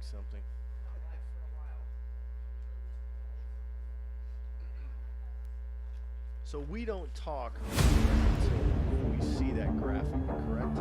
something. So we don't talk until we see that graphic, correct?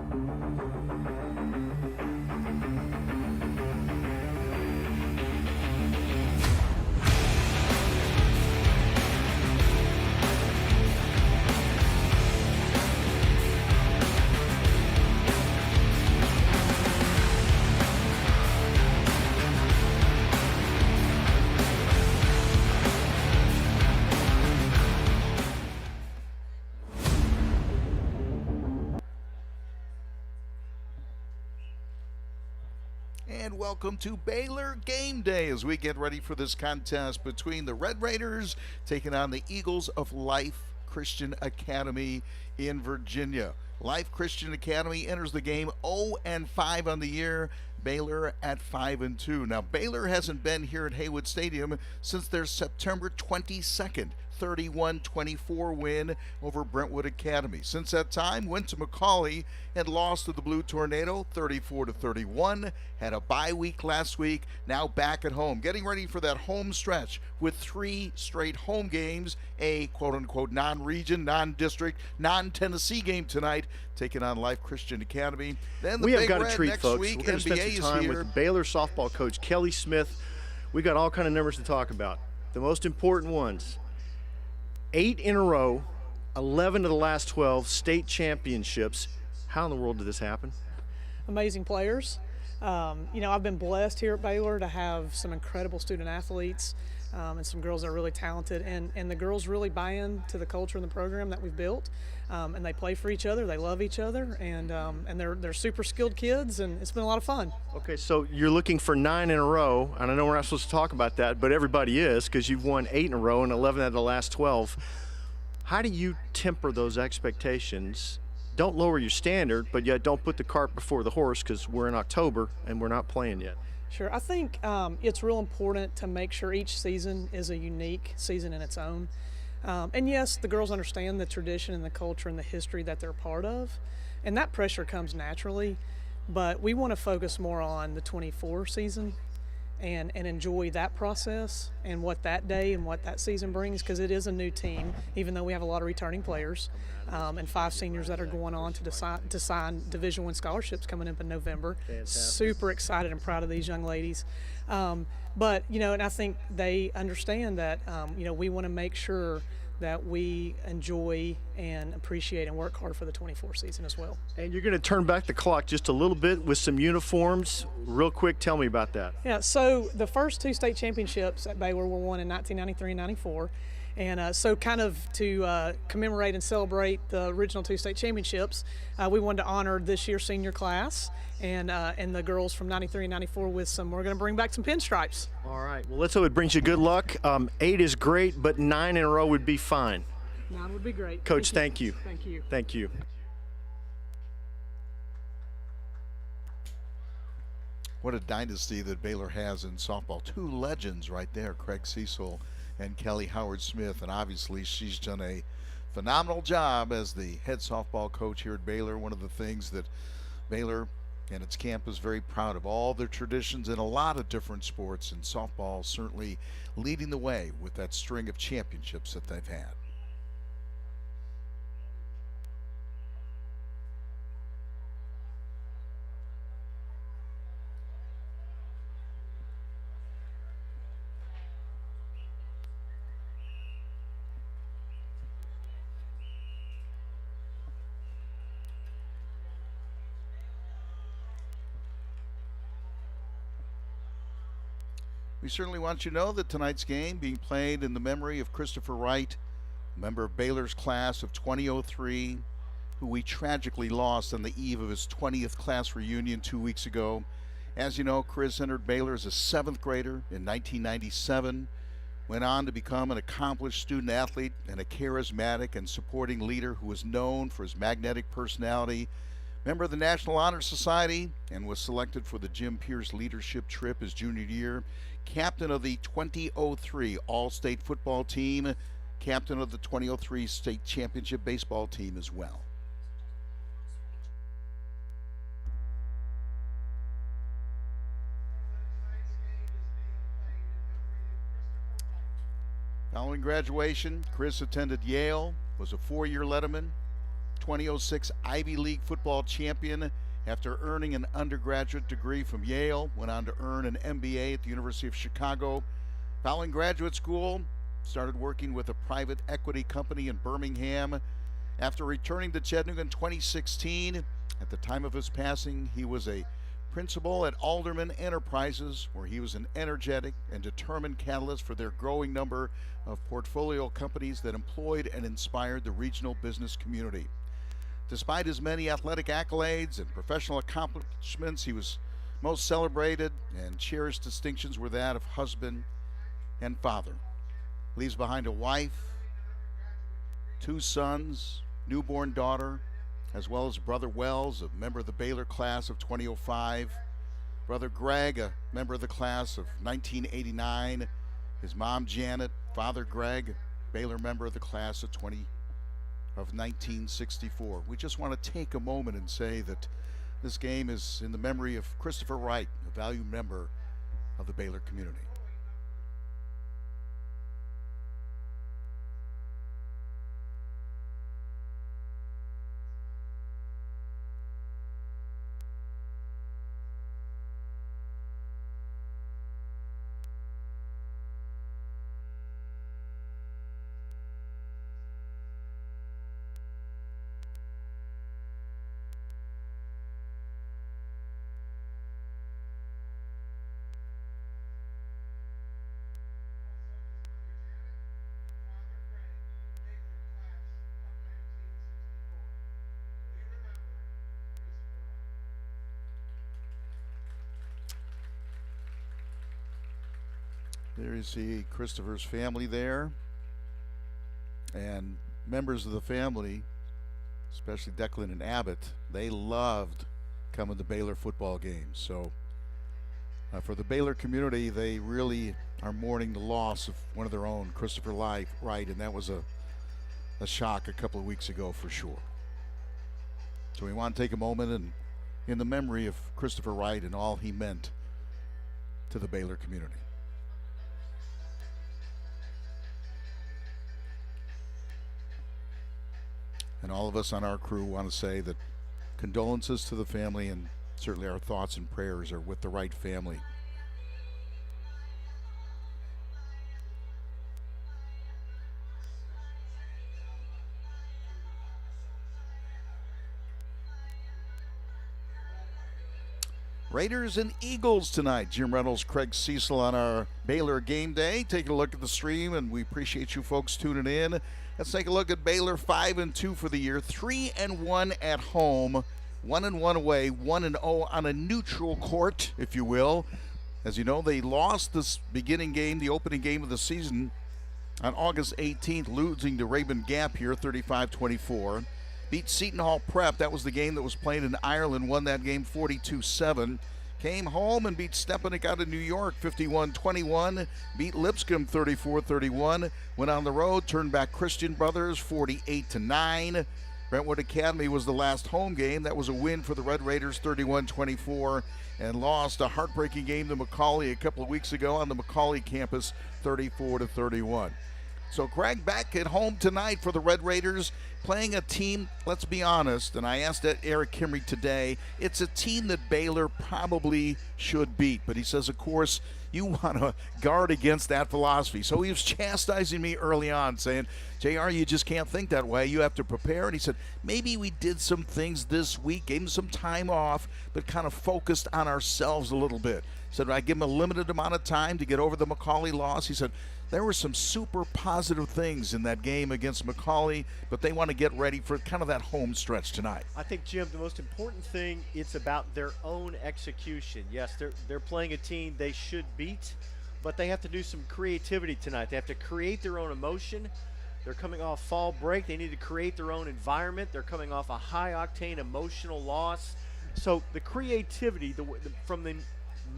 And welcome to Baylor Game Day as we get ready for this contest between the Red Raiders taking on the Eagles of Life Christian Academy in Virginia. Life Christian Academy enters the game 0-5 on the year. Baylor at 5-2. Now, Baylor hasn't been here at Haywood Stadium since their September 22nd 31-24 win over Brentwood Academy. Since that time, went to McCallie and lost to the Blue Tornado 34-31. Had a bye week last week, now back at home. Getting ready for that home stretch with 3 straight home games, a quote-unquote non-region, non-district, non-Tennessee game tonight, taking on Life Christian Academy. Then the we have Big got Red a treat, next folks. week. We're going to spend NBA some time is here. with Baylor softball coach Kelly Smith. We got all kind of numbers to talk about. The most important ones: 8 in a row, 11 of the last 12 state championships. How in the world did this happen? Amazing players. I've been blessed here at Baylor to have some incredible student athletes and some girls that are really talented. And the girls really buy into the culture and the program that we've built. And they play for each other. They love each other. And they're super skilled kids, and it's been a lot of fun. Okay, so you're looking for 9 in a row, and I know we're not supposed to talk about that, but everybody is, because you've won 8 in a row and 11 out of the last 12. How do you temper those expectations? Don't lower your standard, but yet don't put the cart before the horse, because we're in October and we're not playing yet. Sure. I think it's real important to make sure each season is a unique season in its own. And yes, the girls understand the tradition and the culture and the history that they're part of, and that pressure comes naturally. But we want to focus more on the 24 season and enjoy that process and what that day and what that season brings, because it is a new team, even though we have a lot of returning players and 5 seniors that are going on to sign Division I scholarships coming up in November. Fantastic. Super excited and proud of these young ladies. But, and I think they understand that, we want to make sure that we enjoy and appreciate and work hard for the 24 season as well. And you're going to turn back the clock just a little bit with some uniforms. Real quick, tell me about that. Yeah, so the first 2 state championships at Baylor were won in 1993 and 94. And so kind of to commemorate and celebrate the original 2 state championships, we wanted to honor this year's senior class and the girls from 93 and 94 with we're going to bring back some pinstripes. All right. Well, let's hope it brings you good luck. 8 is great, but 9 in a row would be fine. 9 would be great. Coach, thank you. Thank you. Thank you. What a dynasty that Baylor has in softball. 2 legends right there, Craig Cecil and Kelly Howard Smith, and obviously she's done a phenomenal job as the head softball coach here at Baylor. One of the things that Baylor and its camp is very proud of, all their traditions in a lot of different sports, and softball certainly leading the way with that string of championships that they've had. We certainly want you to know that tonight's game being played in the memory of Christopher Wright, a member of Baylor's class of 2003, who we tragically lost on the eve of his 20th class reunion 2 weeks ago. As you know, Chris entered Baylor as a 7th grader in 1997, went on to become an accomplished student athlete and a charismatic and supporting leader who was known for his magnetic personality, member of the National Honor Society, and was selected for the Jim Pierce leadership trip his junior year, captain of the 2003 All-State football team, captain of the 2003 state championship baseball team as well. Following graduation, Chris attended Yale, was a 4-year letterman, 2006 Ivy League football champion. After earning an undergraduate degree from Yale, went on to earn an MBA at the University of Chicago. Following graduate school, started working with a private equity company in Birmingham. After returning to Chattanooga in 2016, at the time of his passing, he was a principal at Alderman Enterprises, where he was an energetic and determined catalyst for their growing number of portfolio companies that employed and inspired the regional business community. Despite his many athletic accolades and professional accomplishments, he was most celebrated and cherished distinctions were that of husband and father. Leaves behind a wife, 2 sons, newborn daughter, as well as brother Wells, a member of the Baylor class of 2005. Brother Greg, a member of the class of 1989. His mom Janet, father Greg, Baylor member of the class of 1964. We just want to take a moment and say that this game is in the memory of Christopher Wright, a valued member of the Baylor community. There you see Christopher's family there, and members of the family, especially Declan and Abbott, they loved coming to Baylor football games. So for the Baylor community, they really are mourning the loss of one of their own, Christopher Wright, and that was a shock a couple of weeks ago for sure. So we want to take a moment and in the memory of Christopher Wright and all he meant to the Baylor community. And all of us on our crew want to say that condolences to the family, and certainly our thoughts and prayers are with the Wright family. Raiders and Eagles tonight. Jim Reynolds, Craig Cecil on our Baylor game day. Taking a look at the stream, and we appreciate you folks tuning in. Let's take a look at Baylor 5-2 for the year, 3-1 at home, 1-1 away, 1-0 on a neutral court, if you will. As you know, they lost this beginning game, the opening game of the season, on August 18th, losing to Raven Gap here, 35-24. Beat Seton Hall Prep. That was the game that was played in Ireland. Won that game 42-7. Came home and beat Stepanek out of New York 51-21. Beat Lipscomb 34-31. Went on the road, turned back Christian Brothers 48-9. Brentwood Academy was the last home game. That was a win for the Red Raiders 31-24. And lost a heartbreaking game to Macaulay a couple of weeks ago on the Macaulay campus 34-31. So Craig back at home tonight for the Red Raiders, playing a team, let's be honest, and I asked Eric Kimry today, it's a team that Baylor probably should beat. But he says, of course, you want to guard against that philosophy. So he was chastising me early on, saying, JR, you just can't think that way. You have to prepare. And he said, maybe we did some things this week, gave him some time off, but kind of focused on ourselves a little bit. He said, I give him a limited amount of time to get over the Macaulay loss. He said, there were some super positive things in that game against Macaulay, but they want to get ready for kind of that home stretch tonight. I think, Jim, the most important thing, it's about their own execution. Yes, they're playing a team they should beat, but they have to do some creativity tonight. They have to create their own emotion. They're coming off fall break. They need to create their own environment. They're coming off a high-octane emotional loss. So the creativity from the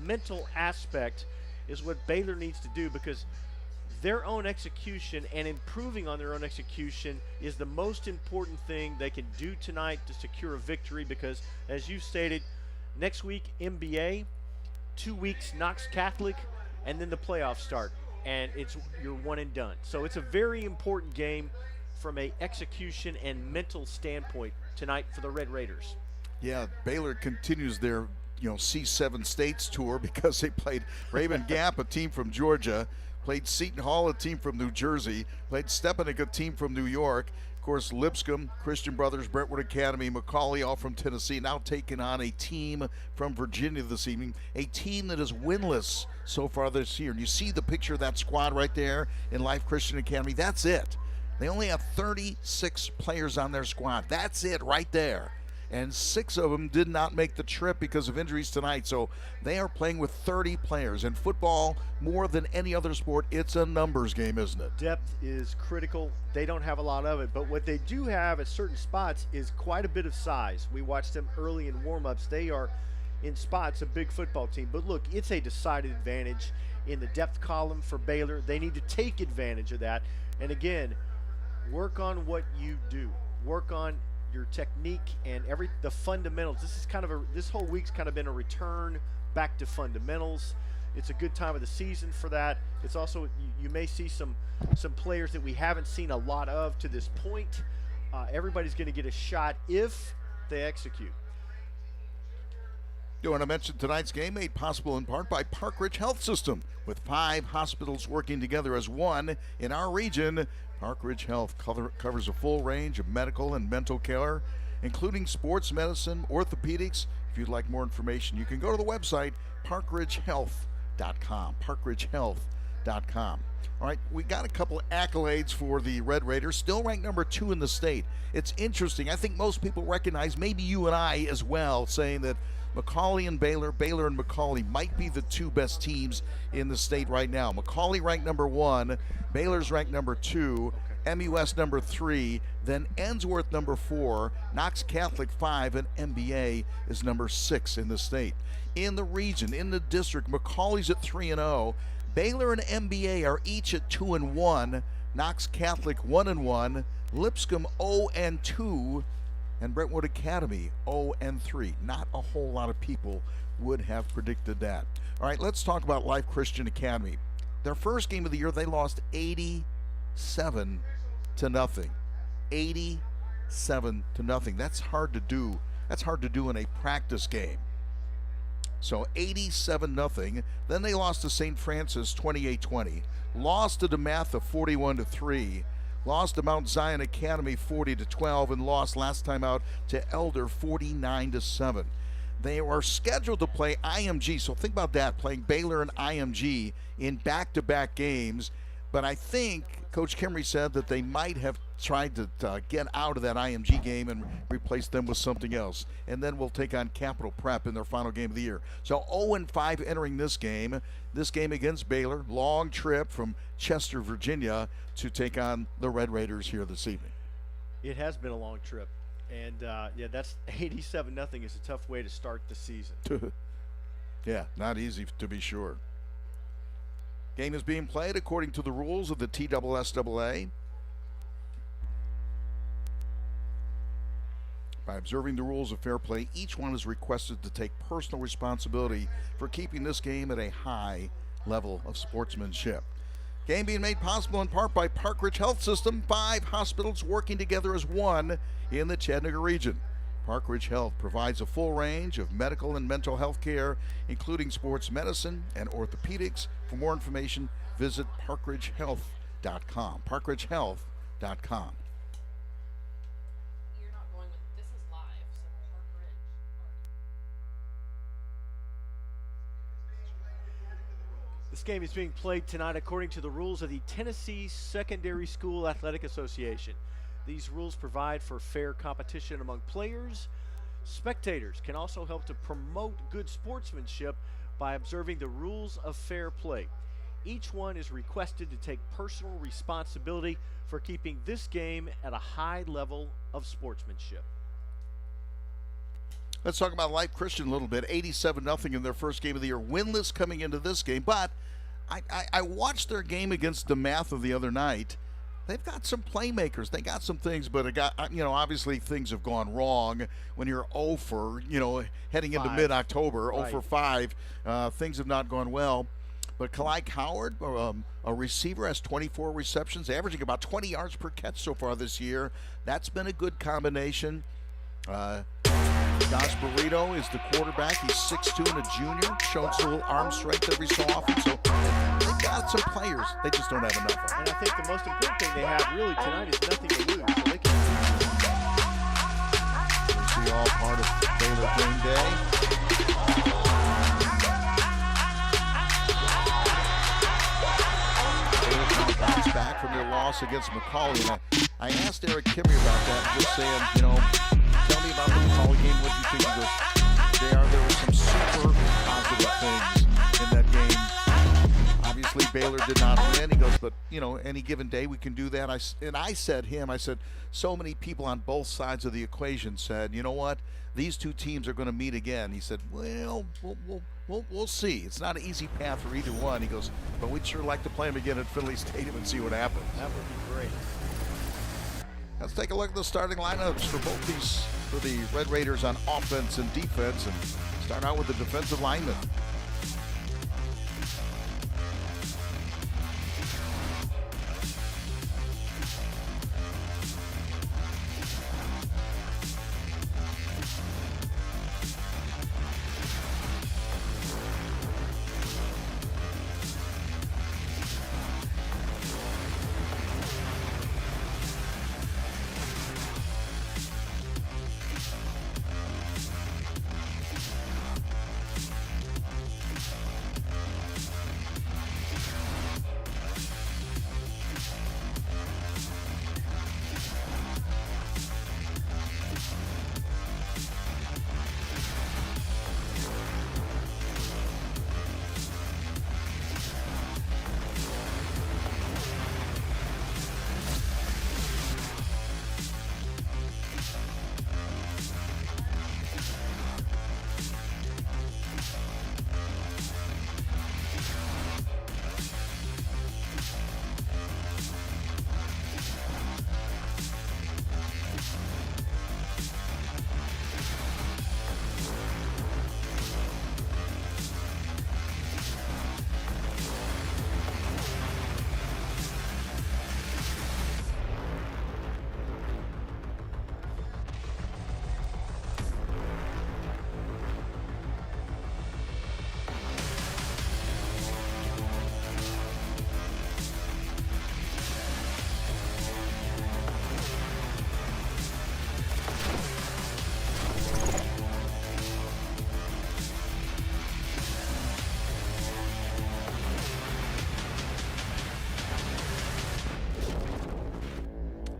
mental aspect is what Baylor needs to do, because their own execution and improving on their own execution is the most important thing they can do tonight to secure a victory, because, as you stated, next week MBA, 2 weeks Knox Catholic, and then the playoffs start. and you're one and done. So it's a very important game from a execution and mental standpoint tonight for the Red Raiders. Yeah, Baylor continues their C7 States tour because they played Raven Gap, a team from Georgia, played Seton Hall, a team from New Jersey, played Stepanek, a team from New York. Of course, Lipscomb, Christian Brothers, Brentwood Academy, McCallie, all from Tennessee, now taking on a team from Virginia this evening, a team that is winless so far this year. And you see the picture of that squad right there in Life Christian Academy. That's it. They only have 36 players on their squad. That's it right there. And 6 of them did not make the trip because of injuries tonight. So they are playing with 30 players. In football, more than any other sport, it's a numbers game, isn't it? Depth is critical. They don't have a lot of it, but what they do have at certain spots is quite a bit of size. We watched them early in warm-ups. They are, in spots, a big football team. But look, it's a decided advantage in the depth column for Baylor. They need to take advantage of that. And again, work on what you do. Work on your technique and the fundamentals. This whole week's kind of been a return back to fundamentals. It's a good time of the season for that. It's also, you may see some players that we haven't seen a lot of to this point. Everybody's going to get a shot if they execute. You want to mention tonight's game made possible in part by Park Ridge Health System. With 5 hospitals working together as one in our region, Park Ridge Health covers a full range of medical and mental care, including sports medicine, orthopedics. If you'd like more information, you can go to the website, parkridgehealth.com, parkridgehealth.com. All right, we got a couple of accolades for the Red Raiders, still ranked number 2 in the state. It's interesting. I think most people recognize, maybe you and I as well, saying that McCallie and Baylor and McCallie might be the 2 best teams in the state right now. McCallie ranked number 1, Baylor's ranked number 2, MUS number 3, then Ensworth number 4, Knox Catholic 5, and MBA is number 6 in the state. In the region, in the district, McCallie's at 3-0. Baylor and MBA are each at 2-1. Knox Catholic 1-1. Lipscomb 0-2. And Brentwood Academy 0-3. Not a whole lot of people would have predicted that. All right, let's talk about Life Christian Academy. Their first game of the year, they lost 87-0. 87-0. That's hard to do. That's hard to do in a practice game. So 87-0. Then they lost to St. Francis 28-20. Lost to DeMatha 41-3. Lost to Mount Zion Academy 40-12, and lost last time out to Elder 49-7. They are scheduled to play IMG, so think about that, playing Baylor and IMG in back-to-back games. But I think Coach Kimry said that they might have tried to get out of that IMG game and replace them with something else. And then we'll take on Capital Prep in their final game of the year. So 0-5 entering this game. This game against Baylor. Long trip from Chester, Virginia to take on the Red Raiders here this evening. It has been a long trip. And, yeah, that's 87-0 is a tough way to start the season. Yeah, not easy to be sure. Game is being played according to the rules of the TSSAA. By observing the rules of fair play, each one is requested to take personal responsibility for keeping this game at a high level of sportsmanship. Game being made possible in part by Park Ridge Health System, 5 hospitals working together as one in the Chattanooga region. Park Ridge Health provides a full range of medical and mental health care, including sports medicine and orthopedics. For more information, visit parkridgehealth.com. parkridgehealth.com. You're not going with, this is live, so Park Ridge. This game is being played tonight according to the rules of the Tennessee Secondary School Athletic Association. These rules provide for fair competition among players. Spectators can also help to promote good sportsmanship by observing the rules of fair play. Each one is requested to take personal responsibility for keeping this game at a high level of sportsmanship. Let's talk about Life Christian a little bit. 87-0 in their first game of the year. Winless coming into this game. But I watched their game against DeMatha the other night. They've got some playmakers. They got some things, but obviously things have gone wrong when you're 0 for, heading into mid-October, 0 for 5. Things have not gone well. But Kalai Howard, a receiver, has 24 receptions, averaging about 20 yards per catch so far this year. That's been a good combination. Josh Burrito is the quarterback. He's 6'2" and a junior. Shows a little arm strength every so often. So they've got some players. They just don't have enough of them. And I think the most important thing they have really tonight is nothing to lose. So they can See all part of Baylor game day. Baylor kind of bounced back from their loss against McCauley. And I asked Eric Kimmy about that, just saying, tell me about the McCauley game. What do you think? He goes, there were some super positive things in that game. Obviously, Baylor did not win. He goes, but, any given day we can do that. I said, so many people on both sides of the equation said, you know what? These two teams are going to meet again. He said, well, we'll see. It's not an easy path for either one. He goes, but we'd sure like to play them again at Finley Stadium and see what happens. That would be great. Let's take a look at the starting lineups for the Red Raiders on offense and defense, and start out with the defensive linemen.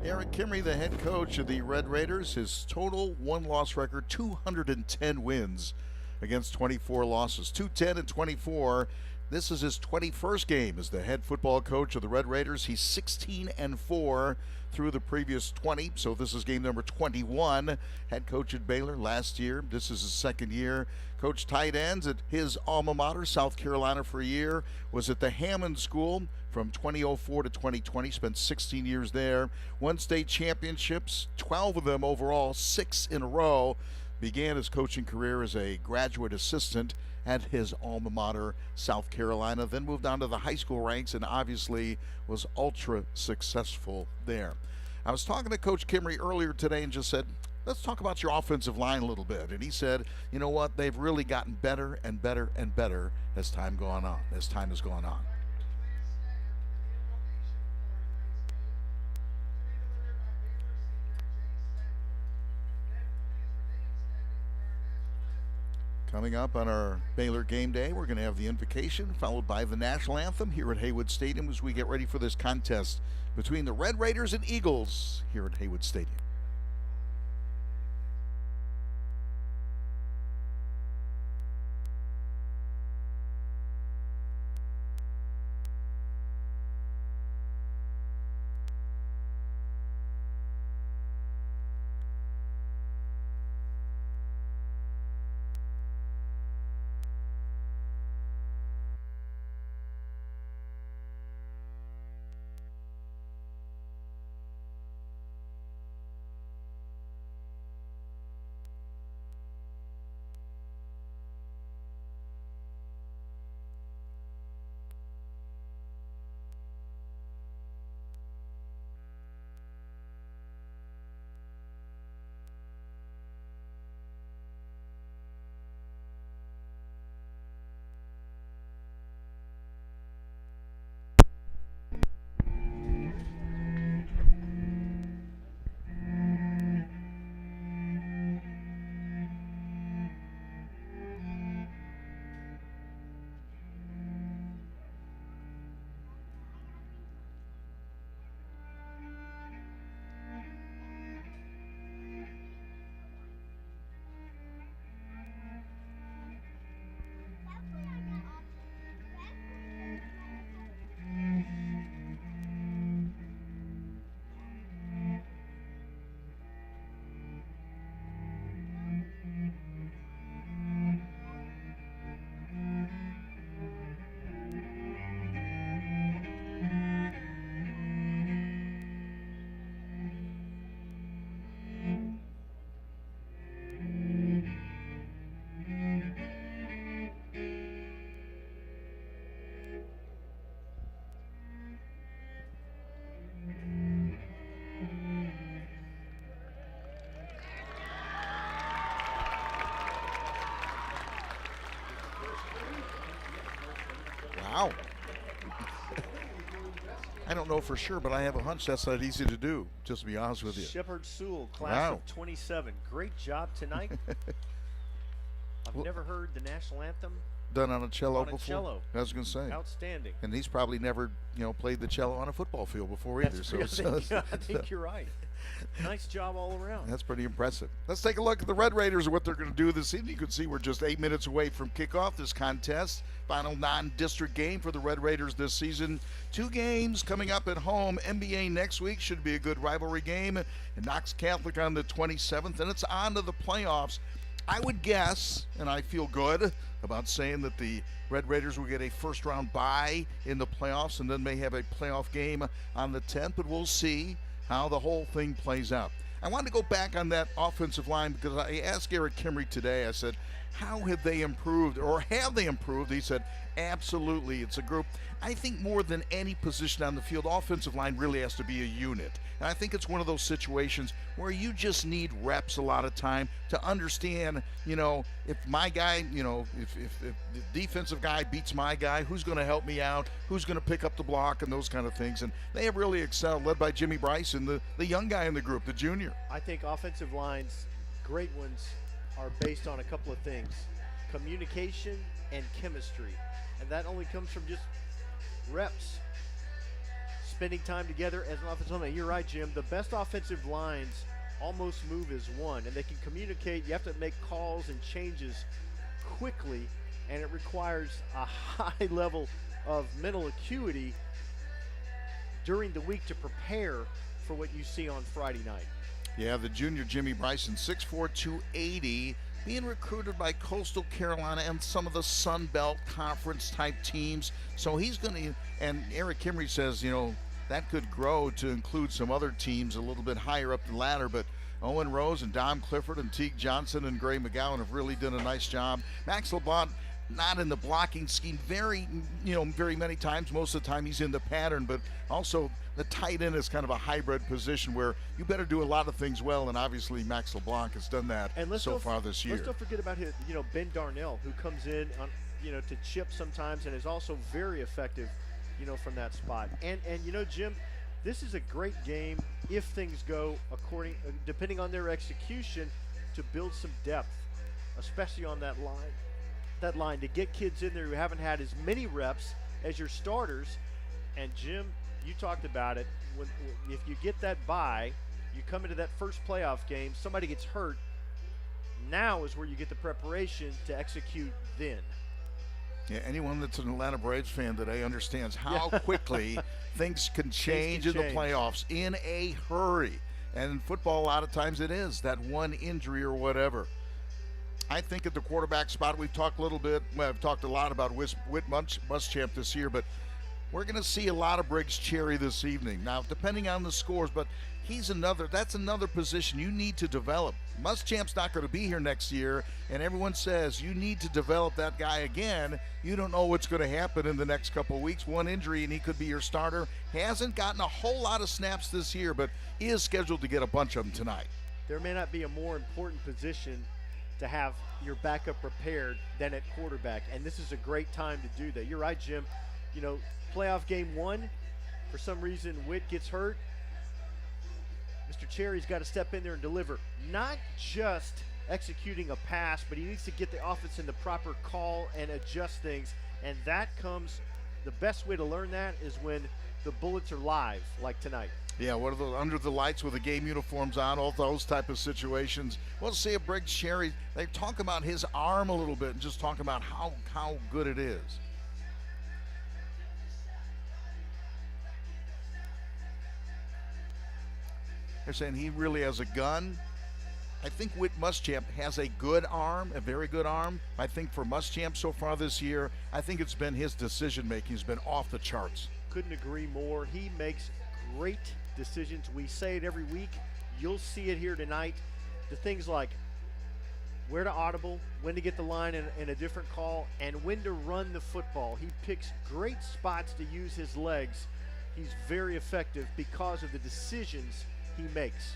Eric Kimry, the head coach of the Red Raiders, his total one-loss record, 210 wins against 24 losses. 210 and 24. This is his 21st game as the head football coach of the Red Raiders. He's 16-4 through the previous 20, so this is game number 21. Head coach at Baylor last year. This is his second year. Coached tight ends at his alma mater, South Carolina, for a year. Was at the Hammond School from 2004 to 2020. Spent 16 years there. Won state championships, 12 of them overall, 6 in a row. Began his coaching career as a graduate assistant at his alma mater, South Carolina, then moved on to the high school ranks and obviously was ultra successful there. I was talking to Coach Kimry earlier today and just said, let's talk about your offensive line a little bit. And he said, you know what, they've really gotten better and better and better as time has gone on. Coming up on our Baylor game day, we're going to have the Invocation followed by the national anthem here at Haywood Stadium as we get ready for this contest between the Red Raiders and Eagles here at Haywood Stadium. Wow. I don't know for sure, but I have a hunch that's not easy to do, just to be honest with you. Shepard Sewell, class Wow. of 27. Great job tonight. I've never heard the national anthem Done on a cello on a before? cello. I was going to say. Outstanding. And he's probably never, played the cello on a football field before either. I think you're right. Nice job all around. That's pretty impressive. Let's take a look at the Red Raiders and what they're going to do this evening. You can see we're just 8 minutes away from kickoff this contest. Final non-district game for the Red Raiders this season. 2 games coming up at home. NBA next week should be a good rivalry game. And Knox Catholic on the 27th. And it's on to the playoffs. I would guess, and I feel good about saying that the Red Raiders will get a first-round bye in the playoffs and then may have a playoff game on the 10th. But we'll see how the whole thing plays out. I wanted to go back on that offensive line because I asked Eric Kimry today, I said, how have they improved or have they improved? He said, absolutely. It's a group. I think more than any position on the field, offensive line really has to be a unit. And I think it's one of those situations where you just need reps a lot of time to understand, if my guy, if the defensive guy beats my guy, who's going to help me out, who's going to pick up the block and those kind of things. And they have really excelled, led by Jimmy Bryce and the young guy in the group, the junior. I think offensive lines, great ones, are based on a couple of things: communication and chemistry. And that only comes from just reps, spending time together as an offensive line. You're right, Jim. The best offensive lines almost move as one, and they can communicate. You have to make calls and changes quickly, and it requires a high level of mental acuity during the week to prepare for what you see on Friday night. Yeah, the junior Jimmy Bryson, 6'4", 280, being recruited by Coastal Carolina and some of the Sun Belt Conference type teams. So he's going to, and Eric Kimry says, that could grow to include some other teams a little bit higher up the ladder. But Owen Rose and Dom Clifford and Teague Johnson and Gray McGowan have really done a nice job. Max LeBlanc, not in the blocking scheme very many times. Most of the time he's in the pattern, but also the tight end is kind of a hybrid position where you better do a lot of things well, and obviously Max LeBlanc has done that so far this year. Let's don't forget about his, Ben Darnell, who comes in on, to chip sometimes and is also very effective, from that spot. And Jim, this is a great game if things go depending on their execution, to build some depth, especially on that line. That line to get kids in there who haven't had as many reps as your starters. And Jim, you talked about it. If you get that bye, you come into that first playoff game, somebody gets hurt. Now is where you get the preparation to execute then. Yeah, anyone that's an Atlanta Braves fan today understands how quickly things can change in the playoffs in a hurry. And in football, a lot of times it is that one injury or whatever. I think at the quarterback spot, we've talked I've talked a lot about Whit Muschamp this year, but we're going to see a lot of Briggs Cherry this evening. Now, depending on the scores, but that's another position you need to develop. Muschamp's not going to be here next year, and everyone says you need to develop that guy again. You don't know what's going to happen in the next couple of weeks. One injury, and he could be your starter. Hasn't gotten a whole lot of snaps this year, but is scheduled to get a bunch of them tonight. There may not be a more important position to have your backup prepared than at quarterback, and this is a great time to do that. You're right, Jim. Playoff game 1, for some reason Whit gets hurt. Mr. Cherry's got to step in there and deliver, not just executing a pass, but he needs to get the offense in the proper call and adjust things. And that comes, the best way to learn that is when the bullets are live, like tonight. Yeah, what are those under the lights with the game uniforms on, all those type of situations. We'll see if Briggs Cherry, they talk about his arm a little bit and just talk about how good it is. They're saying he really has a gun. I think Whit Muschamp has a good arm, a very good arm. I think for Muschamp so far this year, I think it's been his decision-making has been off the charts. Couldn't agree more. He makes great decisions. We say it every week. You'll see it here tonight. The things like where to audible, when to get the line in a different call, and when to run the football. He picks great spots to use his legs. He's very effective because of the decisions he makes.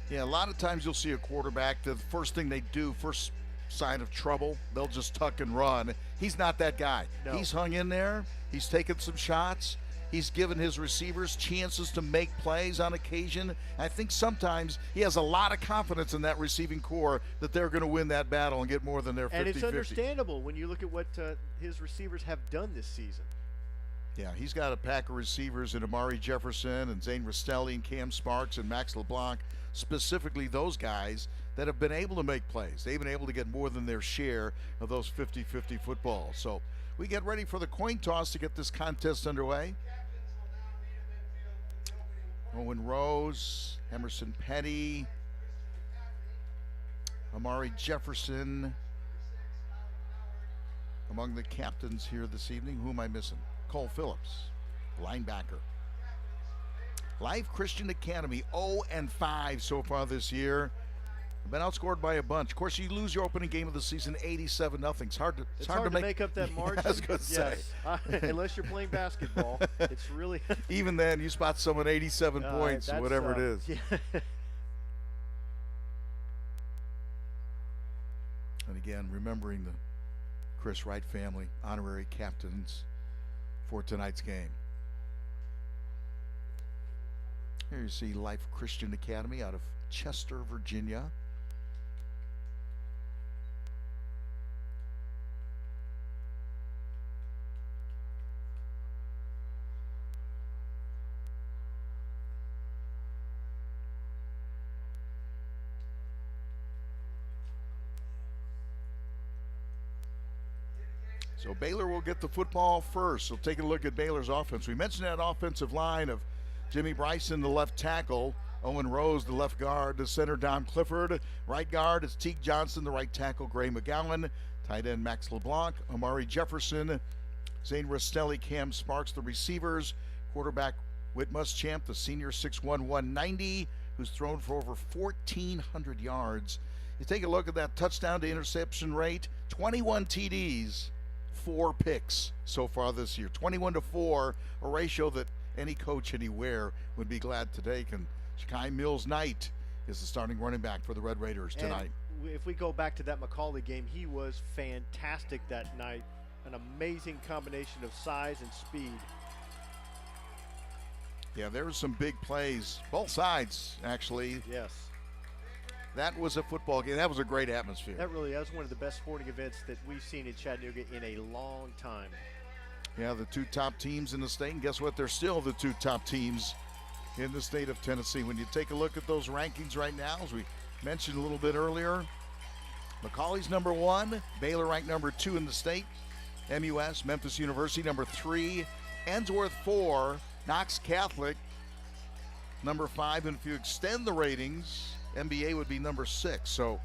Yeah, a lot of times you'll see a quarterback, the first thing they do, first sign of trouble, they'll just tuck and run. He's not that guy. No. He's hung in there. He's taken some shots. He's given his receivers chances to make plays on occasion. I think sometimes he has a lot of confidence in that receiving core that they're going to win that battle and get more than their 50-50. And it's understandable when you look at what his receivers have done this season. Yeah, he's got a pack of receivers in Amari Jefferson and Zane Rostelli and Cam Sparks and Max LeBlanc, specifically those guys that have been able to make plays. They've been able to get more than their share of those 50-50 footballs. So we get ready for the coin toss to get this contest underway. Owen Rose, Emerson Petty, Amari Jefferson among the captains here this evening. Who am I missing? Cole Phillips, linebacker. Life Christian Academy 0-5 so far this year. Been outscored by a bunch. Of course, you lose your opening game of the season 87-0. It's hard to make up that margin. I was going to say. Unless you're playing basketball, it's really even then you spot someone 87 points, whatever it is. Yeah. And again, remembering the Chris Wright family, honorary captains for tonight's game. Here you see Life Christian Academy out of Chester, Virginia. So Baylor will get the football first. So take a look at Baylor's offense. We mentioned that offensive line of Jimmy Bryson, the left tackle, Owen Rose, the left guard, the center Don Clifford, right guard is Teague Johnson, the right tackle Gray McGowan, tight end Max LeBlanc, Amari Jefferson, Zane Rostelli, Cam Sparks, the receivers, quarterback Whit Muschamp, the senior 6'1", 190, who's thrown for over 1,400 yards. You take a look at that touchdown to interception rate, 21 TDs, 4 picks so far this year, 21-4, a ratio that any coach anywhere would be glad to take. And Shakai Mills-Knight is the starting running back for the Red Raiders tonight. And if we go back to that McCauley game, he was fantastic that night. An amazing combination of size and speed. Yeah, there were some big plays, both sides, actually. Yes. That was a football game. That was a great atmosphere. That was one of the best sporting events that we've seen in Chattanooga in a long time. Yeah, the 2 top teams in the state, and guess what? They're still the 2 top teams in the state of Tennessee. When you take a look at those rankings right now, as we mentioned a little bit earlier, McCauley's number 1, Baylor ranked number 2 in the state, MUS, Memphis University number 3, Ensworth 4, Knox Catholic number 5, and if you extend the ratings, MBA would be number 6. So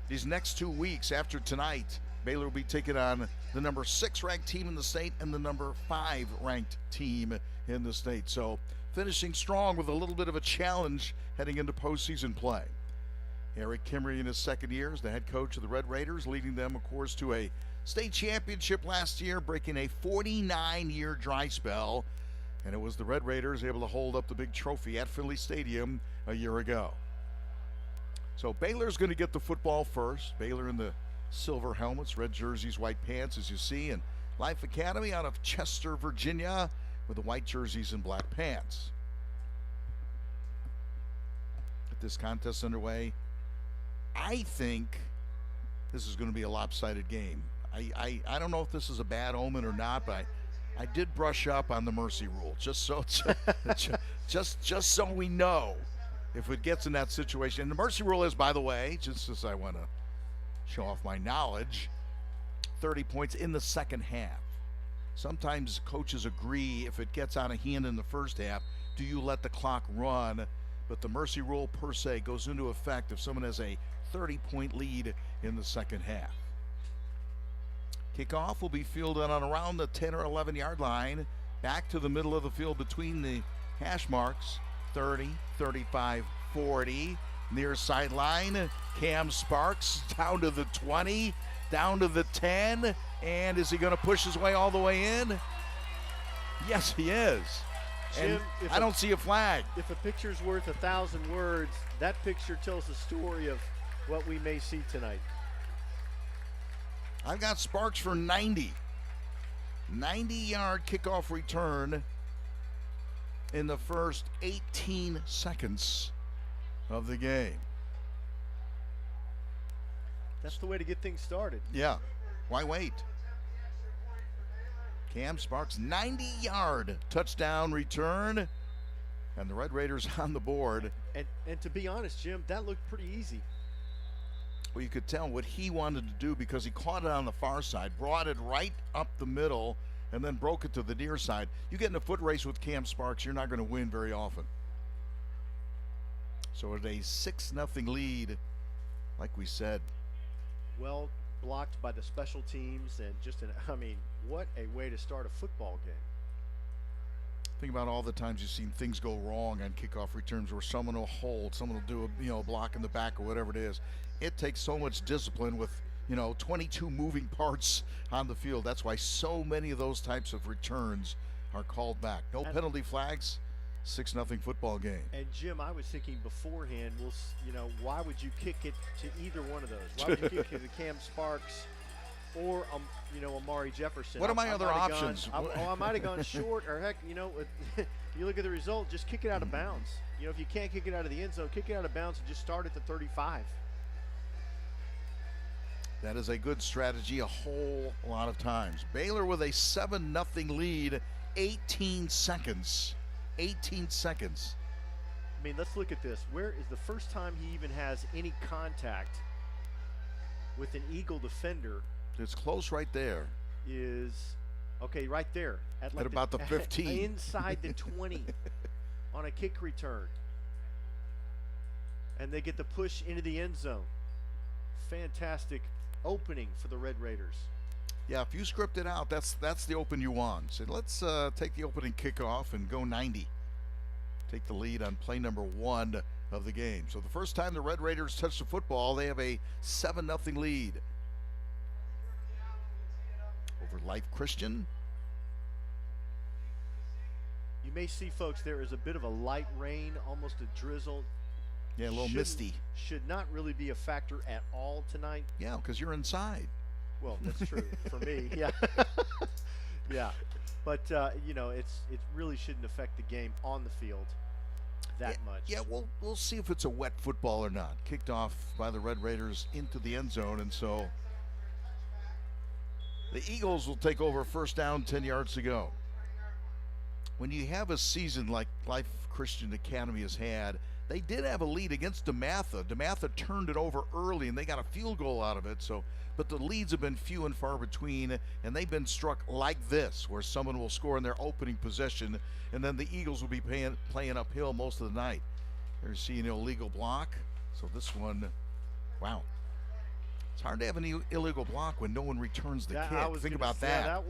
these next 2 weeks after tonight, Baylor will be taking on the number 6 ranked team in the state and the number 5 ranked team in the state. So finishing strong with a little bit of a challenge heading into postseason play. Eric Kimmery in his second year as the head coach of the Red Raiders, leading them, of course, to a state championship last year, breaking a 49-year dry spell. And it was the Red Raiders able to hold up the big trophy at Finley Stadium a year ago. So Baylor's going to get the football first. Baylor in the silver helmets, red jerseys, white pants, as you see. And Life Academy out of Chester, Virginia, with the white jerseys and black pants. Get this contest underway. I think this is going to be a lopsided game. I don't know if this is a bad omen or not, but I did brush up on the mercy rule, just so we know if it gets in that situation. And the mercy rule is, by the way, just as I want to show off my knowledge, 30 points in the second half. Sometimes coaches agree if it gets out of hand in the first half, do you let the clock run? But the mercy rule per se goes into effect if someone has a 30-point lead in the second half. Kickoff will be fielded on around the 10 or 11 yard line, back to the middle of the field between the hash marks, 30, 35, 40. Near sideline, Cam Sparks down to the 20, down to the 10, and is he going to push his way all the way in? Yes, he is. Jim, and I don't see a flag. If a picture's worth 1,000 words, that picture tells the story of what we may see tonight. I've got Sparks for 90. 90-yard kickoff return in the first 18 seconds of the game. That's the way to get things started. Yeah, why wait? Cam Sparks, 90-yard touchdown return, and the Red Raiders on the board. And to be honest, Jim, that looked pretty easy. Well, you could tell what he wanted to do because he caught it on the far side, brought it right up the middle, and then broke it to the near side. You get in a foot race with Cam Sparks, you're not going to win very often. So it's a 6-0 lead, like we said. Well blocked by the special teams, and just what a way to start a football game. Think about all the times you've seen things go wrong on kickoff returns where someone will hold, someone will do a block in the back or whatever it is. It takes so much discipline with 22 moving parts on the field. That's why so many of those types of returns are called back. No penalty flags, 6-0 football game. And Jim, I was thinking beforehand, why would you kick it to either one of those? Why would you kick it to Cam Sparks or Amari Jefferson? What are my other options? I might have gone short, or heck, you look at the result, just kick it out of bounds. If you can't kick it out of the end zone, kick it out of bounds and just start at the 35. That is a good strategy a whole lot of times. Baylor with a 7-0 lead, 18 seconds. 18 seconds. Let's look at this. Where is the first time he even has any contact with an Eagle defender? It's close right there. Right there. At about the 15. Inside the 20 on a kick return. And they get the push into the end zone. Fantastic opening for the Red Raiders. Yeah, if you script it out, that's the open you want. So let's take the opening kickoff and go 90. Take the lead on play number 1 of the game. So the first time the Red Raiders touch the football, they have a 7-0 lead over Life Christian. You may see, folks, there is a bit of a light rain, almost a drizzle. Yeah, a little misty. Should not really be a factor at all tonight. Yeah, because you're inside. Well, that's true for me. Yeah, yeah, but it really shouldn't affect the game on the field that much. Yeah, we'll see if it's a wet football or not. Kicked off by the Red Raiders into the end zone, and so the Eagles will take over first down, 10 yards to go. When you have a season like Life Christian Academy has had, they did have a lead against DeMatha. DeMatha turned it over early, and they got a field goal out of it. But the leads have been few and far between, and they've been struck like this, where someone will score in their opening possession, and then the Eagles will be playing uphill most of the night. There's seeing an illegal block. So this one, wow. It's hard to have an illegal block when no one returns the kick. Think about that.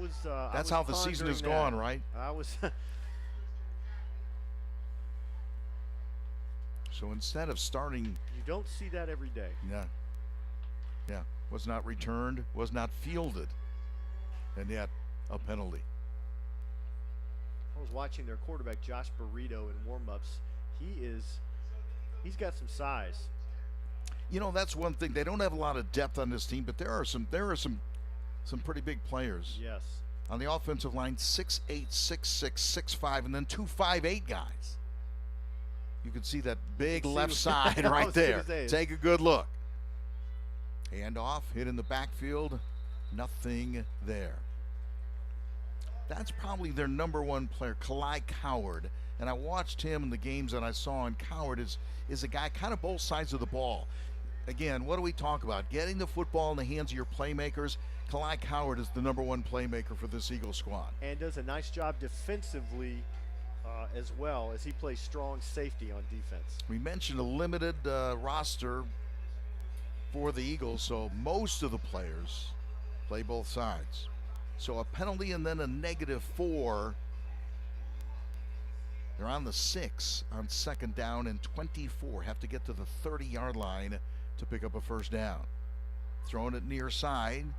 That's how the season has gone, right? So instead of starting... You don't see that every day. Yeah. Was not returned, was not fielded, and yet a penalty. I was watching their quarterback, Josh Burrito, in warm-ups. He's got some size. That's one thing. They don't have a lot of depth on this team, but there are some pretty big players. Yes. On the offensive line, 6'8", 6'6", 6'5", and then 2 5'8" guys. You can see that big left side right there. Take a good look. Hand off, hit in the backfield, nothing there. That's probably their number 1 player, Kalai Coward. And I watched him in the games that I saw, and Coward is a guy kind of both sides of the ball. Again, what do we talk about? Getting the football in the hands of your playmakers. Kalai Coward is the number 1 playmaker for this Eagle squad. And does a nice job defensively as well, as he plays strong safety on defense. We mentioned a limited roster for the Eagles, so most of the players play both sides. So a penalty and then a -4. They're on the 6 on second down and 24. Have to get to the 30-yard line to pick up a first down. Throwing it near side,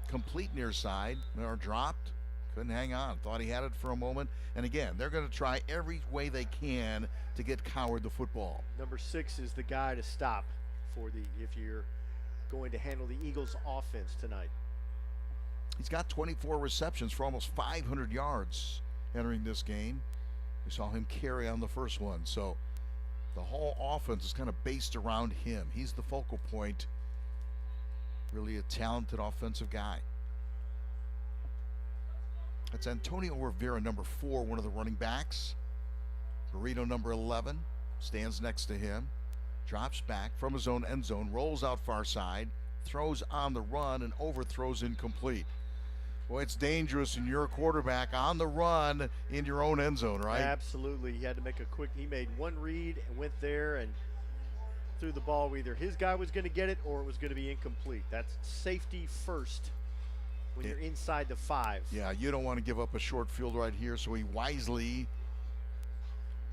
complete near side, or dropped. Couldn't hang on. Thought he had it for a moment. And again, they're going to try every way they can to get Coward the football. Number 6 is the guy to stop if you're going to handle the Eagles' offense tonight. He's got 24 receptions for almost 500 yards entering this game. We saw him carry on the first one. So the whole offense is kind of based around him. He's the focal point. Really a talented offensive guy. That's Antonio Rivera, number 4, one of the running backs. Burrito, number 11, stands next to him. Drops back from his own end zone, rolls out far side, throws on the run, and overthrows incomplete. Boy, it's dangerous in your quarterback on the run in your own end zone, right? Absolutely. He had to make a quick, he made one read and went there and threw the ball where either his guy was going to get it or it was going to be incomplete. That's safety first when you're inside the 5. Yeah, you don't want to give up a short field right here, so he wisely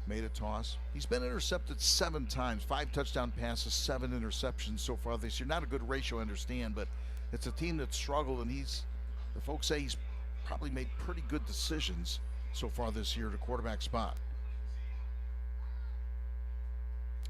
made a toss. He's been intercepted 7 times, 5 touchdown passes, 7 interceptions so far this year. Not a good ratio, I understand, but it's a team that struggled, and the folks say he's probably made pretty good decisions so far this year at a quarterback spot.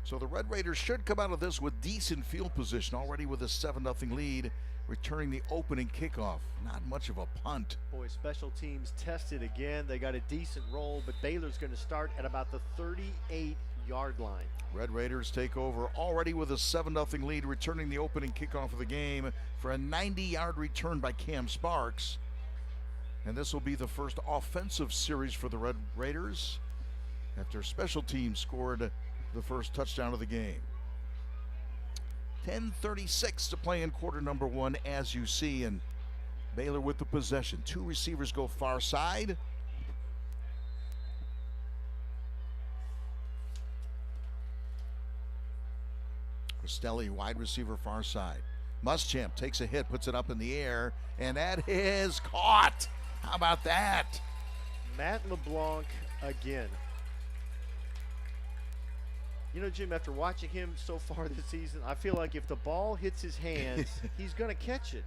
So the Red Raiders should come out of this with decent field position, already with a 7-0 lead, returning the opening kickoff. Not much of a punt. Boy, special teams tested again. They got a decent roll, but Baylor's going to start at about the 38-yard line. Red Raiders take over already with a 7-0 lead, returning the opening kickoff of the game for a 90-yard return by Cam Sparks. And this will be the first offensive series for the Red Raiders after special teams scored the first touchdown of the game. 10:36 to play in quarter number 1, as you see, and Baylor with the possession. 2 receivers go far side. Costelli, wide receiver, far side. Muschamp takes a hit, puts it up in the air, and that is caught. How about that? Matt LeBlanc again. You know, Jim, after watching him so far this season, I feel like if the ball hits his hands, he's going to catch it.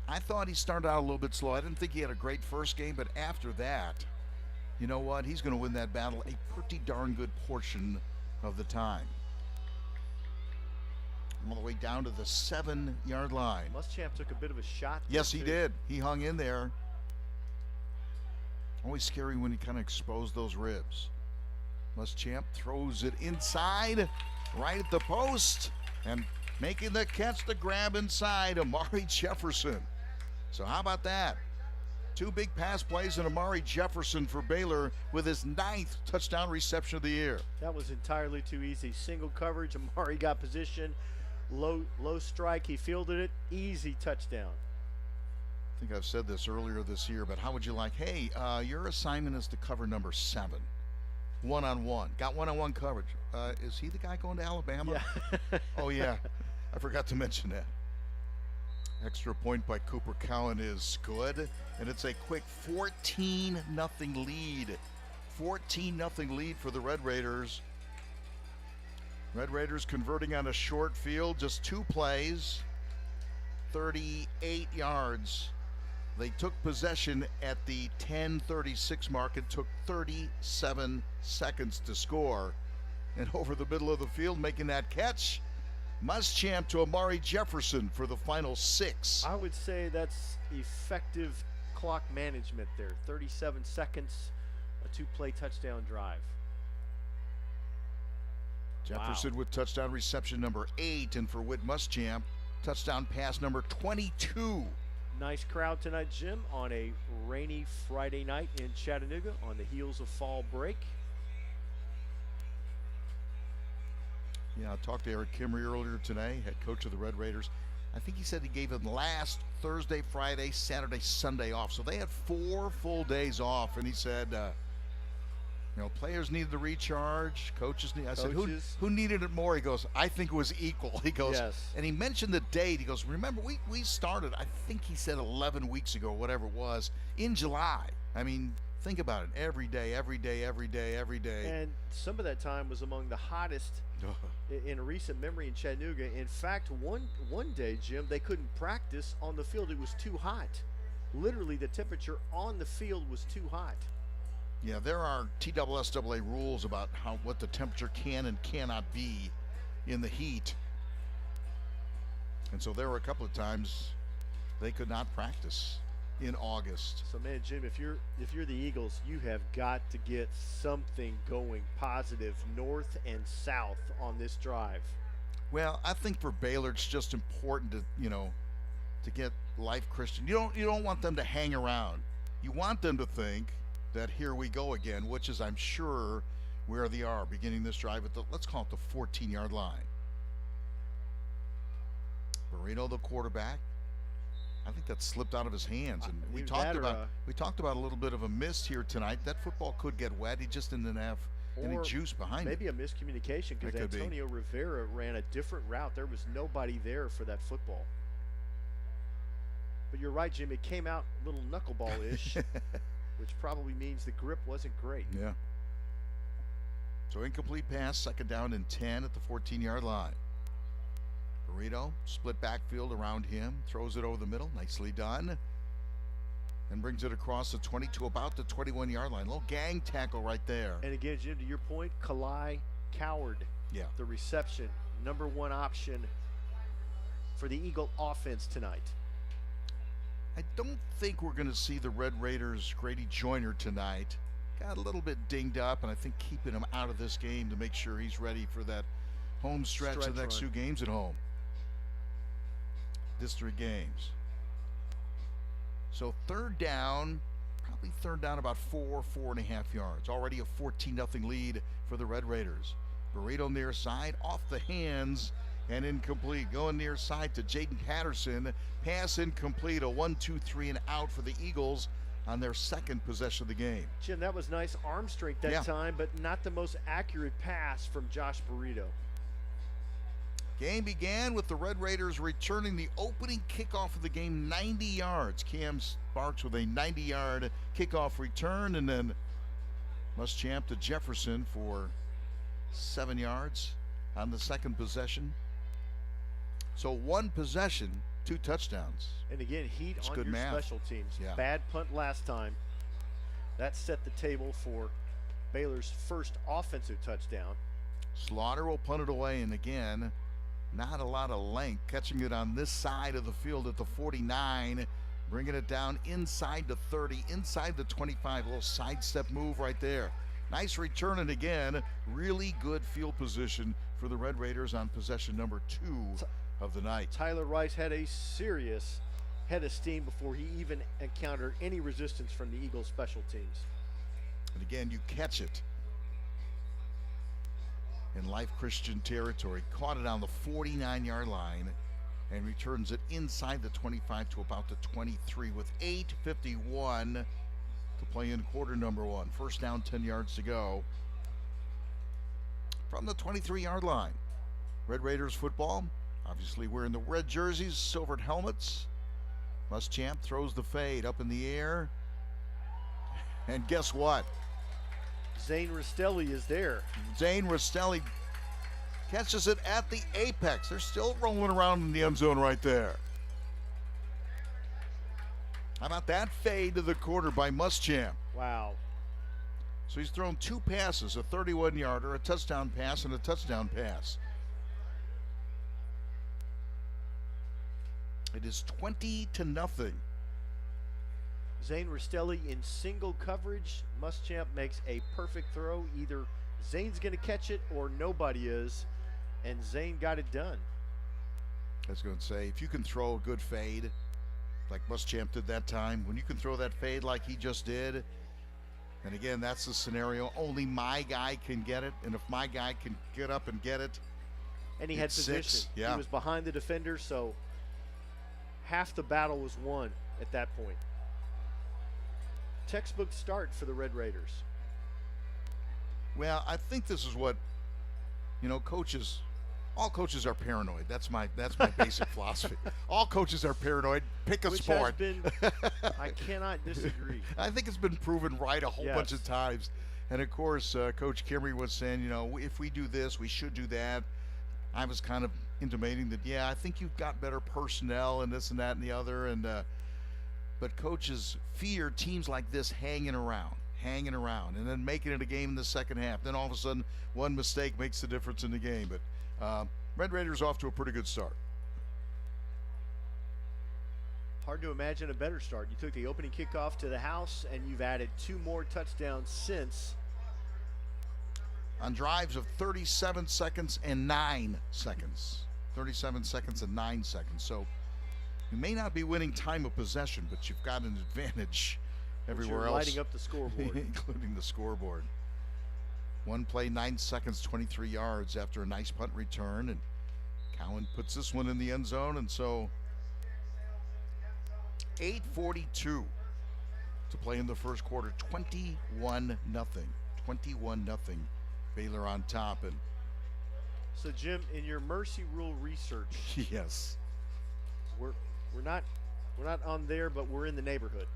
I thought he started out a little bit slow. I didn't think he had a great first game, but after that, you know what? He's going to win that battle a pretty darn good portion of the time. All the way down to the 7-yard line. Muschamp took a bit of a shot. Yes, he did. He hung in there. Always scary when he kind of exposed those ribs. Muschamp throws it inside, right at the post, and making the catch, the grab inside, Amari Jefferson. So how about that? 2 big pass plays and Amari Jefferson for Baylor with his 9th touchdown reception of the year. That was entirely too easy. Single coverage, Amari got position, low strike, he fielded it, easy touchdown. I think I've said this earlier this year, but how would you like, hey, your assignment is to cover number 7. One-on-one. Got one-on-one coverage. Is he the guy going to Alabama? Yeah. Oh, yeah. I forgot to mention that. Extra point by Cooper Cowan is good. And it's a quick 14-0 lead. 14-0 lead for the Red Raiders. Red Raiders converting on a short field. Just 2 plays. 38 yards. They took possession at the 10:36 mark. It took 37 seconds to score. And over the middle of the field, making that catch, Muschamp to Amari Jefferson for the final 6. I would say that's effective clock management there. 37 seconds, a 2-play touchdown drive. Jefferson with touchdown reception number 8, and for Whit Muschamp, touchdown pass number 22. Nice crowd tonight, Jim, on a rainy Friday night in Chattanooga on the heels of fall break. Yeah, I talked to Eric Kimry earlier today, head coach of the Red Raiders. I think he said he gave them last Thursday, Friday, Saturday, Sunday off. So they had 4 full days off, and he said, players needed to recharge, coaches need. I said, who needed it more? He goes, I think it was equal. He goes, yes. And he mentioned the date. He goes, remember, we started, I think he said 11 weeks ago, whatever it was, in July. I mean, think about it. Every day, every day, every day, every day. And some of that time was among the hottest in recent memory in Chattanooga. In fact, one day, Jim, they couldn't practice on the field. It was too hot. Literally, the temperature on the field was too hot. Yeah, there are TSSAA rules about what the temperature can and cannot be in the heat. And so there were a couple of times they could not practice in August. So man, Jim, if you're the Eagles, you have got to get something going positive north and south on this drive. Well, I think for Baylor, it's just important to get Life Christian. You don't want them to hang around. You want them to think that here we go again, which is, I'm sure, where they are beginning this drive at let's call it the 14-yard line. Burrito, the quarterback. I think that slipped out of his hands, and we talked about a little bit of a miss here tonight. That football could get wet. He just didn't have any juice behind maybe it. Maybe a miscommunication because Antonio Rivera ran a different route. There was nobody there for that football. But you're right, Jim. It came out a little knuckleball-ish, which probably means the grip wasn't great. Yeah. So incomplete pass, second down and 10 at the 14-yard line. Burrito, split backfield around him, throws it over the middle, nicely done, and brings it across the 20 to about the 21-yard line. Little gang tackle right there. And again, Jim, to your point, Kalai Coward, the reception, number one option for the Eagle offense tonight. I don't think we're going to see the Red Raiders' Grady Joyner tonight. Got a little bit dinged up, and I think keeping him out of this game to make sure he's ready for that home stretch of the next 2 games at home. District games. So third down, probably third down about 4.5 yards. Already a 14-0 lead for the Red Raiders. Burrito near side, off the hands, and incomplete. Going near side to Jaden Patterson. Pass incomplete, a 1-2-3 and out for the Eagles on their second possession of the game. Jim, that was nice arm strength that time, but not the most accurate pass from Josh Burrito. Game began with the Red Raiders returning the opening kickoff of the game 90 yards. Cam Sparks with a 90-yard kickoff return, and then Muschamp to Jefferson for 7 yards on the second possession. So 1 possession, 2 touchdowns. And again, heat on your special teams. Bad punt last time. That set the table for Baylor's first offensive touchdown. Slaughter will punt it away, and again, not a lot of length, catching it on this side of the field at the 49, bringing it down inside the 30, inside the 25, a little sidestep move right there. Nice return, and again, really good field position for the Red Raiders on possession number 2 of the night. Tyler Rice had a serious head of steam before he even encountered any resistance from the Eagles special teams. And again, you catch it in Life Christian territory, caught it on the 49-yard line and returns it inside the 25 to about the 23 with 8:51 to play in quarter number 1. First down, 10 yards to go from the 23-yard line. Red Raiders football, obviously wearing the red jerseys, silvered helmets. Muschamp throws the fade up in the air, and guess what? Zane Rastelli is there. Zane Rastelli catches it at the apex. They're still rolling around in the end zone right there. How about that fade to the quarter by Muschamp? Wow. So he's thrown 2 passes, a 31-yarder, a touchdown pass, and a touchdown pass. It is 20-0. Zane Rastelli in single coverage. Muschamp makes a perfect throw. Either Zane's going to catch it or nobody is, and Zane got it done. I was going to say, if you can throw a good fade like Muschamp did that time, when you can throw that fade like he just did, and again, that's the scenario, only my guy can get it, and if my guy can get up and get it, and he had position. He was behind the defender, so half the battle was won at that point. Textbook start for the Red Raiders. Well, I think this is what, coaches, all coaches are paranoid. That's my basic philosophy. All coaches are paranoid. Pick a sport. I cannot disagree. I think it's been proven right a whole bunch of times. And of course, Coach Kimmery was saying, if we do this, we should do that. I was kind of intimating that, I think you've got better personnel and this and that and the other. And but coaches fear teams like this hanging around, and then making it a game in the second half. Then all of a sudden, one mistake makes the difference in the game. But Red Raiders off to a pretty good start. Hard to imagine a better start. You took the opening kickoff to the house, and you've added 2 more touchdowns since. On drives of 37 seconds and 9 seconds. 37 seconds and 9 seconds. So you may not be winning time of possession, but you've got an advantage everywhere You're else. lighting up the scoreboard. Including the scoreboard. One play, 9 seconds, 23 yards after a nice punt return. And Cowan puts this one in the end zone. And so 8:42 to play in the first quarter. 21-0. 21-0. Baylor on top. And So Jim, in your mercy rule research, yes, we're not on there, but we're in the neighborhood.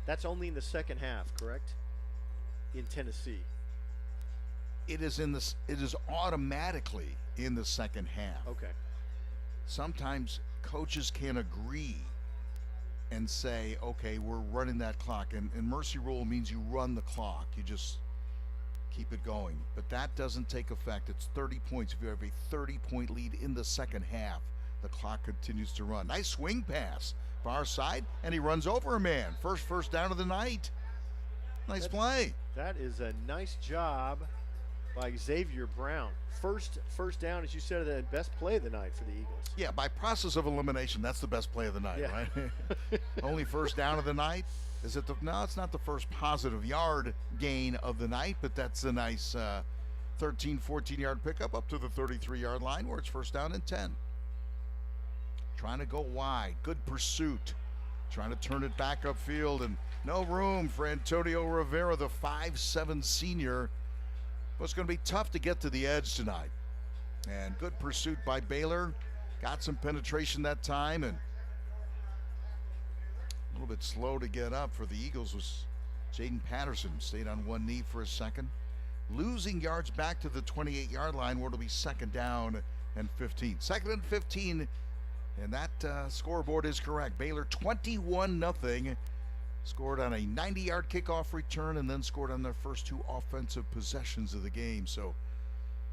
That's only in the second half, correct? In Tennessee. it is automatically in the second half. Okay. Sometimes coaches can agree and say, okay, we're running that clock. And mercy rule means you run the clock. You just keep it going. But that doesn't take effect. It's 30 points. If you have a 30-point lead in the second half, the clock continues to run. Nice swing pass, far side, and he runs over a man. First down of the night. Nice play. That is a nice job by Xavier Brown. First down, as you said, the best play of the night for the Eagles. Yeah, by process of elimination, that's the best play of the night, Yeah. right? Only first down of the night. Is it no, it's not the first positive yard gain of the night, but that's a nice 13, 14-yard pickup up to the 33-yard line where it's first down and 10. Trying to go wide. Good pursuit. Trying to turn it back upfield, and no room for Antonio Rivera, the 5'7" senior. But it's going to be tough to get to the edge tonight. And good pursuit by Baylor. Got some penetration that time, and a little bit slow to get up for the Eagles was Jaden Patterson. Stayed on one knee for a second. Losing yards back to the 28-yard line where it'll be second down and 15. Second and 15, and that scoreboard is correct. Baylor 21-0. Scored on a 90-yard kickoff return and then scored on their first 2 offensive possessions of the game. So,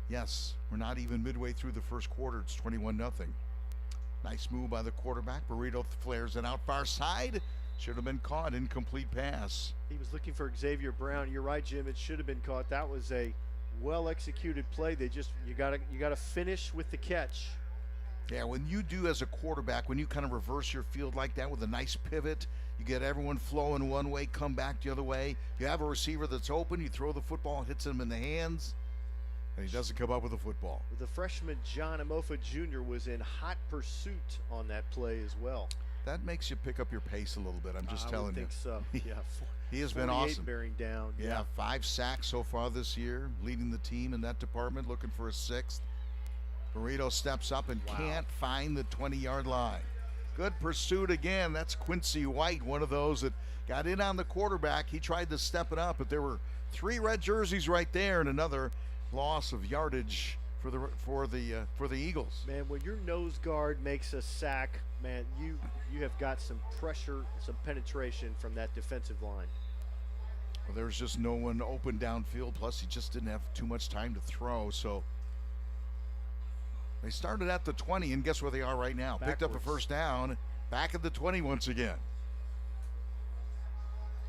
yes, we're not even midway through the first quarter. It's 21-0. Nice move by the quarterback. Burrito flares it out far side. Should have been caught. Incomplete pass. He was looking for Xavier Brown. You're right, Jim. It should have been caught. That was a well-executed play. You gotta finish with the catch. Yeah, when you do as a quarterback, when you kind of reverse your field like that with a nice pivot, you get everyone flowing one way, come back the other way. You have a receiver that's open, you throw the football, hits him in the hands, and he doesn't come up with the football. The freshman John Amofa Jr. was in hot pursuit on that play as well. That makes you pick up your pace a little bit, I'm just telling you. I think so. Yeah. He has been awesome. Bearing down. Yeah, 5 sacks so far this year, leading the team in that department, looking for a 6th. Burrito steps up and can't find the 20-yard line. Good pursuit again. That's Quincy White, one of those that got in on the quarterback. He tried to step it up, but there were 3 red jerseys right there and another loss of yardage for the Eagles. Man, when your nose guard makes a sack, man, you have got some pressure, some penetration from that defensive line. Well, there was just no one open downfield. Plus, he just didn't have too much time to throw. So they started at the 20, and guess where they are right now? Picked up a first down, back at the 20 once again.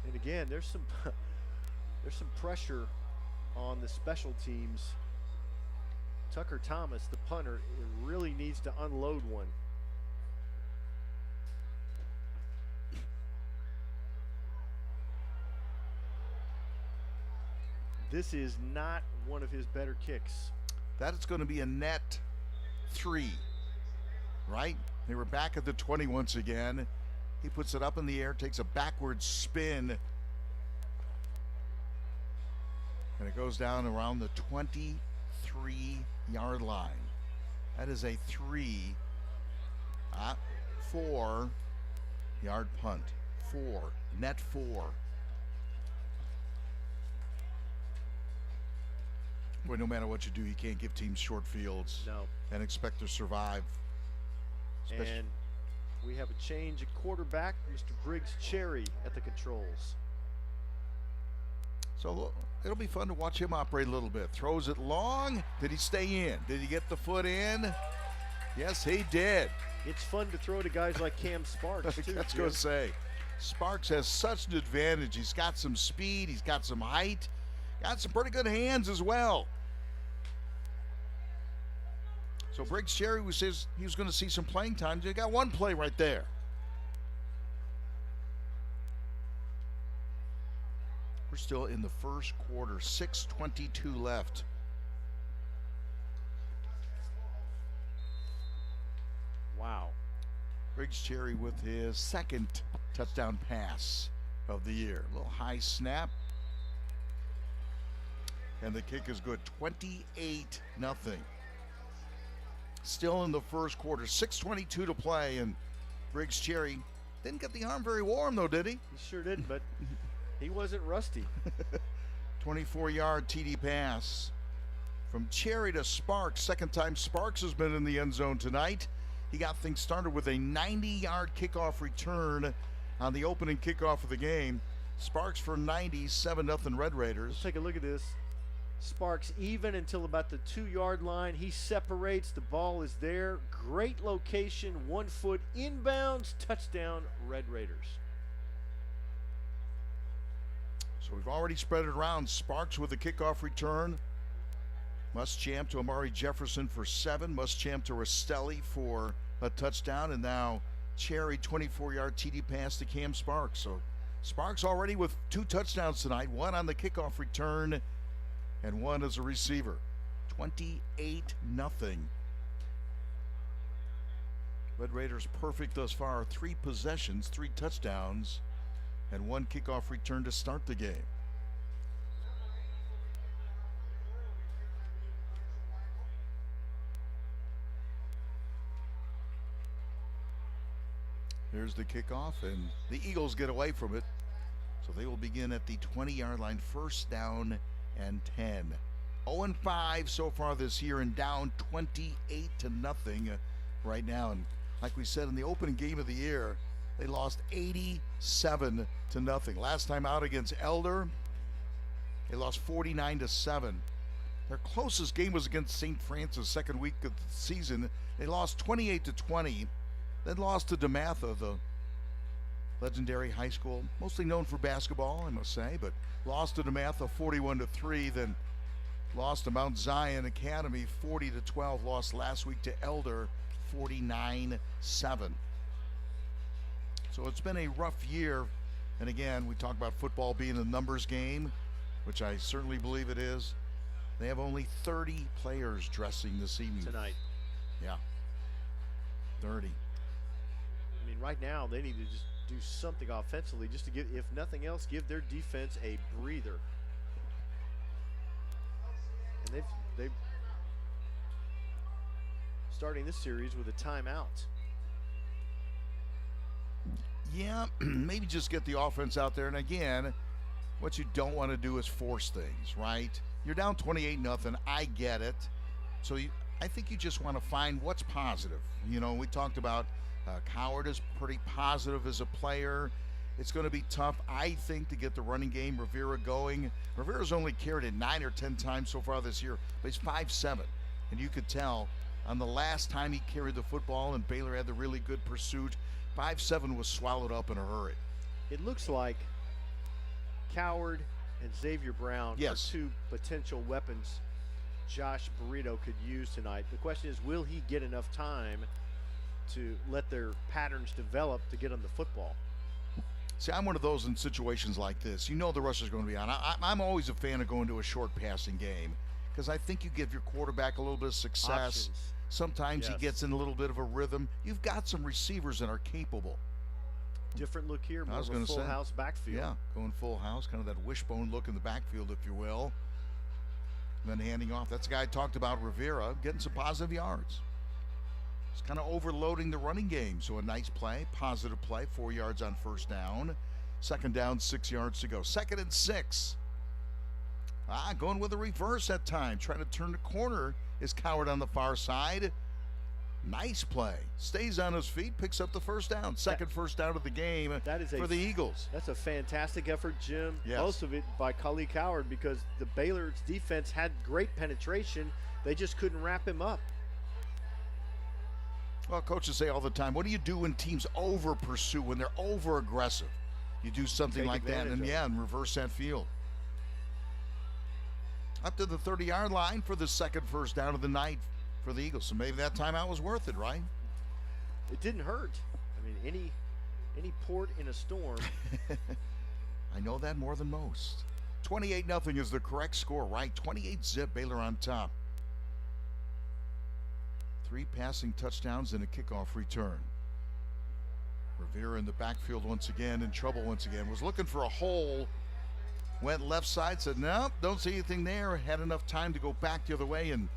And again, there's some pressure on the special teams. Tucker Thomas, the punter, really needs to unload one. This is not one of his better kicks. That is going to be a net 3, right? They were back at the 20 once again. He puts it up in the air, takes a backward spin, and it goes down around the 23-yard line. That is a 4-yard punt. 4, net 4. Boy, no matter what you do, you can't give teams short fields and expect to survive. And we have a change at quarterback, Mr. Briggs Cherry at the controls. So it'll be fun to watch him operate a little bit. Throws it long. Did he stay in? Did he get the foot in? Yes, he did. It's fun to throw to guys like Cam Sparks, too. That's Jim. going to say. Sparks has such an advantage. He's got some speed. He's got some height. Got some pretty good hands as well. So Briggs Cherry says he was going to see some playing time. They got one play right there. We're still in the first quarter. 6:22 left. Wow. Briggs Cherry with his second touchdown pass of the year. A little high snap. And the kick is good. 28-0. Still in the first quarter. 6:22 to play. And Briggs Cherry didn't get the arm very warm, though, did he? He sure didn't, but he wasn't rusty. 24-yard TD pass from Cherry to Sparks. Second time Sparks has been in the end zone tonight. He got things started with a 90-yard kickoff return on the opening kickoff of the game. Sparks for 90, 7-0 Red Raiders. Let's take a look at this. Sparks even until about the 2-yard line. He separates. The ball is there. Great location. 1 foot inbounds. Touchdown, Red Raiders. So we've already spread it around. Sparks with the kickoff return. Muschamp to Amari Jefferson for 7. Muschamp to Rastelli for a touchdown. And now Cherry 24-yard TD pass to Cam Sparks. So Sparks already with 2 touchdowns tonight. 1 on the kickoff return and 1 as a receiver. 28-0. Red Raiders perfect thus far. 3 possessions, 3 touchdowns, and 1 kickoff return to start the game. Here's the kickoff, and the Eagles get away from it. So they will begin at the 20-yard line, first down and 10. 0-5 so far this year and down 28-0 right now. And like we said in the opening game of the year, they lost 87-0. Last time out against Elder, they lost 49-7. Their closest game was against St. Francis, second week of the season. They lost 28-20. Then lost to DeMatha, the legendary high school, mostly known for basketball, I must say, but lost to DeMatha 41-3, then lost to Mount Zion Academy 40-12, lost last week to Elder 49-7. So it's been a rough year, and again, we talk about football being a numbers game, which I certainly believe it is. They have only 30 players dressing this evening. Tonight. Yeah, 30. I mean, right now, they need to just do something offensively just to give, if nothing else, give their defense a breather. And they've starting this series with a timeout. Yeah, maybe just get the offense out there. And again, what you don't want to do is force things, right? You're down 28-0. I get it. So I think you just want to find what's positive. You know, we talked about Coward is pretty positive as a player. It's going to be tough, I think, to get the running game, Rivera going. Rivera's only carried it 9 or 10 times so far this year, but he's 5'7". And you could tell on the last time he carried the football and Baylor had the really good pursuit, 5'7" was swallowed up in a hurry. It looks like Coward and Xavier Brown Yes. are 2 potential weapons Josh Burrito could use tonight. The question is, will he get enough time to let their patterns develop to get on the football? See, I'm one of those in situations like this. You know the rush is going to be on. I'm always a fan of going to a short passing game because I think you give your quarterback a little bit of success. Options. Sometimes Yes. he gets in a little bit of a rhythm. You've got some receivers that are capable. Different look here, more was of a gonna full say, house backfield. Yeah, going full house, kind of that wishbone look in the backfield, if you will. And then handing off. That's the guy I talked about, Rivera, getting some positive yards. He's kind of overloading the running game. So a nice play, positive play, 4 yards on first down. Second down, 6 yards to go. 2nd and 6. Going with a reverse that time. Trying to turn the corner is Coward on the far side. Nice play. Stays on his feet, picks up the first down. Second first down of the game for the Eagles. That's a fantastic effort, Jim. Yes. Most of it by Khalil Coward because the Baylor's defense had great penetration. They just couldn't wrap him up. Well, coaches say all the time, what do you do when teams over pursue, when they're over aggressive? You do something Take like that advantage of and reverse that field. Up to the 30-yard line for the second first down of the night for the Eagles. So maybe that timeout was worth it, right? It didn't hurt. I mean, any port in a storm. I know that more than most. 28-0 is the correct score, right? 28-zip, Baylor on top. 3 passing touchdowns and a kickoff return. Revere in the backfield once again, in trouble once again. Was looking for a hole. Went left side, said, nope, don't see anything there. Had enough time to go back the other way and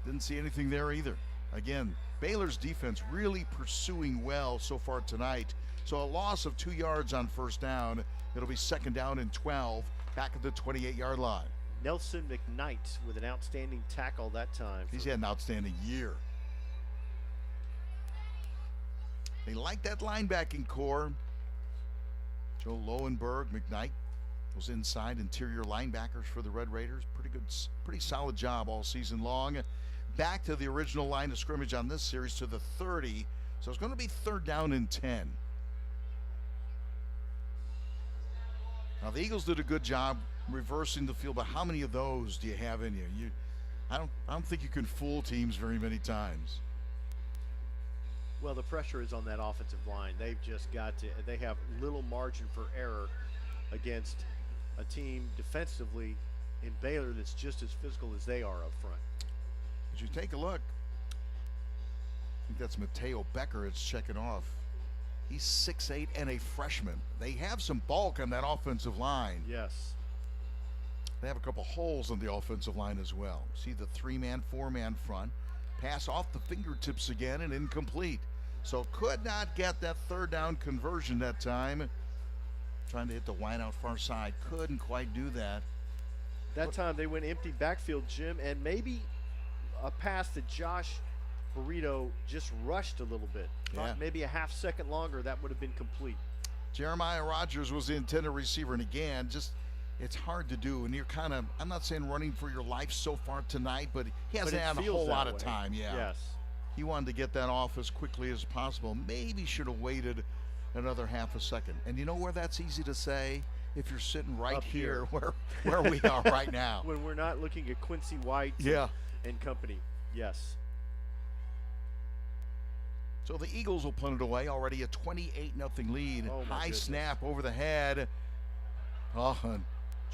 didn't see anything there either. Again, Baylor's defense really pursuing well so far tonight. So a loss of 2 yards on first down. It'll be second down and 12, back at the 28-yard line. Nelson McKnight with an outstanding tackle that time. He's had an outstanding year. They like that linebacking core. Joe Lowenberg, McKnight, those inside interior linebackers for the Red Raiders. Pretty solid job all season long. Back to the original line of scrimmage on this series to the 30. So it's going to be third down and 10. Now the Eagles did a good job reversing the field, but how many of those do you have in you? I don't think you can fool teams very many times. Well, the pressure is on that offensive line. They've just got to, they have little margin for error against a team defensively in Baylor that's just as physical as they are up front. As you take a look, I think that's Mateo Becker it's checking off. He's 6'8" and a freshman. They have some bulk on that offensive line. Yes. They have a couple holes on the offensive line as well. See the 3-man, 4-man front. Pass off the fingertips again and incomplete. So could not get that third down conversion that time. Trying to hit the wide out far side. Couldn't quite do that. That time they went empty backfield, Jim, and maybe a pass that Josh Burrito just rushed a little bit. Yeah. Maybe a half second longer, that would have been complete. Jeremiah Rogers was the intended receiver, and again, just it's hard to do. And you're kind of, I'm not saying running for your life so far tonight, but he hasn't had a whole lot of time. Yeah. Yes. He wanted to get that off as quickly as possible. Maybe should have waited another half a second. And you know where that's easy to say? If you're sitting right Up here where we are right now. When we're not looking at Quincy White and company. Yes. So the Eagles will punt it away. Already a 28-0 lead. Oh, High goodness. snap over the head. Oh, and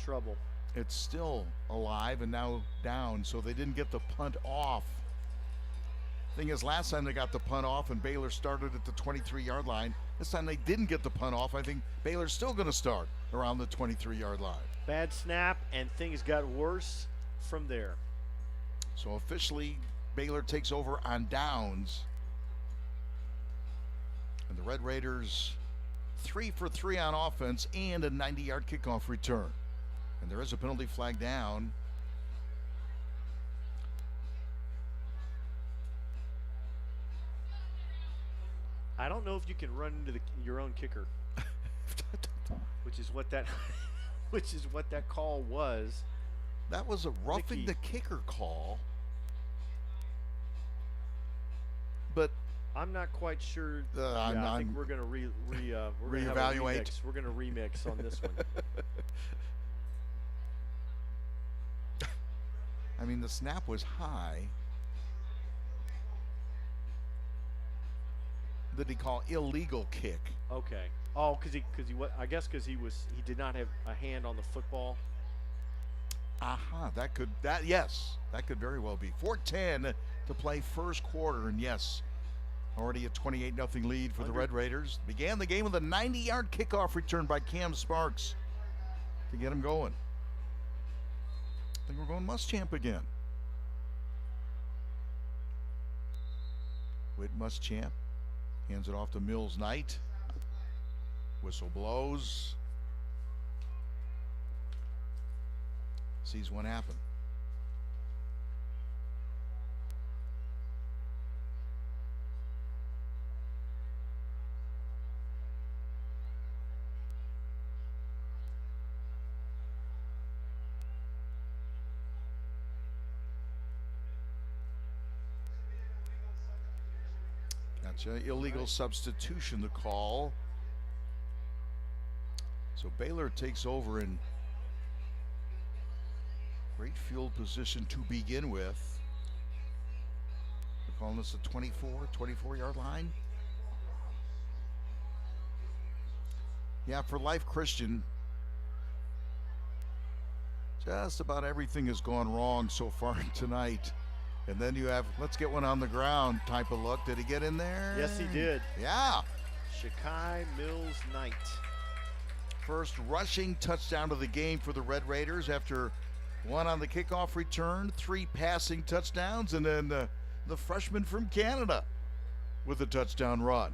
Trouble. it's still alive and now down, so they didn't get the punt off. Thing is, last time they got the punt off and Baylor started at the 23-yard line. This time they didn't get the punt off. I think Baylor's still going to start around the 23-yard line. Bad snap, and things got worse from there. So officially, Baylor takes over on downs. And the Red Raiders 3 for 3 on offense and a 90-yard kickoff return. And there is a penalty flag down. I don't know if you can run into your own kicker, which is what that call was. That was a roughing Mickey. the kicker call. But I'm not quite sure. I'm- I think we're going to Reevaluate. We're going to remix on this one. I mean, the snap was high. Did he call illegal kick? Okay. Oh, because I guess because he did not have a hand on the football. Aha, that could very well be. 4:10 to play first quarter, and yes, already a 28-0 lead for the Red Raiders. Began the game with a 90-yard kickoff return by Cam Sparks to get him going. I think we're going Muschamp again. Whit Muschamp hands it off to Mills Knight. Whistle blows. Sees one happen. Gotcha. Illegal substitution to call. So Baylor takes over in great field position to begin with. They're calling this a 24-yard line. Yeah, for Life Christian, just about everything has gone wrong so far tonight. And then you have, let's get one on the ground type of look. Did he get in there? Yes, he did. Yeah. Shakai Mills Knight. First rushing touchdown of the game for the Red Raiders after one on the kickoff return, 3 passing touchdowns, and then the freshman from Canada with a touchdown run.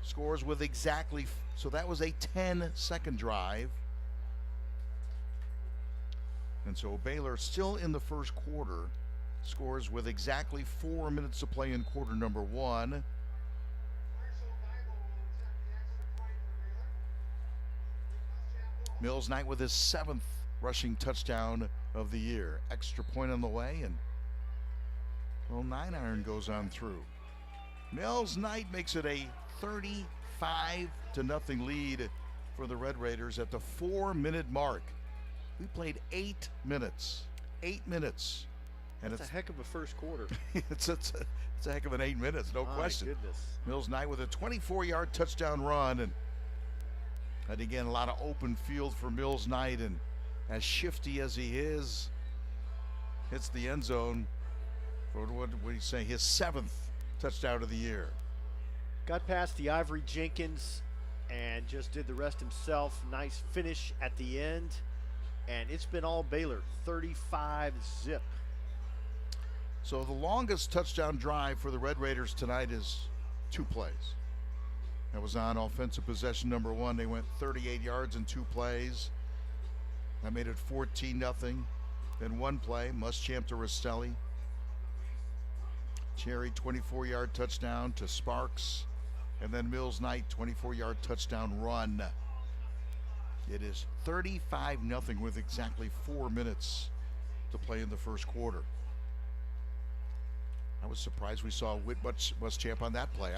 Scores with exactly, so that was a 10-second drive. And so Baylor still in the first quarter, scores with exactly 4 minutes to play in quarter number 1. Mills Knight with his 7th rushing touchdown of the year. Extra point on the way, and well, 9-iron goes on through. Mills Knight makes it a 35-0 lead for the Red Raiders at the 4-minute mark. We played 8 minutes. 8 minutes. And That's a heck of a first quarter. it's a heck of an 8 minutes, no question. Goodness. Mills Knight with a 24-yard touchdown run, and again, a lot of open field for Mills Knight, and as shifty as he is, hits the end zone for what do you say, his 7th touchdown of the year. Got past the Ivory Jenkins and just did the rest himself. Nice finish at the end, and it's been all Baylor, 35-0. So the longest touchdown drive for the Red Raiders tonight is 2 plays. That was on offensive possession number 1. They went 38 yards in 2 plays. That made it 14-0. Then 1 play, Muschamp to Rastelli. Cherry 24-yard touchdown to Sparks. And then Mills Knight 24-yard touchdown run. It is 35-0 with exactly 4 minutes to play in the first quarter. I was surprised we saw Whit Muschamp on that play.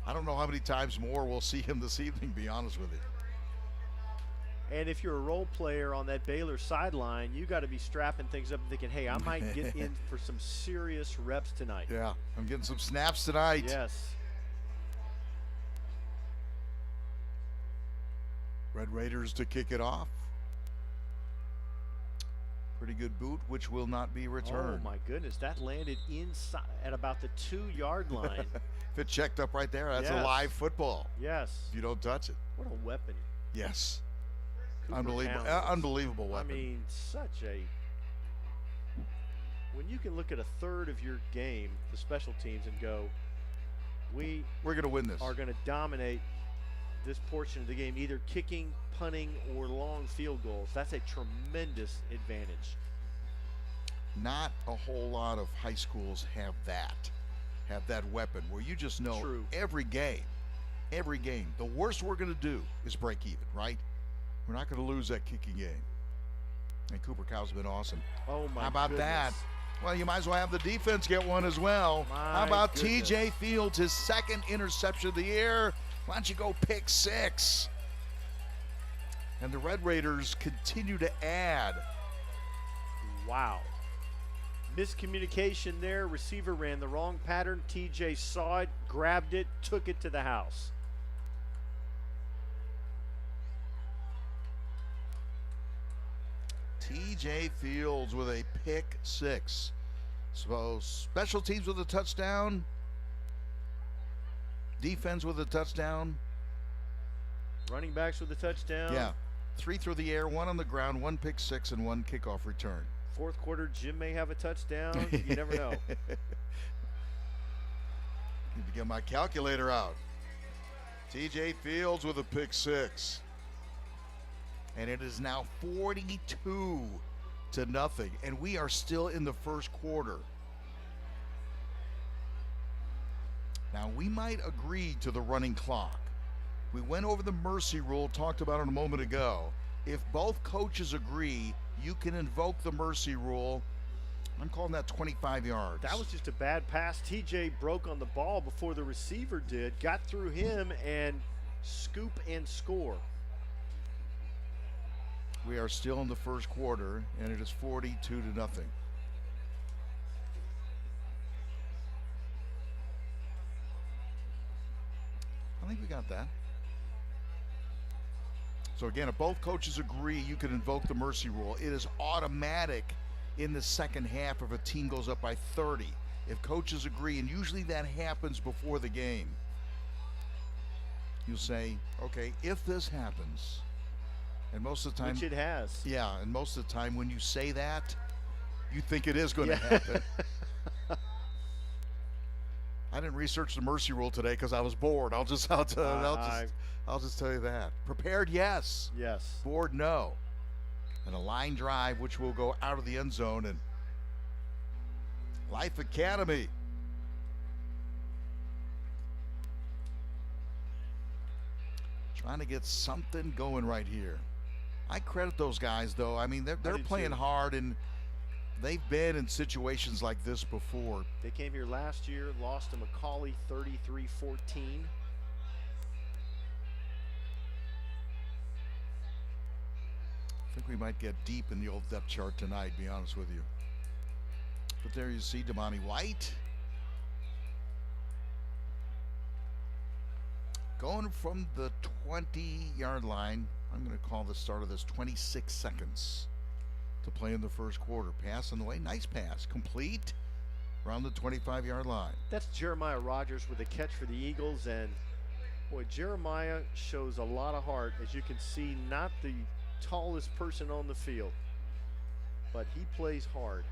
I don't know how many times more we'll see him this evening, be honest with you. And if you're a role player on that Baylor sideline, you got to be strapping things up and thinking, hey, I might get in for some serious reps tonight. Yeah, I'm getting some snaps tonight. Yes. Red Raiders to kick it off. Pretty good boot, which will not be returned. Oh, my goodness. That landed inside at about the 2-yard line. If it checked up right there, that's a Yes. live football. Yes. If you don't touch it. What a weapon. Yes. Cooper Unbelievable. Towns. Unbelievable weapon. I mean, such a. When you can look at a third of your game, the special teams, and go, we're going to win this. are going to dominate this portion of the game, either kicking, punting, or long field goals. That's a tremendous advantage. Not a whole lot of high schools have that weapon where you just know True. every game, the worst we're going to do is break even, right? We're not going to lose that kicking game. And Cooper Cow's been awesome. Oh, my How about goodness. that? Well, you might as well have the defense get one as well. How My about goodness. TJ Fields, his 2nd interception of the year? Why don't you go pick 6? And the Red Raiders continue to add. Wow. Miscommunication there. Receiver ran the wrong pattern. TJ saw it, grabbed it, took it to the house. TJ Fields with a pick 6. So special teams with a touchdown. Defense with a touchdown. Running backs with a touchdown. Yeah. 3 through the air, 1 on the ground, 1 pick 6, and 1 kickoff return. Fourth quarter, Jim may have a touchdown. You never know. Need to get my calculator out. TJ Fields with a pick 6. And it is now 42-0. And we are still in the first quarter. Now, we might agree to the running clock. We went over the mercy rule, talked about it a moment ago. If both coaches agree, you can invoke the mercy rule I'm calling that 25 yards. That was just a bad pass. TJ broke on the ball before the receiver did, got through him, and scoop and score. We are still in the first quarter, and it is 42-0. I think we got that. So again, if both coaches agree, you can invoke the mercy rule. It is automatic in the second half if a team goes up by 30. If coaches agree, and usually that happens before the game, you'll say, okay, if this happens, and most of the time, Which it has. yeah, and most of the time when you say that, you think it is going to happen. I didn't research the mercy rule today because I was bored. I'll just tell you that. Prepared, yes. Yes. Bored, no. And a line drive, which will go out of the end zone. And Life Academy. Trying to get something going right here. I credit those guys, though. I mean, they're playing hard, and they've been in situations like this before. They came here last year, lost to McCauley 33-14. I think we might get deep in the old depth chart tonight, to be honest with you. But there you see Damani White. Going from the 20-yard line, I'm going to call the start of this 26 seconds to play in the first quarter. Pass on the way, nice pass, complete around the 25-yard line. That's Jeremiah Rogers with a catch for the Eagles, and boy, Jeremiah shows a lot of heart. As you can see, not the tallest person on the field, but he plays hard.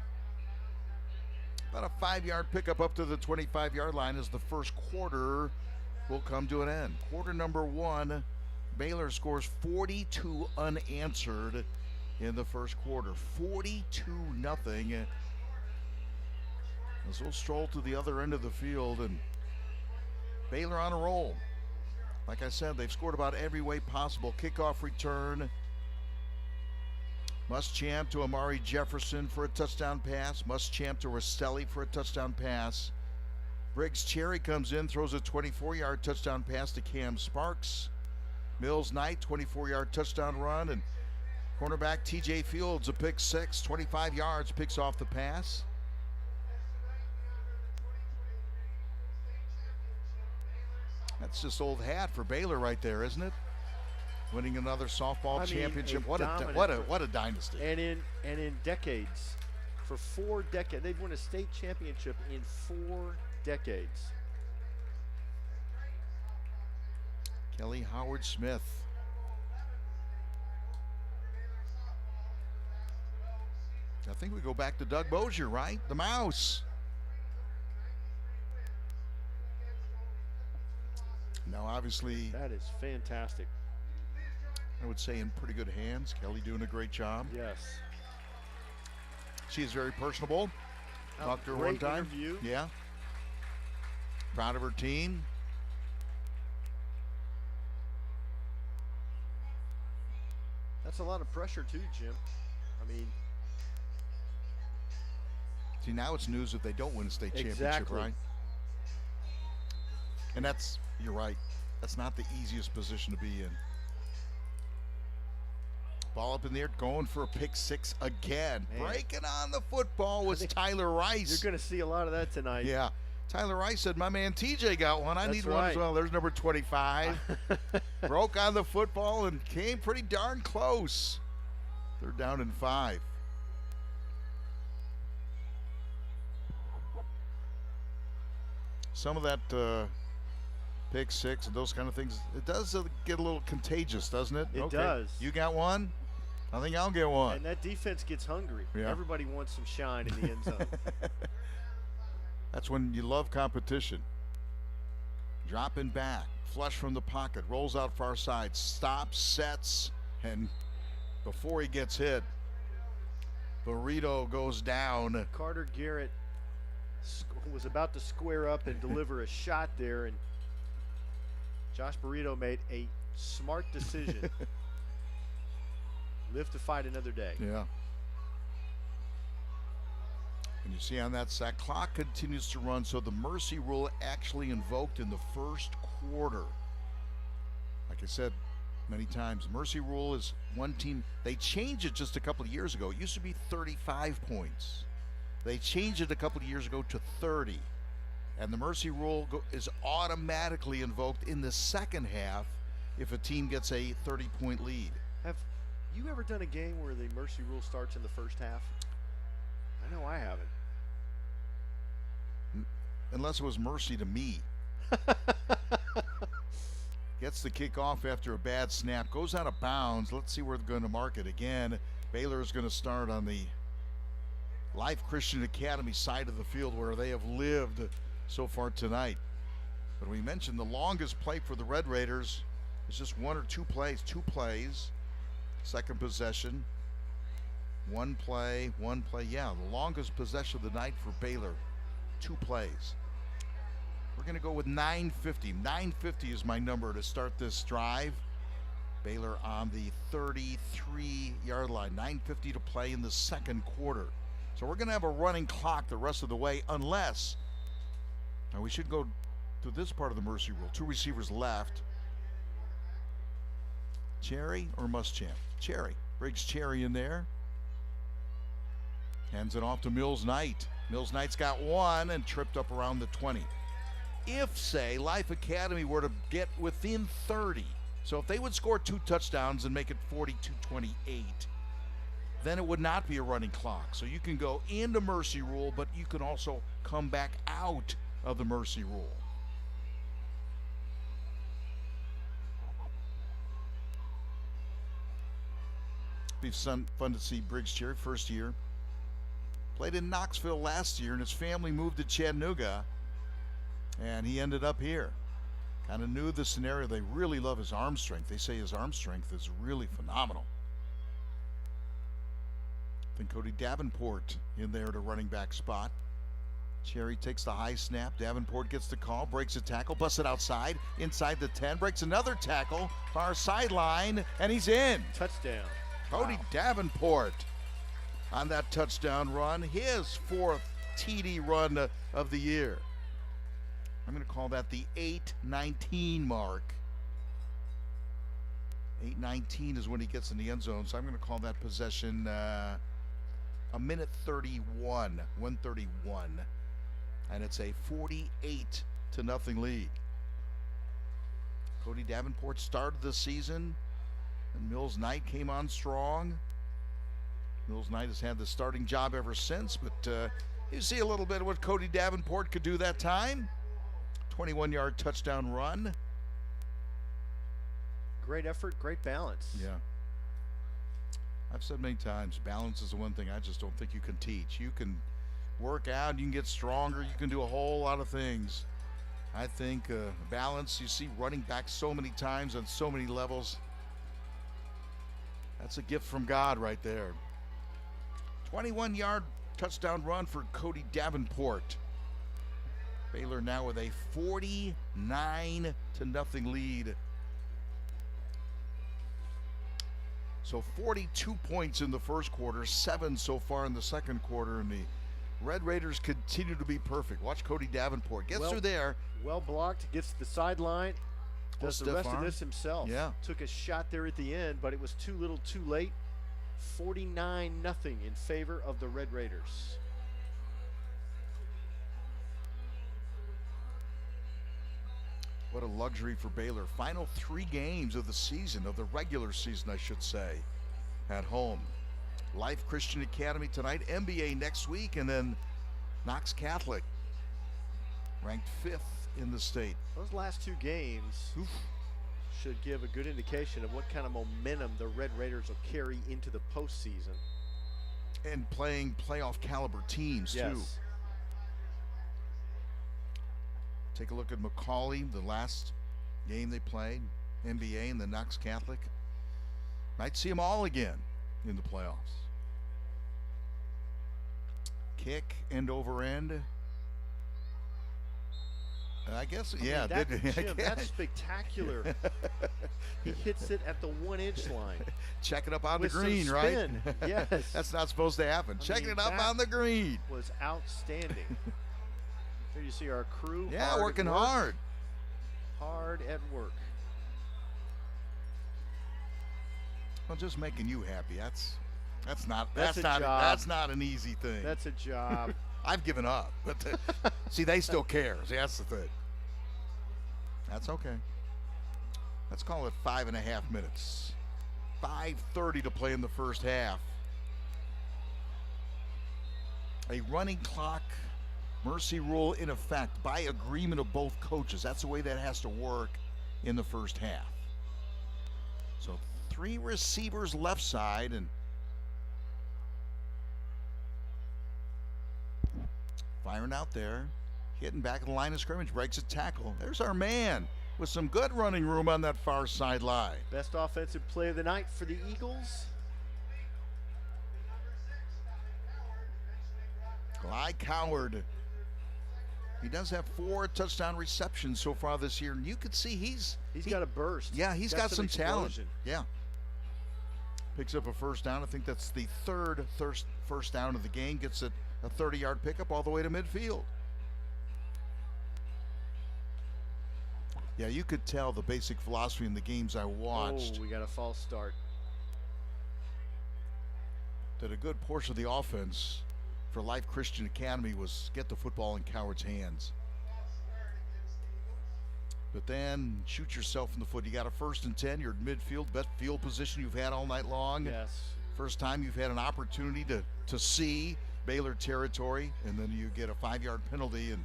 About a 5-yard pickup up to the 25-yard line as the first quarter will come to an end. Quarter number one, Baylor scores 42 unanswered in the first quarter. 42-0. As we'll stroll to the other end of the field, and Baylor on a roll. Like I said, they've scored about every way possible. Kickoff return. Muschamp to Amari Jefferson for a touchdown pass. Muschamp to Rastelli for a touchdown pass. Briggs Cherry comes in, throws a 24-yard touchdown pass to Cam Sparks. Mills Knight, 24-yard touchdown run, and cornerback TJ Fields, a pick six, 25 yards, picks off the pass. That's just old hat for Baylor right there, isn't it? Winning another softball championship. What a dynasty. And in decades, for 4 decades, they've won a state championship in 4 decades. Kelly Howard Smith. I think we go back to Doug Bozier, right? The mouse. Now, obviously, That is fantastic. I would say in pretty good hands. Kelly doing a great job. Yes. She is very personable. Talked to her one Great time. interview. Yeah. Proud of her team. That's a lot of pressure too, Jim. I mean, See, now it's news if they don't win a state championship, Exactly. right? And that's, you're right, that's not the easiest position to be in. Ball up in the air, going for a pick six again. Man. Breaking on the football was Tyler Rice. you're going to see a lot of that tonight. Yeah. Tyler Rice said, my man TJ got one. I That's need one as right. well. There's number 25. Broke on the football and came pretty darn close. They're down in 5. Some of that pick six and those kind of things, it does get a little contagious, doesn't it? It does. You got one? I think I'll get one. And that defense gets hungry. Yeah. Everybody wants some shine in the end zone. That's when you love competition. Dropping back, flush from the pocket, rolls out far side, stops, sets, and before he gets hit, Burrito goes down. Carter Garrett was about to square up and deliver a shot there, and Josh Burrito made a smart decision. Live to fight another day. Yeah. And you see on that sack, clock continues to run, so the mercy rule actually invoked in the first quarter. Like I said many times, mercy rule is one team. They changed it just a couple of years ago. It used to be 35 points. They changed it a couple of years ago to 30. And the mercy rule is automatically invoked in the second half if a team gets a 30-point lead. Have you ever done a game where the mercy rule starts in the first half? I know I haven't. Unless it was mercy to me. Gets the kick off after a bad snap, goes out of bounds. Let's see where they're going to mark it again. Baylor is going to start on the Life Christian Academy side of the field where they have lived so far tonight. But we mentioned the longest play for the Red Raiders is just one or two plays. Two plays, second possession, one play. Yeah, the longest possession of the night for Baylor, 2 plays. We're going to go with 9:50. 9:50 is my number to start this drive. Baylor on the 33-yard line. 9:50 to play in the second quarter. So we're going to have a running clock the rest of the way unless, now we should go to this part of the mercy rule. 2 receivers left. Cherry or Muschamp? Cherry. Briggs Cherry in there. Hands it off to Mills Knight. Mills Knight's got one and tripped up around the 20. If, say, Life Academy were to get within 30, so if they would score 2 touchdowns and make it 42-28, then it would not be a running clock. So you can go into mercy rule, but you can also come back out of the mercy rule. Be fun to see Briggs Cherry, first year. Played in Knoxville last year, and his family moved to Chattanooga, and he ended up here. Kind of knew the scenario. They really love his arm strength. They say his arm strength is really phenomenal. I think Cody Davenport in there at a running back spot. Cherry takes the high snap. Davenport gets the call, breaks a tackle, busts it outside, inside the 10, breaks another tackle, far sideline, and he's in. Touchdown. Cody Davenport on that touchdown run, his 4th TD run of the year. I'm going to call that the 8:19 mark. 8:19 is when he gets in the end zone, so I'm going to call that possession a minute 31, 131, and it's a 48-0 lead. Cody Davenport started the season, and Mills Knight came on strong. Mills Knight has had the starting job ever since, but you see a little bit of what Cody Davenport could do that time. 21-yard touchdown run. Great effort, great balance. Yeah. I've said many times, balance is the one thing I just don't think you can teach. You can work out, you can get stronger, you can do a whole lot of things. I think balance, you see running back so many times on so many levels. That's a gift from God right there. 21-yard touchdown run for Cody Davenport. Baylor now with a 49-0 lead. So 42 points in the first quarter, 7 so far in the second quarter, and the Red Raiders continue to be perfect. Watch Cody Davenport. Gets through there. Well blocked, gets to the sideline, does the rest of this himself. Yeah. Took a shot there at the end, but it was too little too late. 49-0 in favor of the Red Raiders. What a luxury for Baylor. Final 3 games of the season, of the regular season, I should say, at home. Life Christian Academy tonight, MBA next week, and then Knox Catholic, ranked 5th in the state. Those last 2 games should give a good indication of what kind of momentum the Red Raiders will carry into the postseason. And playing playoff caliber teams, yes. too. Take a look at McCauley, the last game they played, NBA and the Knox Catholic. Might see them all again in the playoffs. Kick, end over end. I guess, I mean, yeah. that, did, Jim, that's spectacular. He hits it at the 1-inch line. Checking up on with the green, some right? spin. Yes. That's not supposed to happen. Checking mean, it up that on the green. Was outstanding. Here you see our crew. Yeah, hard at working work. hard. Hard at work. Well, just making you happy. That's not That's a not job. that's not an easy thing. That's a job. I've given up, but see, they still care. See, that's the thing. That's okay. Let's call it 5.5 minutes. 5:30 to play in the first half. A running clock, mercy rule in effect by agreement of both coaches. That's the way that has to work in the first half. So 3 receivers left side, and firing out there, hitting back at the line of scrimmage, breaks a tackle. There's our man with some good running room on that far sideline. Best offensive play of the night for the Eagles. Clyde Coward. He does have 4 touchdown receptions so far this year, and you could see He's got a burst. Yeah, he's got some talent. explosion. Yeah. Picks up a first down. I think that's the third first down of the game. Gets a 30-yard pickup all the way to midfield. Yeah, you could tell the basic philosophy in the games I watched. Oh, we got a false start. That a good portion of the offense for Life Christian Academy was get the football in Coward's hands. But then shoot yourself in the foot. You got a 1st and 10. You're at midfield, best field position you've had all night long. Yes. First time you've had an opportunity to see Baylor territory, and then you get a 5-yard penalty, and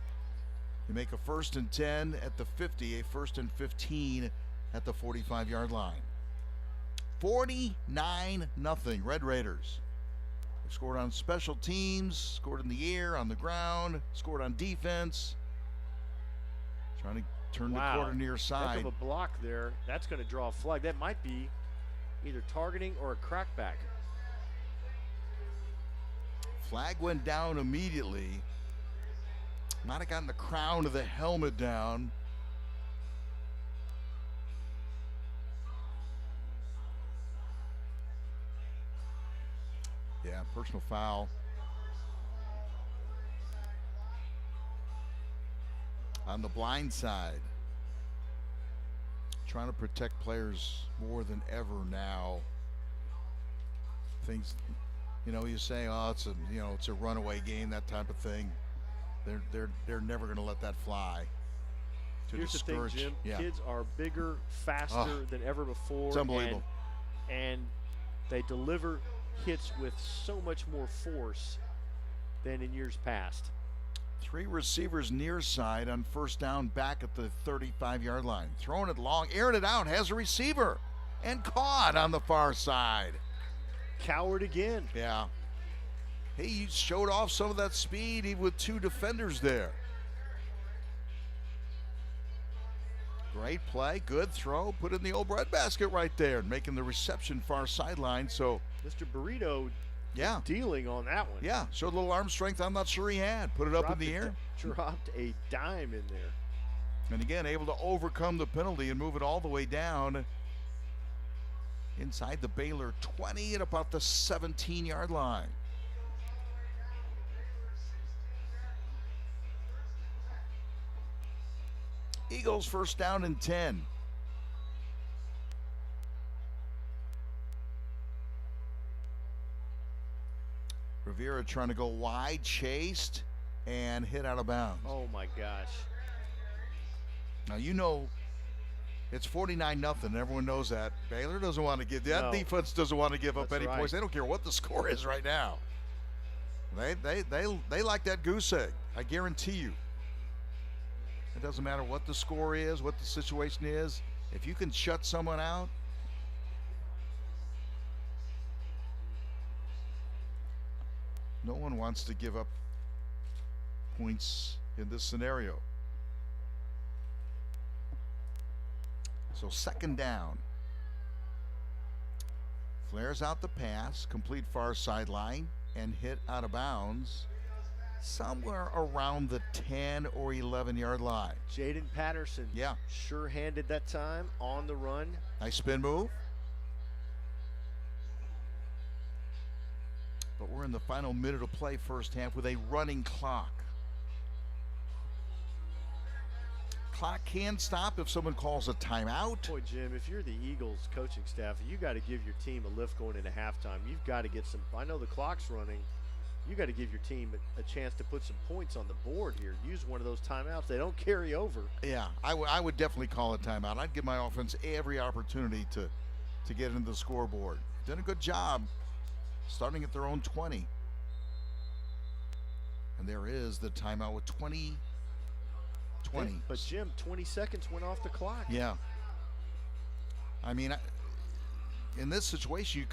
you make a 1st and 10 at the 50, a 1st and 15 at the 45-yard line. 49-0 Red Raiders. They scored on special teams, scored in the air, on the ground, scored on defense. Trying to turn the quarter near Heck side. of a block there. That's going to draw a flag. That might be either targeting or a crackback. Flag went down immediately. Might have gotten the crown of the helmet down. Yeah, personal foul. On the blind side. Trying to protect players more than ever now. Things, you say, oh, it's a runaway game, that type of thing. They're never going to let that fly. Here's the thing, Jim. Yeah. Kids are bigger, faster than ever before. It's unbelievable. And they deliver hits with so much more force than in years past. 3 receivers near side on first down back at the 35-yard line. Throwing it long, airing it out, has a receiver. And caught on the far side. Coward again. Yeah. He showed off some of that speed even with 2 defenders there. Great play, good throw, put in the old breadbasket right there, making the reception far sideline. So Mr. Burrito yeah, dealing on that one. yeah, showed a little arm strength I'm not sure he had. Put it up in the air. Dropped a dime in there. And again, able to overcome the penalty and move it all the way down inside the Baylor 20 at about the 17-yard line. Eagles first down and 10. Rivera trying to go wide, chased, and hit out of bounds. Oh my gosh. Now it's 49-0. Everyone knows that. Baylor doesn't want to give that defense doesn't want to give up That's any right. points. They don't care what the score is right now. They like that goose egg. I guarantee you. It doesn't matter what the score is, what the situation is. If you can shut someone out, no one wants to give up points in this scenario. So second down. Flares out the pass, complete far sideline, and hit out of bounds somewhere around the 10 or 11-yard line. Jaden Patterson Yeah. sure-handed that time on the run. Nice spin move. But we're in the final minute of play first half with a running clock. Clock can stop if someone calls a timeout. Boy, Jim, if you're the Eagles coaching staff, you got to give your team a lift going into halftime. You've got to get some. I know the clock's running. You got to give your team a chance to put some points on the board here. Use one of those timeouts. They don't carry over. Yeah, I would definitely call a timeout. I'd give my offense every opportunity to get into the scoreboard. Done a good job starting at their own 20. And there is the timeout with 20. But Jim, 20 seconds went off the clock. Yeah. I mean, in this situation,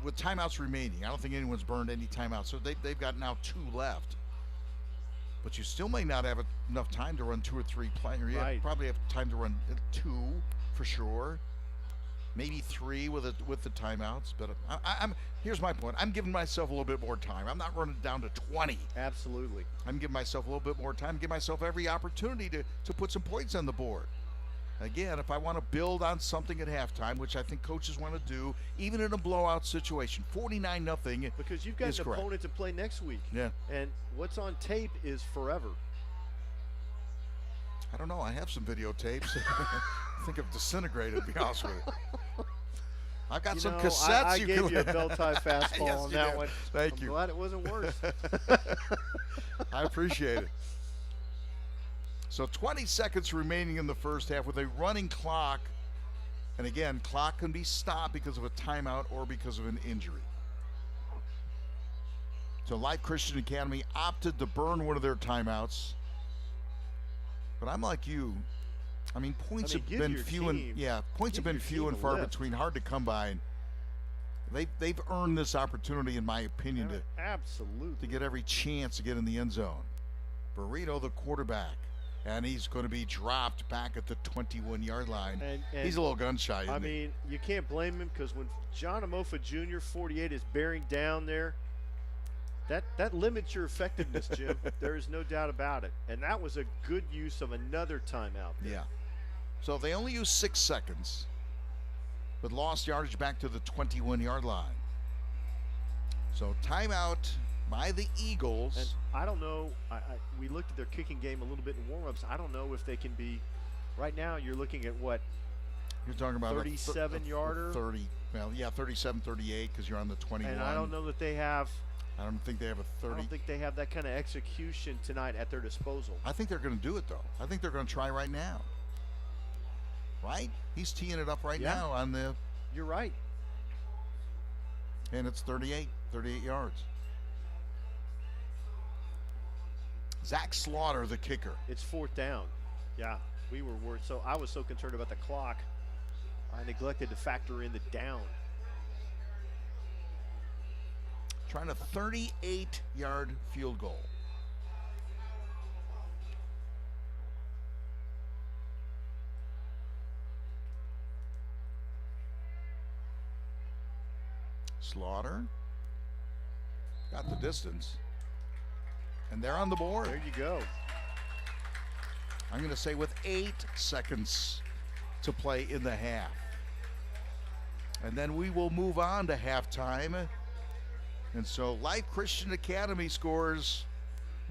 with timeouts remaining, I don't think anyone's burned any timeouts. So they've got now 2 left. But you still may not have enough time to run 2 or 3 plays. Right. You probably have time to run 2 for sure. Maybe 3 with the timeouts. But here's my point. I'm giving myself a little bit more time. I'm not running down to 20. Absolutely. I'm giving myself a little bit more time, give myself every opportunity to put some points on the board. Again, if I want to build on something at halftime, which I think coaches want to do, even in a blowout situation, 49-0. Because you've got an correct. opponent to play next week. Yeah. And what's on tape is forever. I don't know. I have some videotapes. I think I've disintegrated, to be honest with you. I've got some cassettes. I you gave can you a bell-tie fastball Yes, on you that did. one. Thank I'm you. glad it wasn't worse. I appreciate it. So 20 seconds remaining in the first half with a running clock. And again, clock can be stopped because of a timeout or because of an injury. So Life Christian Academy opted to burn one of their timeouts. But I'm like you. I mean, points have been few and far between, hard to come by. And they've earned this opportunity, in my opinion, Absolutely. to get every chance to get in the end zone. Burrito, the quarterback, and he's going to be dropped back at the 21-yard line. And he's a little gun shy. I mean, you can't blame him, because when John Amofa Jr., 48, is bearing down there, that limits your effectiveness, Jim. There is no doubt about it. And that was a good use of another timeout there. Yeah. So they only used 6 seconds, but lost yardage back to the 21-yard line. So timeout by the Eagles. And I don't know. We looked at their kicking game a little bit in warm-ups. I don't know if they can be. Right now, you're looking at what? You're talking about 37-yarder? 30. Well, yeah, 37, 38, because you're on the 21. And I don't know that they have. I don't think they have a 30. I don't think they have that kind of execution tonight at their disposal. I think they're going to do it, though. I think they're going to try right now. Right? He's teeing it up right now on the. You're right. And it's 38 yards. Zach Slaughter, the kicker. It's 4th down. Yeah, we were worried. So I was so concerned about the clock, I neglected to factor in the down. Trying a 38-yard field goal. Slaughter got the distance, and they're on the board. There you go. I'm going to say with 8 seconds to play in the half. And then we will move on to halftime. And so Life Christian Academy scores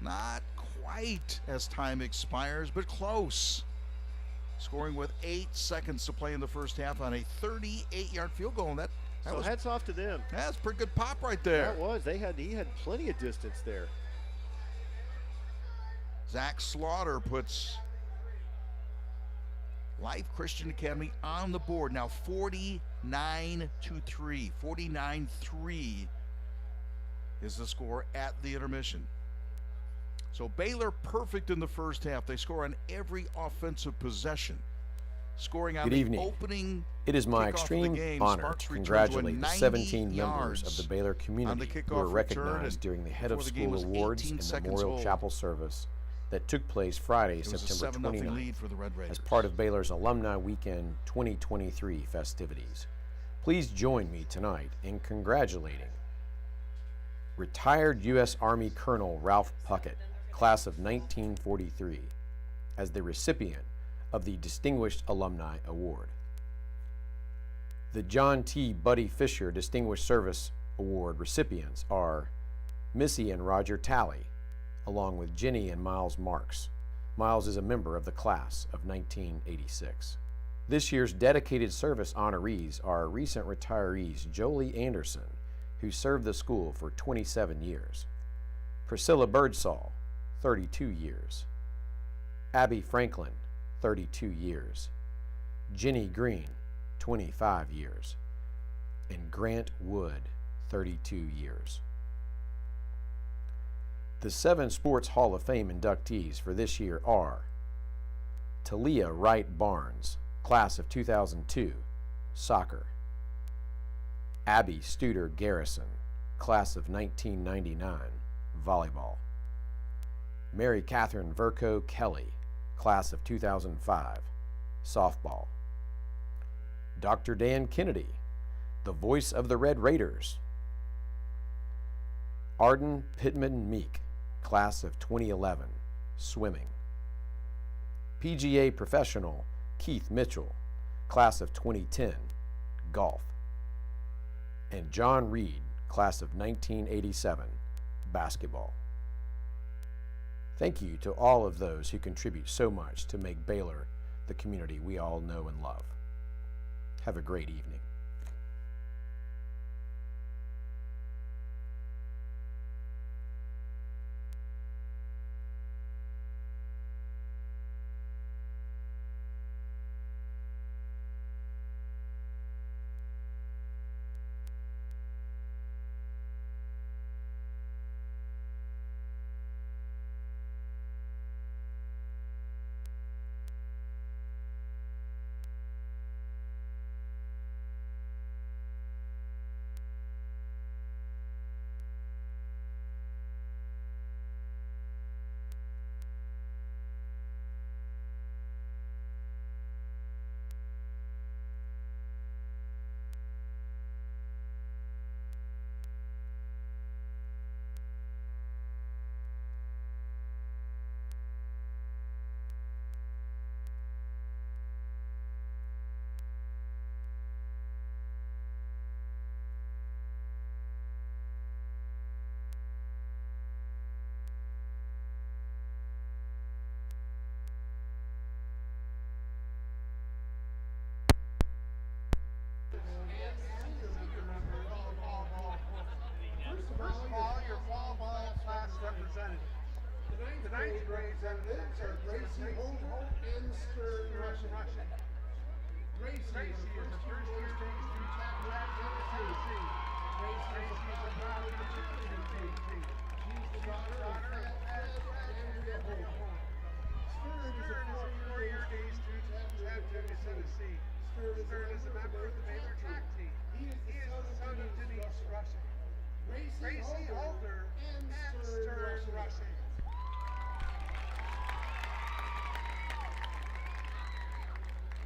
not quite as time expires, but close. Scoring with 8 seconds to play in the first half on a 38-yard field goal. And that So was, hats off to them. that's a pretty good pop right there. That was. He had plenty of distance there. Zach Slaughter puts Life Christian Academy on the board. Now 49-3. 49-3 is the score at the intermission. So Baylor perfect in the first half. They score on every offensive possession. Scoring on Good the evening. opening It is my kickoff of the extreme game. honor Sparks to returns congratulate with the 90 17 members yards of the Baylor on the community who kickoff were return, recognized and during the Head of before the game School was Awards 18 and seconds Memorial old. Chapel service that took place Friday, It was a September 7-0 29th, lead for the Red Raiders. as part of Baylor's Alumni Weekend 2023 festivities. Please join me tonight in congratulating Retired U.S. Army Colonel Ralph Puckett, class of 1943, as the recipient of the Distinguished Alumni Award. The John T. Buddy Fisher Distinguished Service Award recipients are Missy and Roger Talley, along with Jenny and Miles Marks. Miles is a member of the class of 1986. This year's dedicated service honorees are recent retirees Jolie Anderson, who served the school for 27 years, Priscilla Birdsall, 32 years, Abby Franklin, 32 years, Jenny Green, 25 years, and Grant Wood, 32 years. The 7 Sports Hall of Fame inductees for this year are Talia Wright Barnes, class of 2002, soccer. Abby Studer Garrison, class of 1999, volleyball. Mary Catherine Verco Kelly, class of 2005, softball. Dr. Dan Kennedy, the voice of the Red Raiders. Arden Pittman Meek, class of 2011, swimming. PGA professional Keith Mitchell, class of 2010, golf. And John Reed, class of 1987, basketball. Thank you to all of those who contribute so much to make Baylor the community we all know and love. Have a great evening.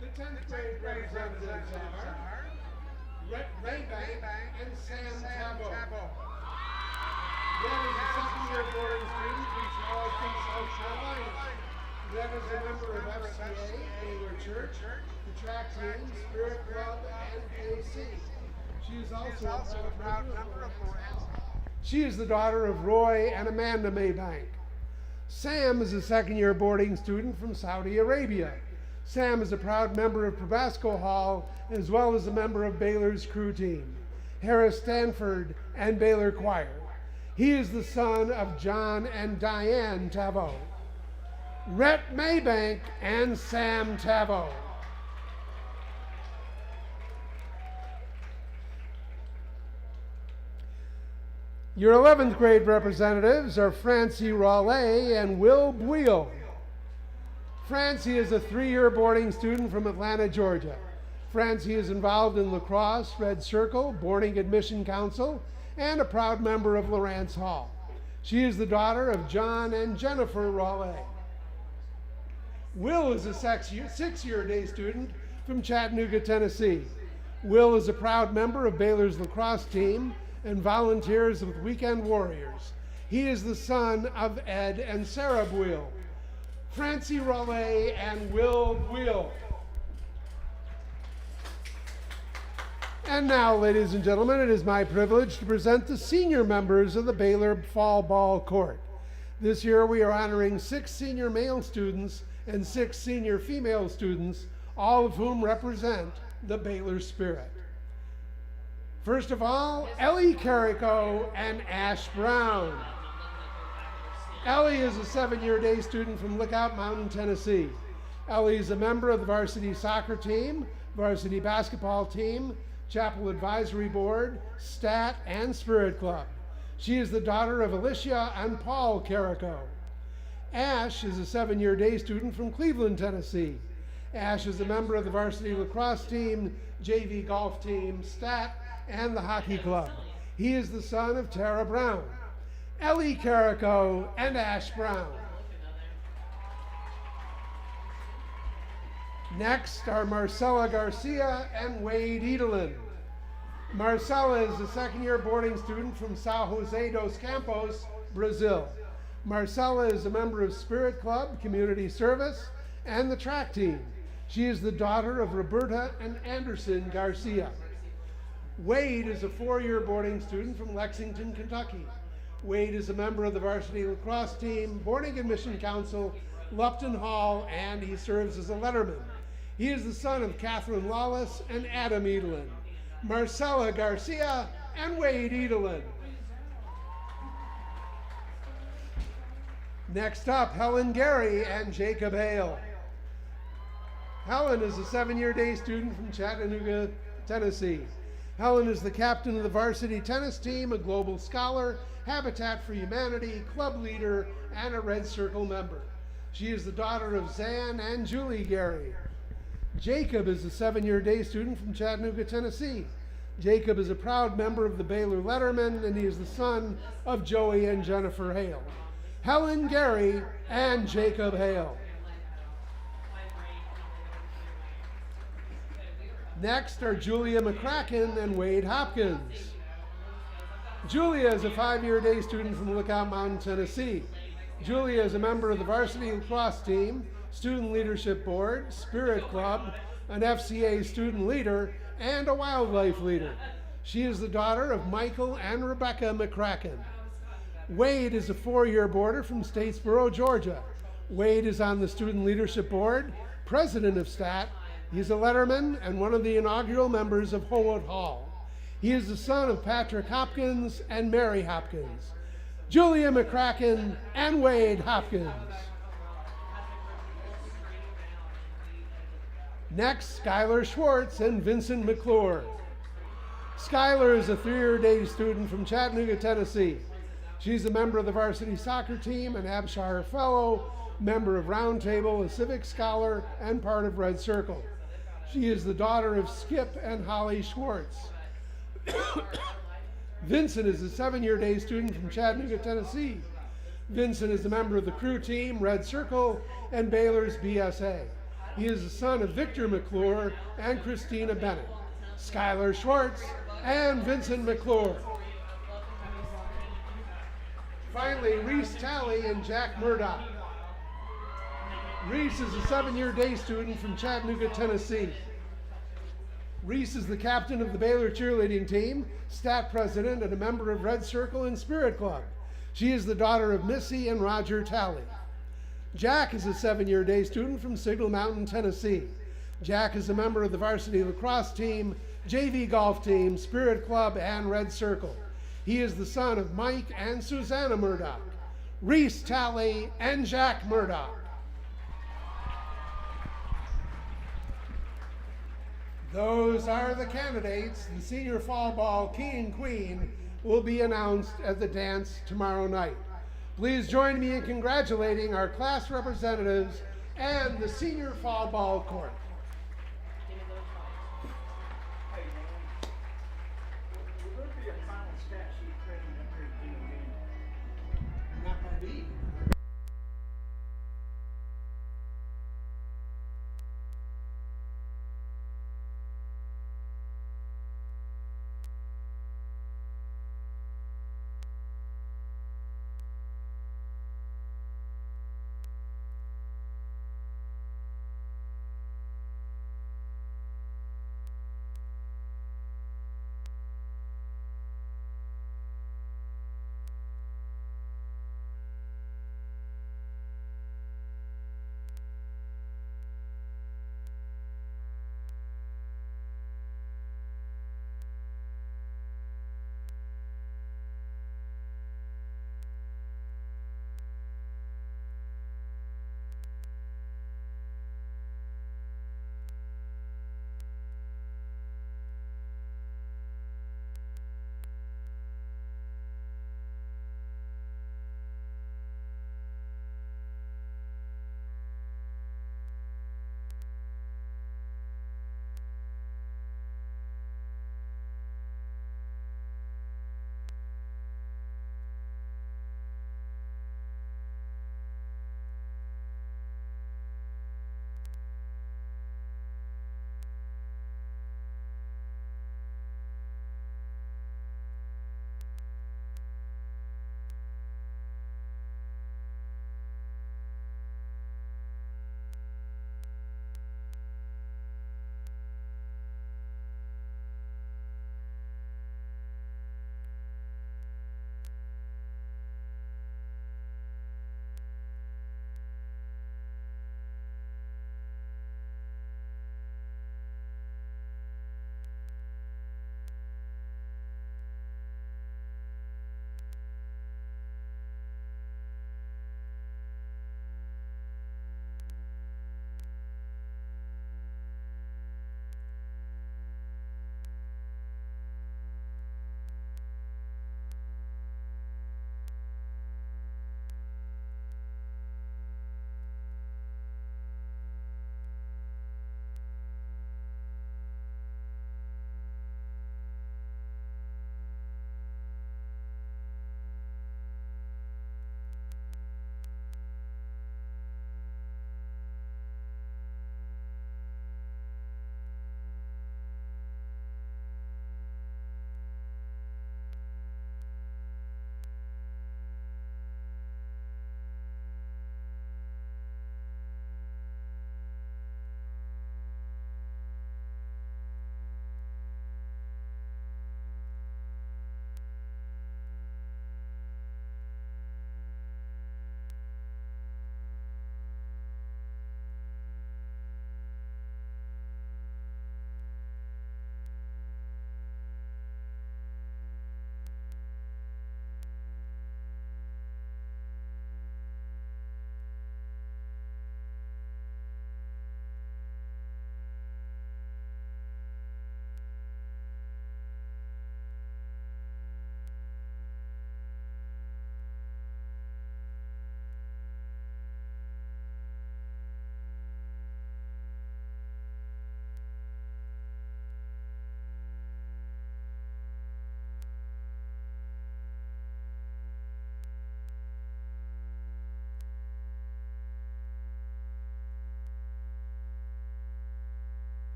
The 10th grade representatives are Wright and Sam Tabo. That is a second-year boarding student from Charleston, South Carolina. That is a member of FCA, Baylor Church, the track team, Spirit Club, and AC. She is also a proud member of Lorenz. She is the daughter of Roy and Amanda Maybank. Sam is a second-year boarding student from Saudi Arabia. Sam is a proud member of Probasco Hall, as well as a member of Baylor's crew team, Harris Stanford and Baylor Choir. He is the son of John and Diane Tavo. Rhett Maybank and Sam Tavo. Your 11th grade representatives are Francie Raleigh and Will Buell. Francie is a 3-year boarding student from Atlanta, Georgia. Francie is involved in lacrosse, Red Circle, Boarding Admission Council, and a proud member of Lawrence Hall. She is the daughter of John and Jennifer Raleigh. Will is a 6-year day student from Chattanooga, Tennessee. Will is a proud member of Baylor's lacrosse team and volunteers with Weekend Warriors. He is the son of Ed and Sarah Buell, Francie Rollet, and Will Buell. And now, ladies and gentlemen, it is my privilege to present the senior members of the Baylor Fall Ball Court. This year we are honoring 6 senior male students and 6 senior female students, all of whom represent the Baylor spirit. First of all, Ellie Carrico and Ash Brown. Ellie is a 7-year day student from Lookout Mountain, Tennessee. Ellie is a member of the varsity soccer team, varsity basketball team, Chapel Advisory Board, Stat, and Spirit Club. She is the daughter of Alicia and Paul Carrico. Ash is a 7-year day student from Cleveland, Tennessee. Ash is a member of the varsity lacrosse team, JV golf team, Stat, and the hockey club. He is the son of Tara Brown, Ellie Carrico, and Ash Brown. Next are Marcella Garcia and Wade Edelin. Marcella is a 2nd-year boarding student from São José dos Campos, Brazil. Marcella is a member of Spirit Club, Community Service, and the track team. She is the daughter of Roberta and Anderson Garcia. Wade is a 4-year boarding student from Lexington, Kentucky. Wade is a member of the varsity lacrosse team, Boarding and Mission Council, Lupton Hall, and he serves as a letterman. He is the son of Catherine Lawless and Adam Edelin, Marcella Garcia, and Wade Edelin. Next up, Helen Gary and Jacob Hale. Helen is a 7-year day student from Chattanooga, Tennessee. Helen is the captain of the varsity tennis team, a global scholar, Habitat for Humanity, club leader, and a Red Circle member. She is the daughter of Zan and Julie Gary. Jacob is a 7-year day student from Chattanooga, Tennessee. Jacob is a proud member of the Baylor Lettermen, and he is the son of Joey and Jennifer Hale. Helen Gary and Jacob Hale. Next are Julia McCracken and Wade Hopkins. Julia is a 5-year day student from Lookout Mountain, Tennessee. Julia is a member of the varsity lacrosse team, Student Leadership Board, Spirit Club, an FCA student leader, and a wildlife leader. She is the daughter of Michael and Rebecca McCracken. Wade is a 4-year boarder from Statesboro, Georgia. Wade is on the Student Leadership Board, president of STAT. He's a letterman and one of the inaugural members of Howard Hall. He is the son of Patrick Hopkins and Mary Hopkins. Julia McCracken and Wade Hopkins. Next, Skylar Schwartz and Vincent McClure. Skylar is a 3-year day student from Chattanooga, Tennessee. She's a member of the varsity soccer team, an Abshire Fellow, member of Roundtable, a civic scholar, and part of Red Circle. She is the daughter of Skip and Holly Schwartz. Vincent is a 7-year day student from Chattanooga, Tennessee. Vincent is a member of the crew team, Red Circle, and Baylor's BSA. He is the son of Victor McClure and Christina Bennett. Skylar Schwartz and Vincent McClure. Finally, Reese Talley and Jack Murdoch. Reese is a 7-year day student from Chattanooga, Tennessee. Reese is the captain of the Baylor cheerleading team, stat president, and a member of Red Circle and Spirit Club. She is the daughter of Missy and Roger Talley. Jack is a 7-year day student from Signal Mountain, Tennessee. Jack is a member of the varsity lacrosse team, JV golf team, Spirit Club, and Red Circle. He is the son of Mike and Susanna Murdoch, Reese Talley, and Jack Murdoch. Those are the candidates. The senior fall ball king and queen will be announced at the dance tomorrow night. Please join me in congratulating our class representatives and the senior fall ball court.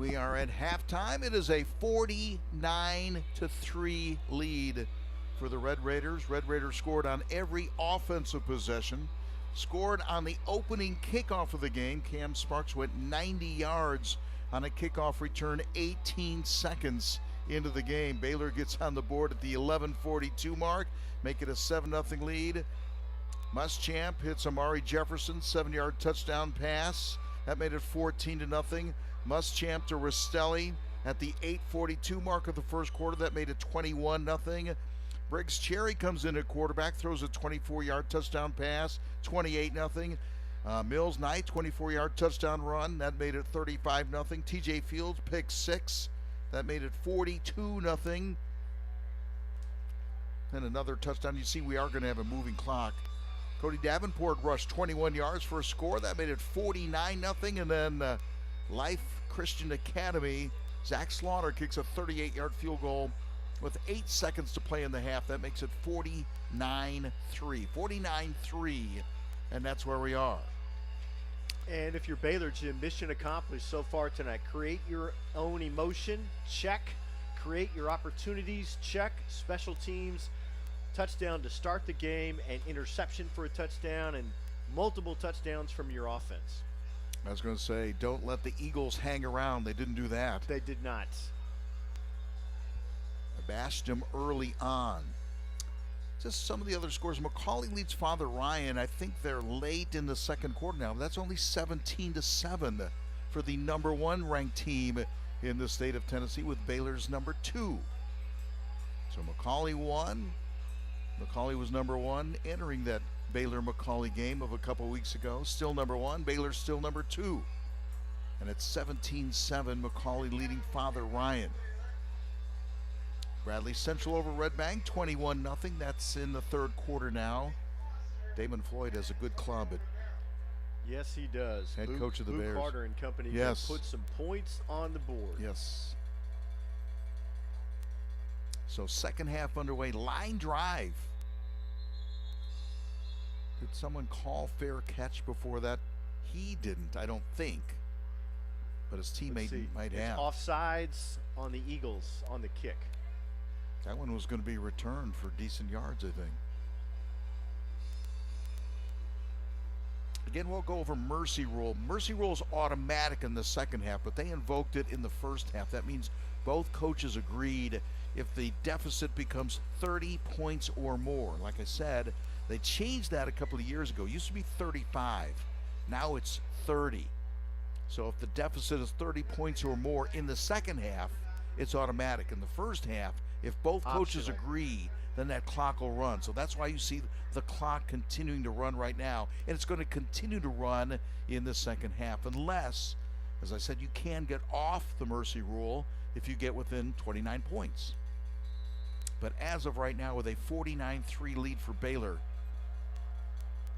We are at halftime. It is a 49-3 lead for the Red Raiders. Red Raiders scored on every offensive possession. Scored on the opening kickoff of the game. Cam Sparks went 90 yards on a kickoff return 18 seconds into the game. Baylor gets on the board at the 11:42 mark, make it a 7-0 lead. Muschamp hits Amari Jefferson, 7-yard touchdown pass. That made it 14-0. Muschamp to Rastelli at the 8:42 mark of the first quarter. That made it 21-0. Briggs Cherry comes in at quarterback, throws a 24-yard touchdown pass, 28-0. Mills Knight, 24-yard touchdown run. That made it 35-0. TJ Fields pick 6. That made it 42-0. And another touchdown. You see, we are going to have a moving clock. Cody Davenport rushed 21 yards for a score. That made it 49-0. And then Life Christian Academy, Zach Slaughter kicks a 38-yard field goal with 8 seconds to play in the half. That makes it 49-3. 49-3. And that's where we are. And if you're Baylor, Jim, mission accomplished so far tonight. Create your own emotion, check. Create your opportunities, check. Special teams, touchdown to start the game, and interception for a touchdown, and multiple touchdowns from your offense. I was going to say, don't let the Eagles hang around. They didn't do that. They did not. I bashed them early on. Just some of the other scores. Macaulay leads Father Ryan. I think they're late in the second quarter now. That's only 17-7 for the number 1 ranked team in the state of Tennessee, with Baylor's number 2. So Macaulay won. Macaulay was number 1 entering that Baylor-Macaulay game of a couple weeks ago. Still number 1. Baylor's still number 2. And it's 17-7, Macaulay leading Father Ryan. Bradley Central over Red Bank, 21-0. That's in the third quarter now. Damon Floyd has a good club at Yes, he does. Head coach of the Bears. Carter and company Yes. can put some points on the board. Yes. So second half underway. Line drive. Did someone call fair catch before that? He didn't, I don't think. But his teammate might It's have. offsides on the Eagles on the kick. That one was going to be returned for decent yards, I think. Again, we'll go over mercy rule. Mercy rule is automatic in the second half, but they invoked it in the first half. That means both coaches agreed if the deficit becomes 30 points or more. Like I said, they changed that a couple of years ago. It used to be 35. Now it's 30. So if the deficit is 30 points or more in the second half, it's automatic. In the first half, if both coaches agree, then that clock will run. So that's why you see the clock continuing to run right now. And it's going to continue to run in the second half unless, as I said, you can get off the mercy rule if you get within 29 points. But as of right now, with a 49-3 lead for Baylor,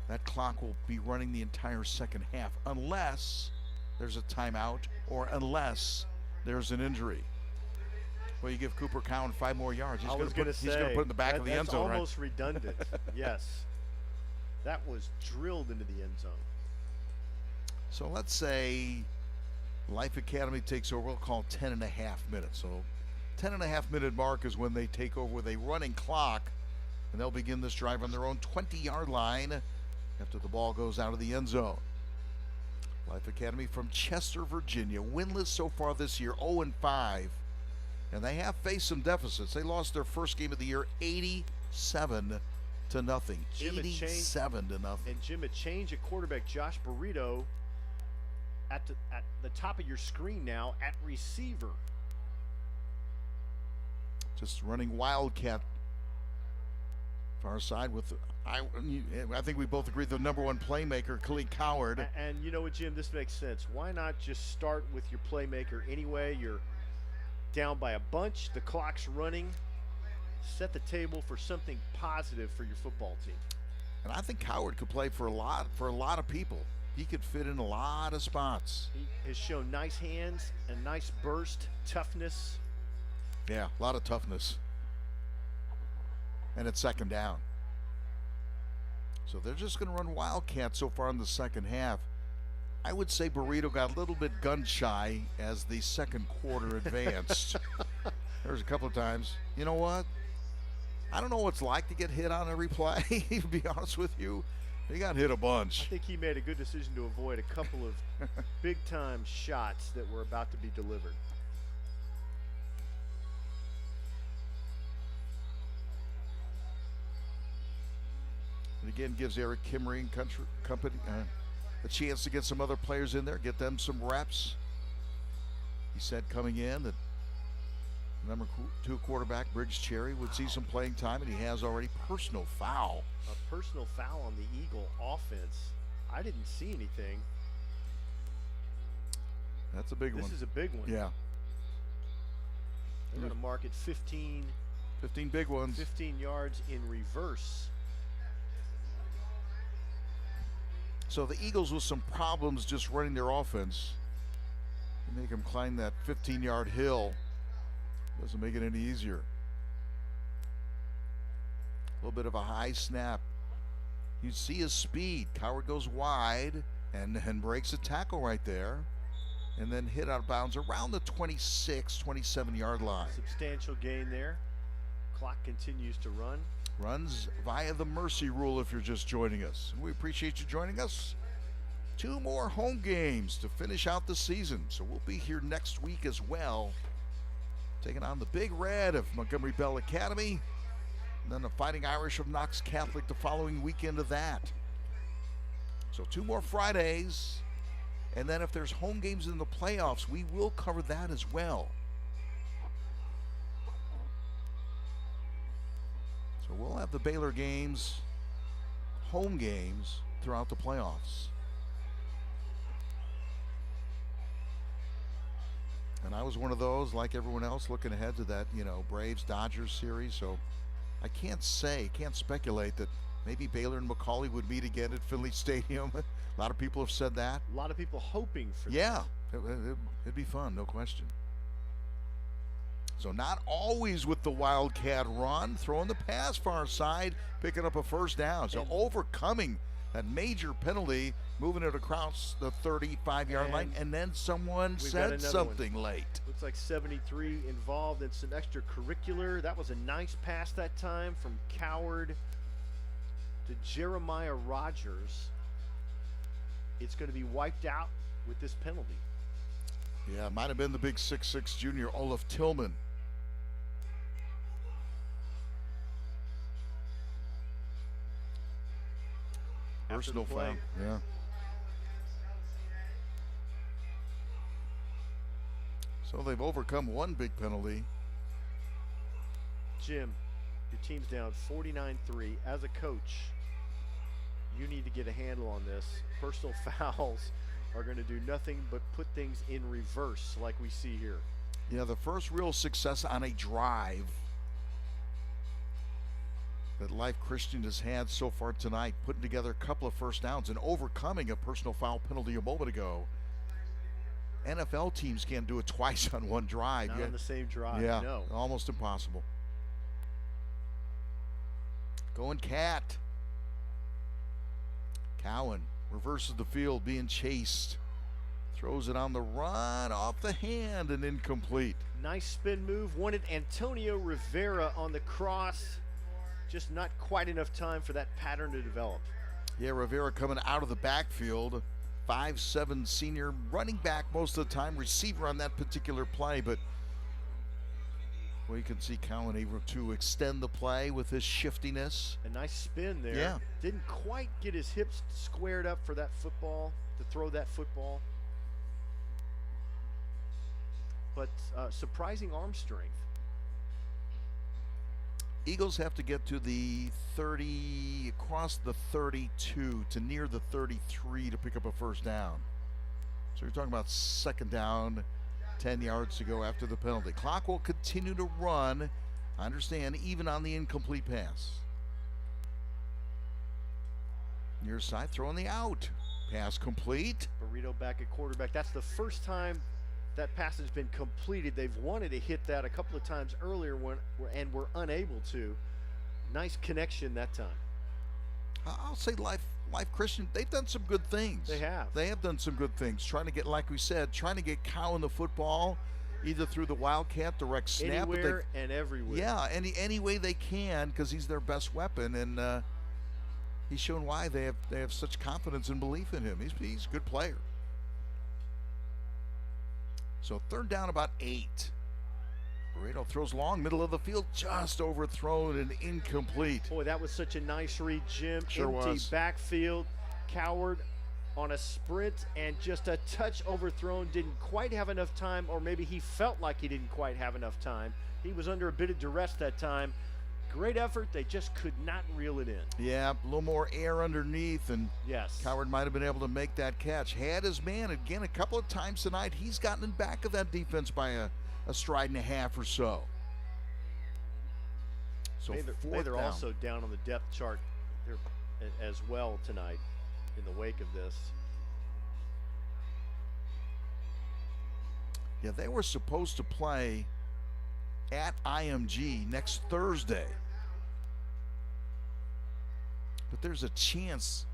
that clock will be running the entire second half unless there's a timeout or unless there's an injury. Well, you give Cooper Cowan 5 more yards. He's going to put it in the back of the end zone. That's almost redundant. Yes. That was drilled into the end zone. So let's say Life Academy takes over. We'll call 10.5 minutes. So 10.5 minute mark is when they take over with a running clock, and they'll begin this drive on their own 20-yard line after the ball goes out of the end zone. Life Academy from Chester, Virginia, winless so far this year, 0-5. And they have faced some deficits. They lost their first game of the year 87-0. 87-0. And Jim, a change at quarterback. Josh Burrito at the top of your screen now at receiver. Just running Wildcat far side with, I think we both agree, the number 1 playmaker, Khalid Coward. And you know what, Jim, this makes sense. Why not just start with your playmaker anyway? You're down by a bunch, the clock's running. Set the table for something positive for your football team. And I think Coward could play for a lot of people. He could fit in a lot of spots. He has shown nice hands and nice burst, toughness. Yeah, a lot of toughness. And it's second down. So they're just going to run Wildcat so far in the second half. I would say Burrito got a little bit gun shy as the second quarter advanced. There's a couple of times. You know what? I don't know what it's like to get hit on every play, to be honest with you. He got hit a bunch. I think he made a good decision to avoid a couple of big-time shots that were about to be delivered. And again, gives Eric Kimmery and company a chance to get some other players in there, get them some reps. He said coming in that number 2 quarterback, Briggs Cherry, would see some playing time, and he has already. Personal foul. A personal foul on the Eagle offense. I didn't see anything. That's a big one. This is a big one. Yeah. They're going to mark it 15. 15 big ones. 15 yards in reverse. So the Eagles with some problems just running their offense. You make them climb that 15-yard hill. Doesn't make it any easier. A little bit of a high snap. You see his speed. Coward goes wide and breaks a tackle right there. And then hit out of bounds around the 26, 27-yard line. Substantial gain there. Clock continues to run. Runs via the mercy rule if you're just joining us. We appreciate you joining us. 2 more home games to finish out the season. So we'll be here next week as well. Taking on the Big Red of Montgomery Bell Academy. And then the Fighting Irish of Knox Catholic the following weekend of that. So 2 more Fridays. And then if there's home games in the playoffs, we will cover that as well. So we'll have the Baylor games, home games, throughout the playoffs. And I was one of those, like everyone else, looking ahead to that, Braves-Dodgers series. So I can't speculate that maybe Baylor and Macaulay would meet again at Finley Stadium. A lot of people have said that. A lot of people hoping for that. Yeah, it'd be fun, no question. So not always with the Wildcat run, throwing the pass far side, picking up a first down. So overcoming that major penalty, moving it across the 35-yard line, and then someone said something late. Looks like 73 involved in some extracurricular. That was a nice pass that time from Coward to Jeremiah Rogers. It's going to be wiped out with this penalty. Yeah, it might have been the big 6'6" junior, Olaf Tillman. Personal foul. Yeah. So they've overcome one big penalty. Jim, your team's down 49-3. As a coach, you need to get a handle on this. Personal fouls are going to do nothing but put things in reverse like we see here. Yeah, the first real success on a drive that Life Christian has had so far tonight, putting together a couple of first downs and overcoming a personal foul penalty a moment ago. NFL teams can't do it twice on one drive. Not on the same drive, yeah, no. Almost impossible. Going Cat. Cowan reverses the field, being chased. Throws it on the run, off the hand, and incomplete. Nice spin move. Wanted Antonio Rivera on the cross. Just not quite enough time for that pattern to develop. Yeah, Rivera coming out of the backfield. 5'7" senior, running back most of the time, receiver on that particular play, but well, you can see Cowan able to extend the play with his shiftiness. A nice spin there. Yeah. Didn't quite get his hips squared up for that football, to throw that football. But surprising arm strength. Eagles have to get to the 30, across the 32 to near the 33 to pick up a first down. So you're talking about second down, 10 yards to go after the penalty. Clock will continue to run, I understand, even on the incomplete pass. Near side, throwing the out. Pass complete. Burrito back at quarterback. That's the first time that pass has been completed. They've wanted to hit that a couple of times earlier and were unable to. Nice connection that time. I'll say Life Life Christian, they've done some good things. They have. They have done some good things. Trying to get, like we said, trying to get Cow in the football, either through the Wildcat direct snap. Anywhere and everywhere. Yeah, any way they can, because he's their best weapon, and he's shown why they have such confidence and belief in him. He's a good player. So 3rd down, about 8. Burrito throws long, middle of the field, just overthrown and incomplete. Boy, that was such a nice read, Jim. Sure Empty was. backfield. Coward on a sprint and just a touch overthrown. Didn't quite have enough time, or maybe he felt like he didn't quite have enough time. He was under a bit of duress that time. Great effort. They just could not reel it in. Yeah, a little more air underneath, and Yes. Coward might have been able to make that catch. Had his man again a couple of times tonight. He's gotten in back of that defense by a stride and a half or so. So Baylor down. also down on the depth chart there as well tonight in the wake of this. Yeah, they were supposed to play at IMG next Thursday. But there's a chance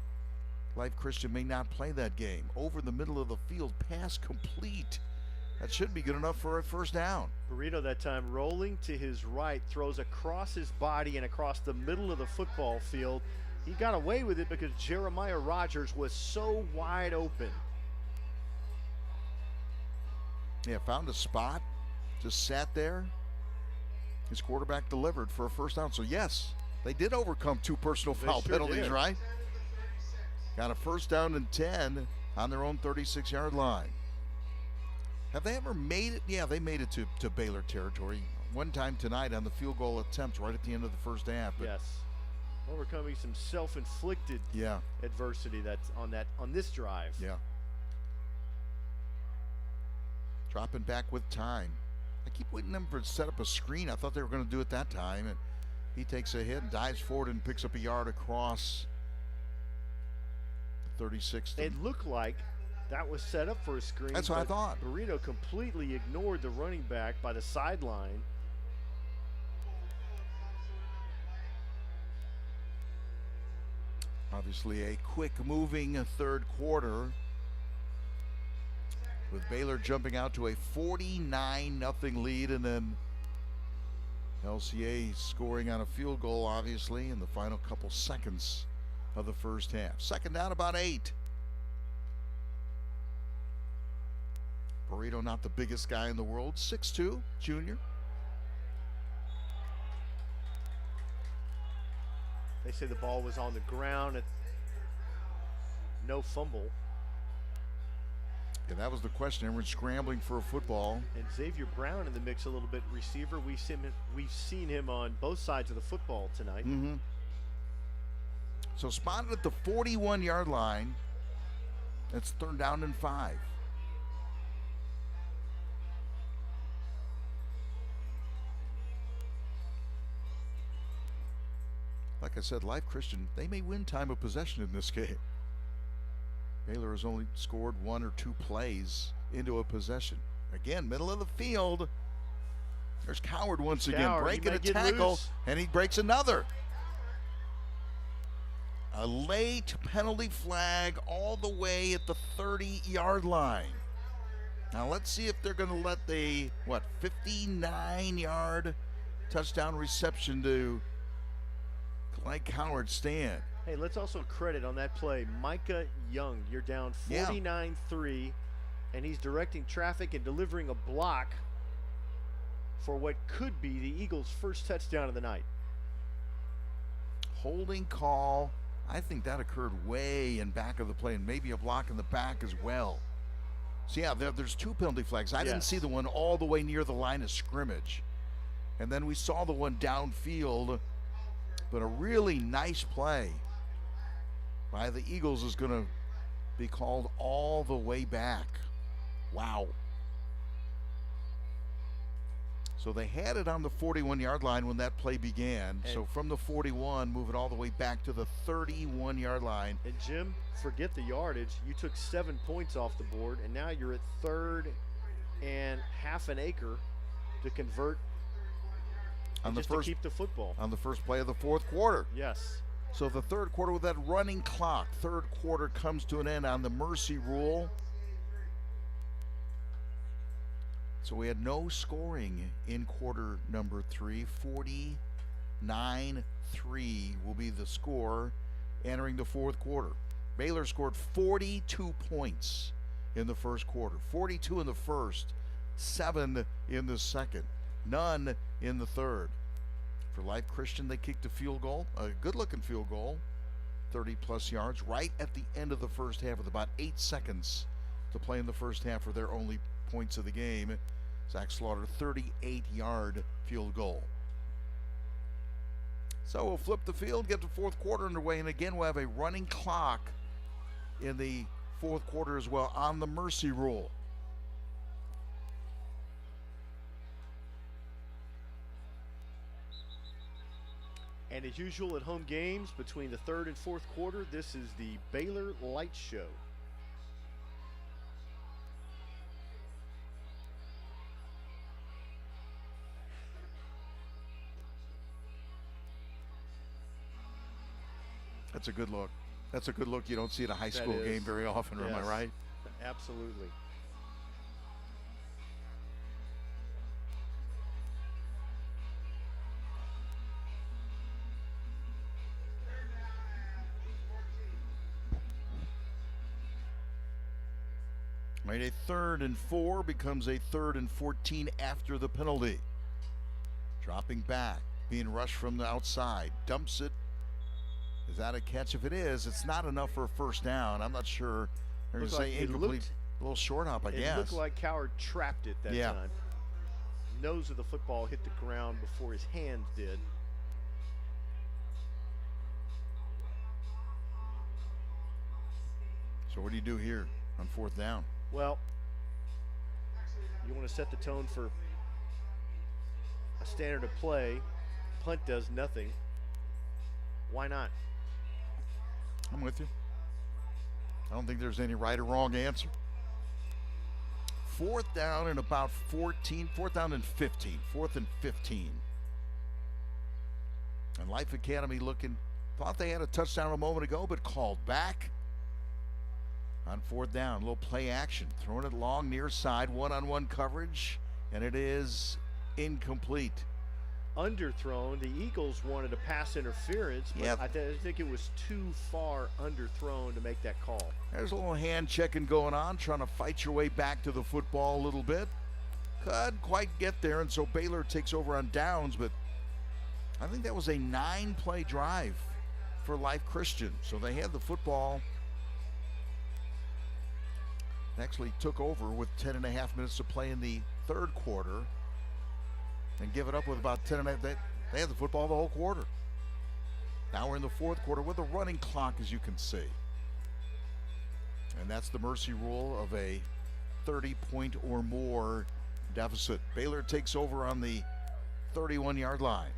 Life Christian may not play that game. Over the middle of the field, pass complete. That should be good enough for a 1st down. Burrito that time rolling to his right, throws across his body and across the middle of the football field. He got away with it because Jeremiah Rogers was so wide open. Yeah, found a spot, just sat there. His quarterback delivered for a 1st down. So yes, they did overcome 2 personal foul sure penalties, did. right? Got a 1st down and 10 on their own 36-yard line. Have they ever made it? Yeah, they made it to Baylor territory one time tonight on the field goal attempt right at the end of the 1st half. But Yes. Overcoming some self-inflicted yeah, adversity that's on this drive. yeah. Dropping back with time. I keep waiting them to set up a screen. I thought they were going to do it that time. And he takes a hit and dives forward and picks up a yard across 36. It looked like that was set up for a screen. That's what I but thought. Burrito completely ignored the running back by the sideline. Obviously a quick moving 3rd quarter, with Baylor jumping out to a 49-0 lead, and then LCA scoring on a field goal, obviously, in the final couple seconds of the 1st half. 2nd down, about 8. Burrito, not the biggest guy in the world, 6'2", junior. They say the ball was on the ground at no fumble. Yeah, that was the question. Everyone's scrambling for a football. And Xavier Brown in the mix a little bit, receiver. We've seen him on both sides of the football tonight. Mm-hmm. So spotted at the 41-yard line. It's 3rd down and 5. Like I said, Life Christian, they may win time of possession in this game. Baylor has only scored 1 or 2 plays into a possession. Again, middle of the field. There's Coward once again, Coward, he breaking might a get tackle, loose. and he breaks another. A late penalty flag all the way at the 30-yard line. Now let's see if they're going to let the, 59-yard touchdown reception to Clyde Coward stand. Hey, let's also credit on that play Micah Young. You're down 49-3, and he's directing traffic and delivering a block for what could be the Eagles' first touchdown of the night. Holding call. I think that occurred way in back of the play, and maybe a block in the back as well. So yeah, there's 2 penalty flags. I didn't Yes. see the one all the way near the line of scrimmage. And then we saw the one downfield, but a really nice play by the Eagles is going to be called all the way back. Wow. So they had it on the 41-yard line when that play began. So from the 41, move it all the way back to the 31-yard line. And Jim, forget the yardage. You took 7 points off the board, and now you're at 3rd and half an acre to convert On and the just first, to keep the football. on the first play of the 4th quarter. Yes. So the third quarter with that running clock. Third quarter comes to an end on the mercy rule. So we had no scoring in quarter number 3. 49-3 will be the score entering the fourth quarter. Baylor scored 42 points in the first quarter. 42 in the first, 7 in the second, none in the third. For Life Christian, they kicked a field goal, a good-looking field goal, 30-plus yards, right at the end of the first half with about 8 seconds to play in the first half for their only points of the game. Zach Slaughter, 38-yard field goal. So we'll flip the field, get the fourth quarter underway, and again we'll have a running clock in the fourth quarter as well on the mercy rule. And as usual at home games, between the third and fourth quarter, this is the Baylor Light Show. That's a good look. That's a good look you don't see at a high school That is. game very often, am I Yes. right? Absolutely. Right, a 3rd and 4 becomes a 3rd and 14 after the penalty. Dropping back, being rushed from the outside, dumps it. Is that a catch? If it is, it's not enough for a first down. I'm not sure. They're going to say incomplete. A little short hop, I guess. It looked like Coward trapped it that Yeah. time. Nose of the football hit the ground before his hands did. So what do you do here on 4th down? Well, you want to set the tone for a standard of play. Punt does nothing. Why not? I'm with you. I don't think there's any right or wrong answer. 4th down and about 14. 4th down and 15. 4th and 15. And Life Academy thought they had a touchdown a moment ago, but called back on 4th down. A little play action. Throwing it long near side. One-on-one coverage. And it is incomplete. Underthrown. The Eagles wanted a pass interference, but Yep. I think it was too far underthrown to make that call. There's a little hand checking going on, trying to fight your way back to the football a little bit. Couldn't quite get there, and so Baylor takes over on downs, but I think that was a 9-play drive for Life Christian. So they had the football. Actually took over with 10.5 minutes to play in the third quarter and give it up with about 10.5. They had the football the whole quarter. Now we're in the fourth quarter with a running clock, as you can see. And that's the mercy rule of a 30-point or more deficit. Baylor takes over on the 31-yard line.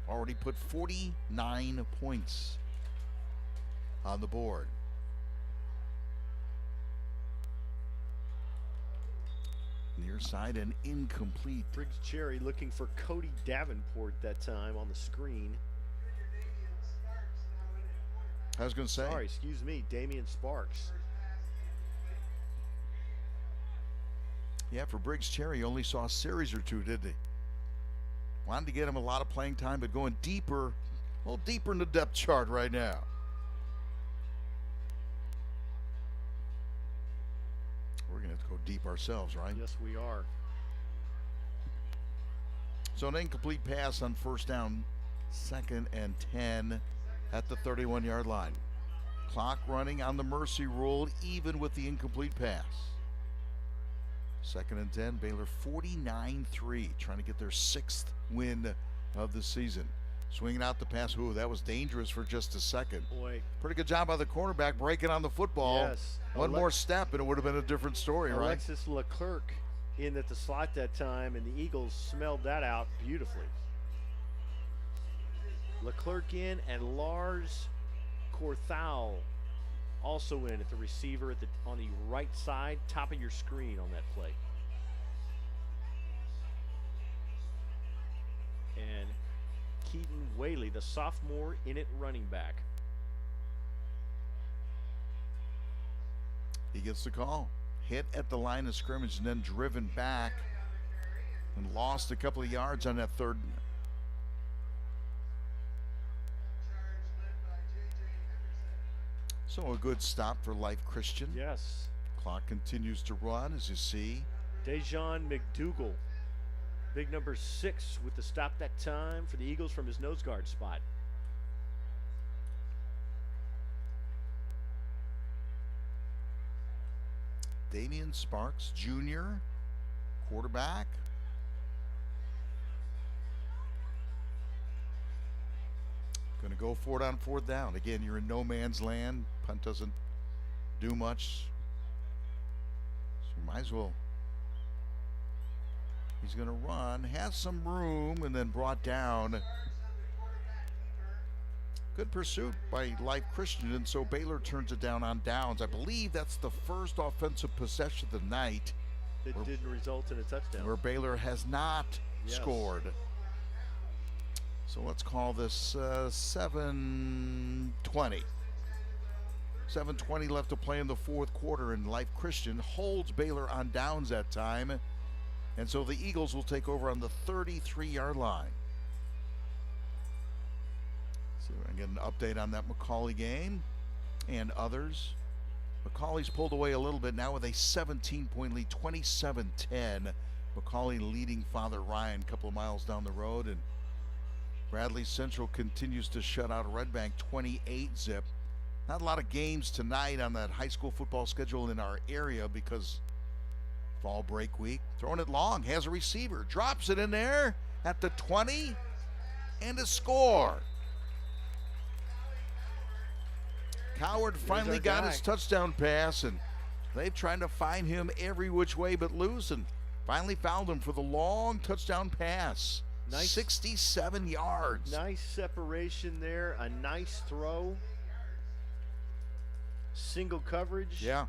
Already put 49 points on the board. Near side and incomplete. Briggs Cherry looking for Cody Davenport that time on the screen. I was going to say. Sorry, excuse me, Damian Sparks. Yeah, for Briggs Cherry, only saw a series or two, didn't he? Wanted to get him a lot of playing time, but going deeper, a little deeper in the depth chart right now. We're going to have to go deep ourselves, right? Yes, we are. So an incomplete pass on 1st down, 2nd and 10 at the 31-yard line. Clock running on the mercy rule, even with the incomplete pass. 2nd and 10, Baylor 49-3, trying to get their 6th win of the season. Swinging out the pass. Ooh, that was dangerous for just a second. Boy. Pretty good job by the cornerback breaking on the football. Yes. One more step and it would have been a different story, right? Alexis Leclerc in at the slot that time, and the Eagles smelled that out beautifully. Leclerc in, and Lars Corthal also in at the receiver on the right side, top of your screen on that play. And Keaton Whaley, the sophomore in at running back. He gets the call. Hit at the line of scrimmage and then driven back and lost a couple of yards on that third. So a good stop for Life Christian. Yes. Clock continues to run, as you see. Dejon McDougal, big number 6 with the stop that time for the Eagles from his nose guard spot. Damian Sparks Jr., quarterback. Going to go for it on 4th down. Again, you're in no man's land. Punt doesn't do much. So you might as well. He's going to run, has some room, and then brought down. Good pursuit by Life Christian, and so Baylor turns it down on downs. I believe that's the first offensive possession of the night. It didn't result in a touchdown. Where Baylor has not scored. So let's call this 7:20. 7:20 left to play in the 4th quarter, and Life Christian holds Baylor on downs that time. And so the Eagles will take over on the 33-yard line. So we're going to get an update on that McCauley game and others. McCauley's pulled away a little bit now with a 17-point lead, 27-10. McCauley leading Father Ryan a couple of miles down the road. And Bradley Central continues to shut out Red Bank 28-zip. Not a lot of games tonight on that high school football schedule in our area because fall break week. Throwing it long, has a receiver, drops it in there at the 20, and a score. Coward finally got his touchdown pass, and they've tried to find him every which way but loose, and finally found him for the long touchdown pass. Nice. 67 yards. Nice separation there, a nice throw. Single coverage. Yeah.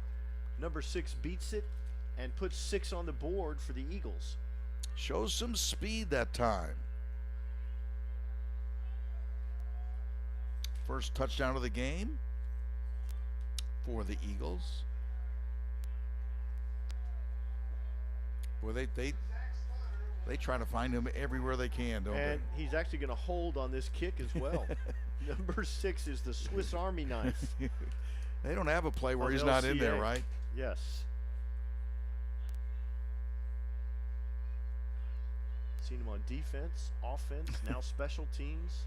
Number 6 beats it and puts 6 on the board for the Eagles. Shows some speed that time. First touchdown of the game for the Eagles. Well, they try to find him everywhere they can, don't and he's actually going to hold on this kick as well. Number 6 is the Swiss Army knife. They don't have a play where On he's the not in there, LCA. right? Yes. Seen him on defense, offense, now special teams.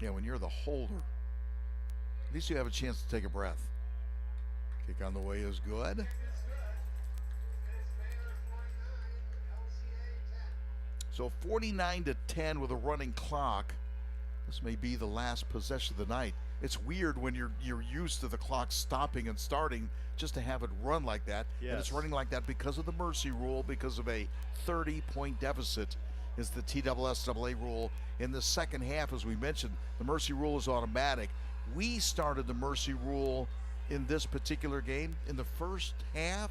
Yeah, when you're the holder, at least you have a chance to take a breath. Kick on the way is good. So 49-10 with a running clock. This may be the last possession of the night. It's weird when you're used to the clock stopping and starting just to have it run like that. Yes. And it's running like that because of the mercy rule, because of a 30-point deficit is the TSSAA rule. In the second half, as we mentioned, the mercy rule is automatic. We started the mercy rule in this particular game in the first half.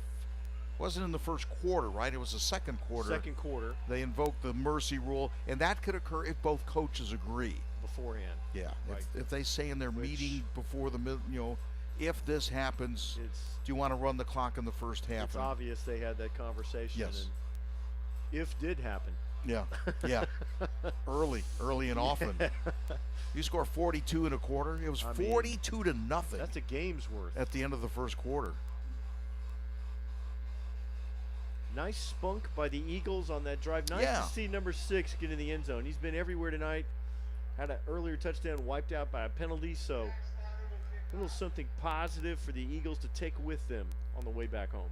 Wasn't in the first quarter, right? It was the second quarter. Second quarter. They invoked the mercy rule, and that could occur if both coaches agree. Beforehand. Yeah. Right. If they say in their meeting before the if this happens, It's do you want to run the clock in the first half? It's obvious they had that conversation. Yes. And if did happen. Yeah. Yeah. early and often. You score 42 in a quarter. It was 42 to nothing. That's a game's worth. At the end of the first quarter. Nice spunk by the Eagles on that drive. Nice to see number 6 get in the end zone. He's been everywhere tonight. Had an earlier touchdown wiped out by a penalty, so a little something positive for the Eagles to take with them on the way back home.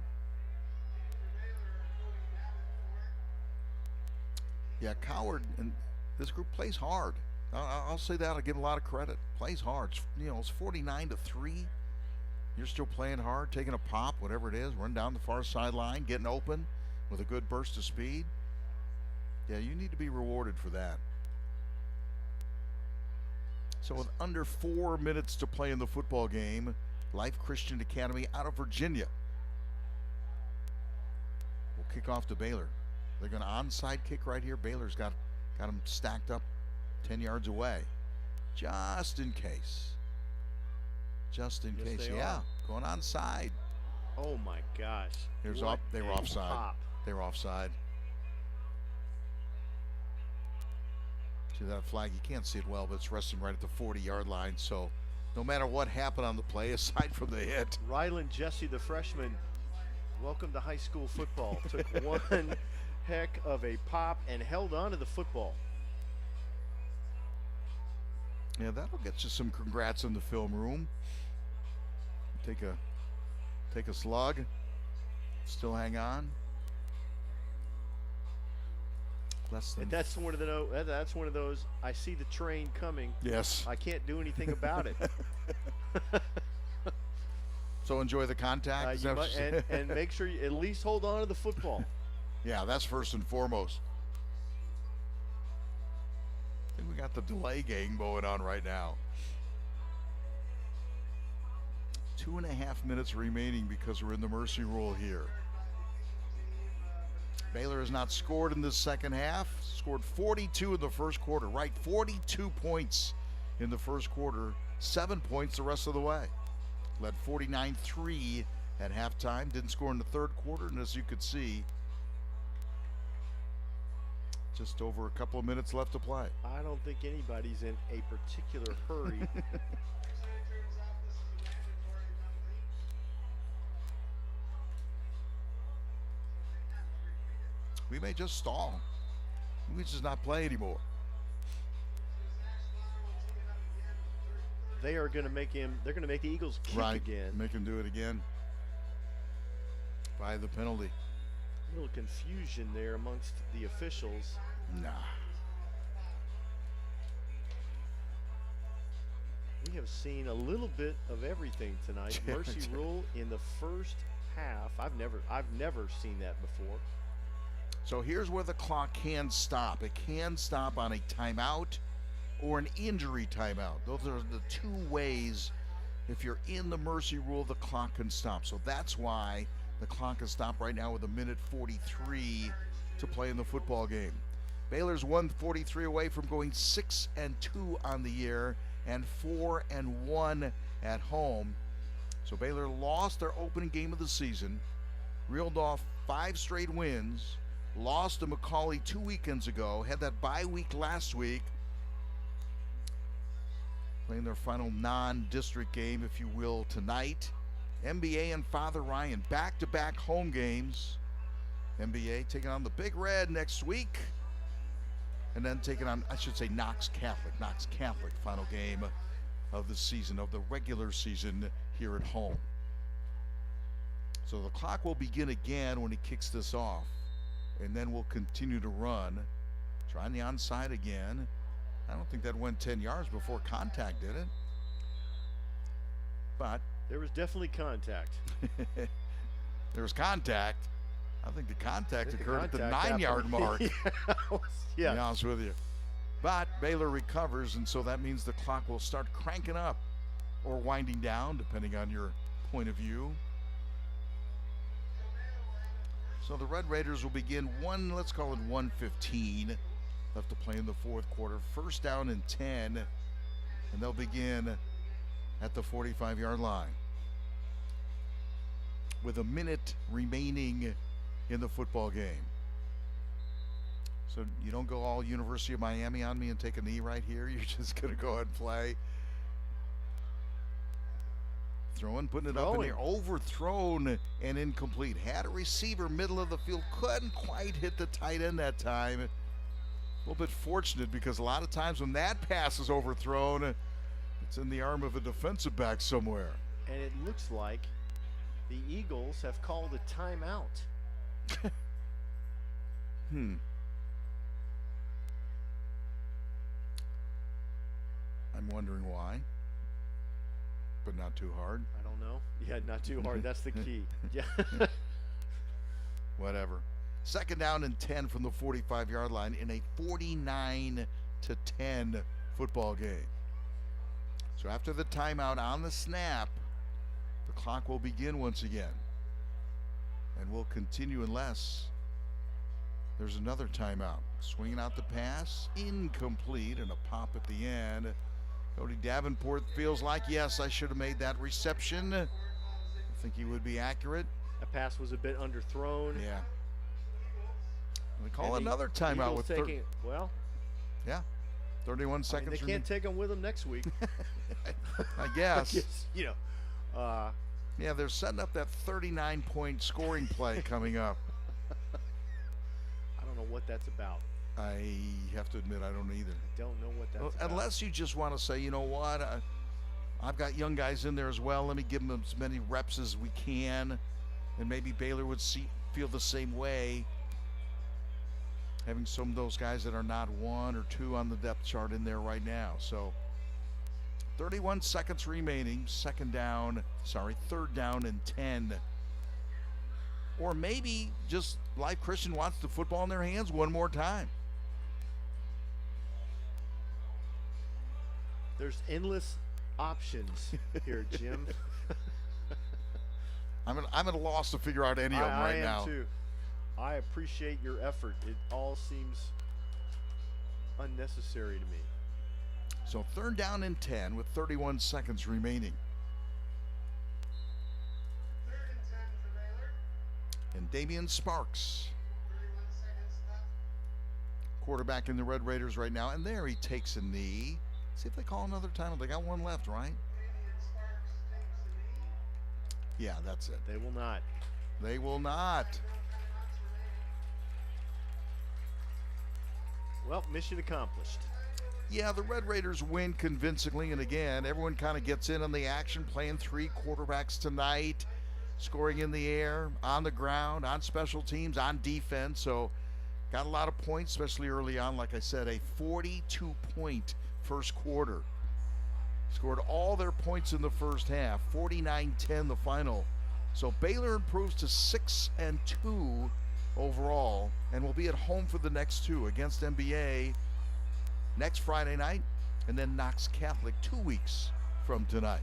Yeah, Coward and this group plays hard. I'll say that. I'll give them a lot of credit. Plays hard. It's 49-3. You're still playing hard, taking a pop, whatever it is, run down the far sideline, getting open with a good burst of speed. Yeah, you need to be rewarded for that. So with under 4 minutes to play in the football game, Life Christian Academy out of Virginia will kick off to Baylor. They're going to onside kick right here. Baylor's got them stacked up 10 yards away, just in case. Just in Yes, case. they Yeah, are. going onside. Oh my gosh. Here's What they were a offside. pop. They were offside. See that flag? You can't see it well, but it's resting right at the 40-yard line. So no matter what happened on the play, aside from the hit. Ryland Jesse, the freshman, welcome to high school football. Took one heck of a pop and held on to the football. Yeah, that'll get you some congrats in the film room. Take a slug. Still hang on. Less than. And that's one of those. I see the train coming. Yes. I can't do anything about it. So enjoy the contact. Is that what you're saying? and make sure you at least hold on to the football. Yeah, that's first and foremost. I think we got the delay game going on right now. 2.5 minutes remaining because we're in the mercy rule here. Baylor has not scored in the second half. Scored 42 in the first quarter. Right, 42 points in the first quarter. 7 points the rest of the way. Led 49-3 at halftime. Didn't score in the third quarter, and as you could see, just over a couple of minutes left to play. I don't think anybody's in a particular hurry. We may just stall. We may just not play anymore. They are going to make him. They're going to make the Eagles kick again. Make him do it again. By the penalty. A little confusion there amongst the officials. Nah. We have seen a little bit of everything tonight. Mercy rule in the first half. I've never seen that before. So here's where the clock can stop. It can stop on a timeout or an injury timeout. Those are the two ways. If you're in the mercy rule, the clock can stop. So that's why the clock is stopped right now with 1:43 to play in the football game. Baylor's 143 away from going 6-2 on the year and 4-1 at home. So Baylor lost their opening game of the season, reeled off 5 straight wins, lost to Macaulay 2 weekends ago, had that bye week last week, playing their final non-district game, if you will, tonight. MBA and Father Ryan, back-to-back home games. MBA taking on the Big Red next week, and then taking on, I should say, Knox Catholic. Knox Catholic, final game of the season, of the regular season here at home. So the clock will begin again when he kicks this off, and then we'll continue to run. Trying the onside again. I don't think that went 10 yards before contact, did it? But There was definitely contact. there was contact. I think the contact I think occurred the at the contact 9-yard mark. happened. Yeah. To be honest with you. But Baylor recovers, and so that means the clock will start cranking up or winding down, depending on your point of view. So the Red Raiders will begin let's call it 1:15 left to play in the fourth quarter. First down and 10, and they'll begin at the 45-yard line with a minute remaining in the football game. So you don't go all University of Miami on me and take a knee right here. You're just going to go ahead and play. Throwing, putting it up in the air, overthrown and incomplete. Had a receiver middle of the field, couldn't quite hit the tight end that time. A little bit fortunate because a lot of times when that pass is overthrown, it's in the arm of a defensive back somewhere. And it looks like the Eagles have called a timeout. I'm wondering why, but not too hard. I don't know. Yeah, not too hard. That's the key. Yeah. Whatever. Second down and 10 from the 45-yard line in a 49-10 football game. So after the timeout on the snap, the clock will begin once again. And will continue unless There's another timeout. Swinging out the pass, incomplete, and a pop at the end. Cody Davenport feels like, yes, I should have made that reception. I think he would be accurate. That pass was a bit underthrown. Yeah. They call And the another timeout Eagles with taking, well, 31 I mean, seconds. they can't take them with them next week. I guess. You know, Yeah, they're setting up that 39-point scoring play coming up. I don't know what that's about. I have to admit, I don't either. I don't know what that's about. Unless you just want to say, you know what, I've got young guys in there as well. Let me give them as many reps as we can. And maybe Baylor would feel the same way, having some of those guys that are not 1 or 2 on the depth chart in there right now. So 31 seconds remaining, third down and 10. Or maybe just Life Christian wants the football in their hands one more time. There's endless options here, Jim. I'm at a loss to figure out any of them right now. I am too. I appreciate your effort. It all seems unnecessary to me. So third down and 10 with 31 seconds remaining. And Damian Sparks, quarterback in the Red Raiders right now. And there he takes a knee. See if they call another time. They got one left, right? Yeah, that's it. They will not. They will not. Well, mission accomplished. Yeah, the Red Raiders win convincingly. And again, everyone kind of gets in on the action, playing 3 quarterbacks tonight, scoring in the air, on the ground, on special teams, on defense. So got a lot of points, especially early on. Like I said, a 42-point first quarter. Scored all their points in the first half, 49-10 the final. So Baylor improves to 6-2 overall and will be at home for the next 2 against NBA next Friday night, and then Knox Catholic 2 weeks from tonight.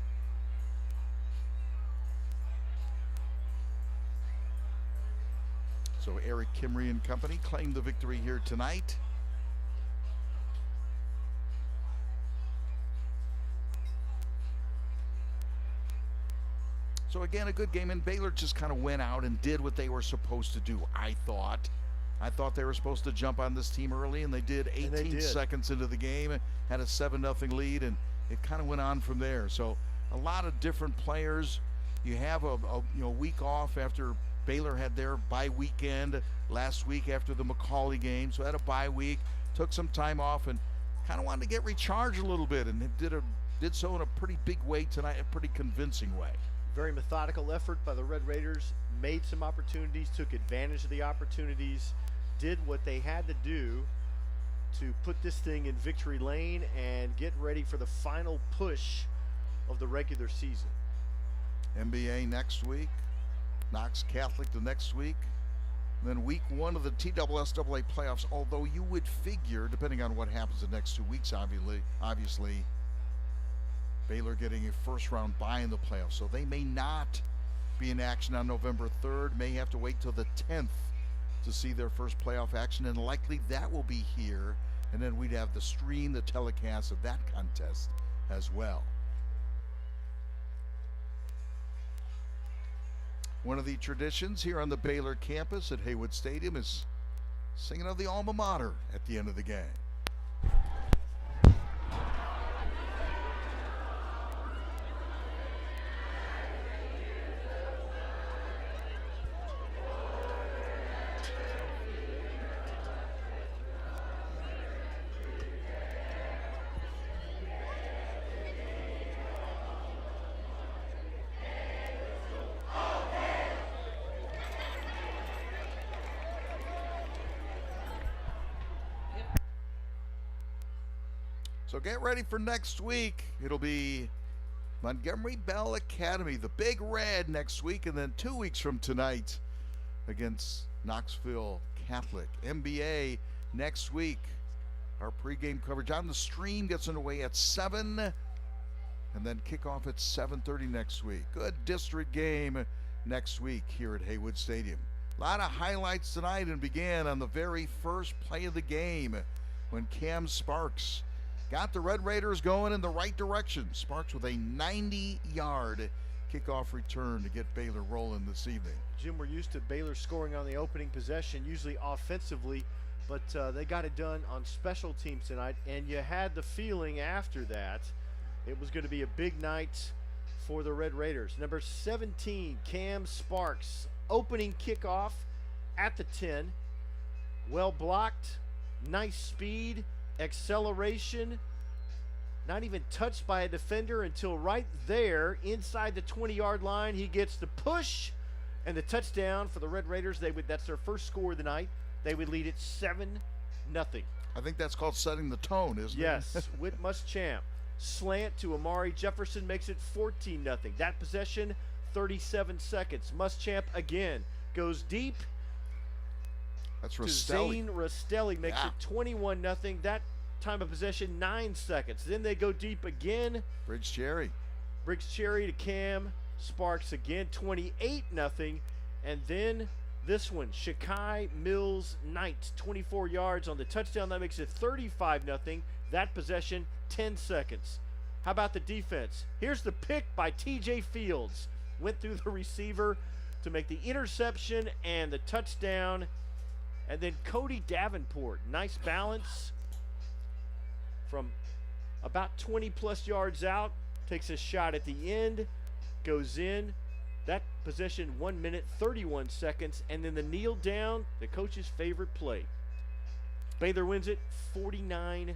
So Eric Kimry and company claim the victory here tonight. So again, a good game, and Baylor just kind of went out and did what they were supposed to do, I thought. I thought they were supposed to jump on this team early, and they did. 18 seconds into the game, had a 7-0 lead, and it kind of went on from there. So a lot of different players. You have a week off after Baylor had their bye weekend last week after the McCauley game, so had a bye week, took some time off, and kind of wanted to get recharged a little bit, and did so in a pretty big way tonight, a pretty convincing way. Very methodical effort by the Red Raiders, made some opportunities, took advantage of the opportunities, did what they had to do to put this thing in victory lane and get ready for the final push of the regular season. NBA next week, Knox Catholic the next week, and then week 1 of the TSSAA playoffs, although you would figure, depending on what happens the next 2 weeks, obviously Baylor getting a first-round bye in the playoffs, so they may not be in action on November 3rd, may have to wait till the 10th to see their first playoff action, and likely that will be here, and then we'd have the telecast of that contest as well. One of the traditions here on the Baylor campus at Haywood Stadium is singing of the alma mater at the end of the game. So get ready for next week. It'll be Montgomery Bell Academy, the Big Red next week, and then 2 weeks from tonight against Knoxville Catholic. NBA next week. Our pregame coverage on the stream gets underway at 7, and then kickoff at 7:30 next week. Good district game next week here at Haywood Stadium. A lot of highlights tonight, and began on the very first play of the game when Cam Sparks got the Red Raiders going in the right direction. Sparks with a 90-yard kickoff return to get Baylor rolling this evening. Jim, we're used to Baylor scoring on the opening possession, usually offensively, but they got it done on special teams tonight, and you had the feeling after that it was going to be a big night for the Red Raiders. Number 17, Cam Sparks, opening kickoff at the 10. Well blocked, nice speed, acceleration, not even touched by a defender until right there inside the 20-yard line. He gets the push and the touchdown for the Red Raiders. That's their first score of the night. They would lead it 7-0. I think that's called setting the tone, isn't it? Yes, Whit Muschamp. Slant to Amari Jefferson makes it 14-0. That possession, 37 seconds. Muschamp again goes deep. That's to Rastelli. Zane Rastelli makes it 21-0. That time of possession, 9 seconds. Then they go deep again. Briggs Cherry to Cam Sparks again, 28-0. And then this one, Shakai Mills Knight, 24 yards on the touchdown. That makes it 35-0. That possession, 10 seconds. How about the defense? Here's the pick by TJ Fields. Went through the receiver to make the interception and the touchdown. And then Cody Davenport, nice balance from about 20-plus yards out. Takes a shot at the end, goes in. That possession, 1 minute, 31 seconds. And then the kneel down, the coach's favorite play. Baylor wins it 49-10.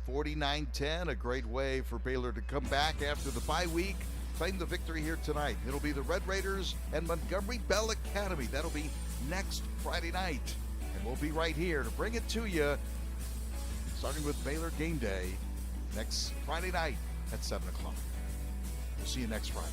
49-10, a great way for Baylor to come back after the bye week, claim the victory here tonight. It'll be the Red Raiders and Montgomery Bell Academy. That'll be next Friday night. And we'll be right here to bring it to you, starting with Baylor Game Day next Friday night at 7 o'clock. We'll see you next Friday.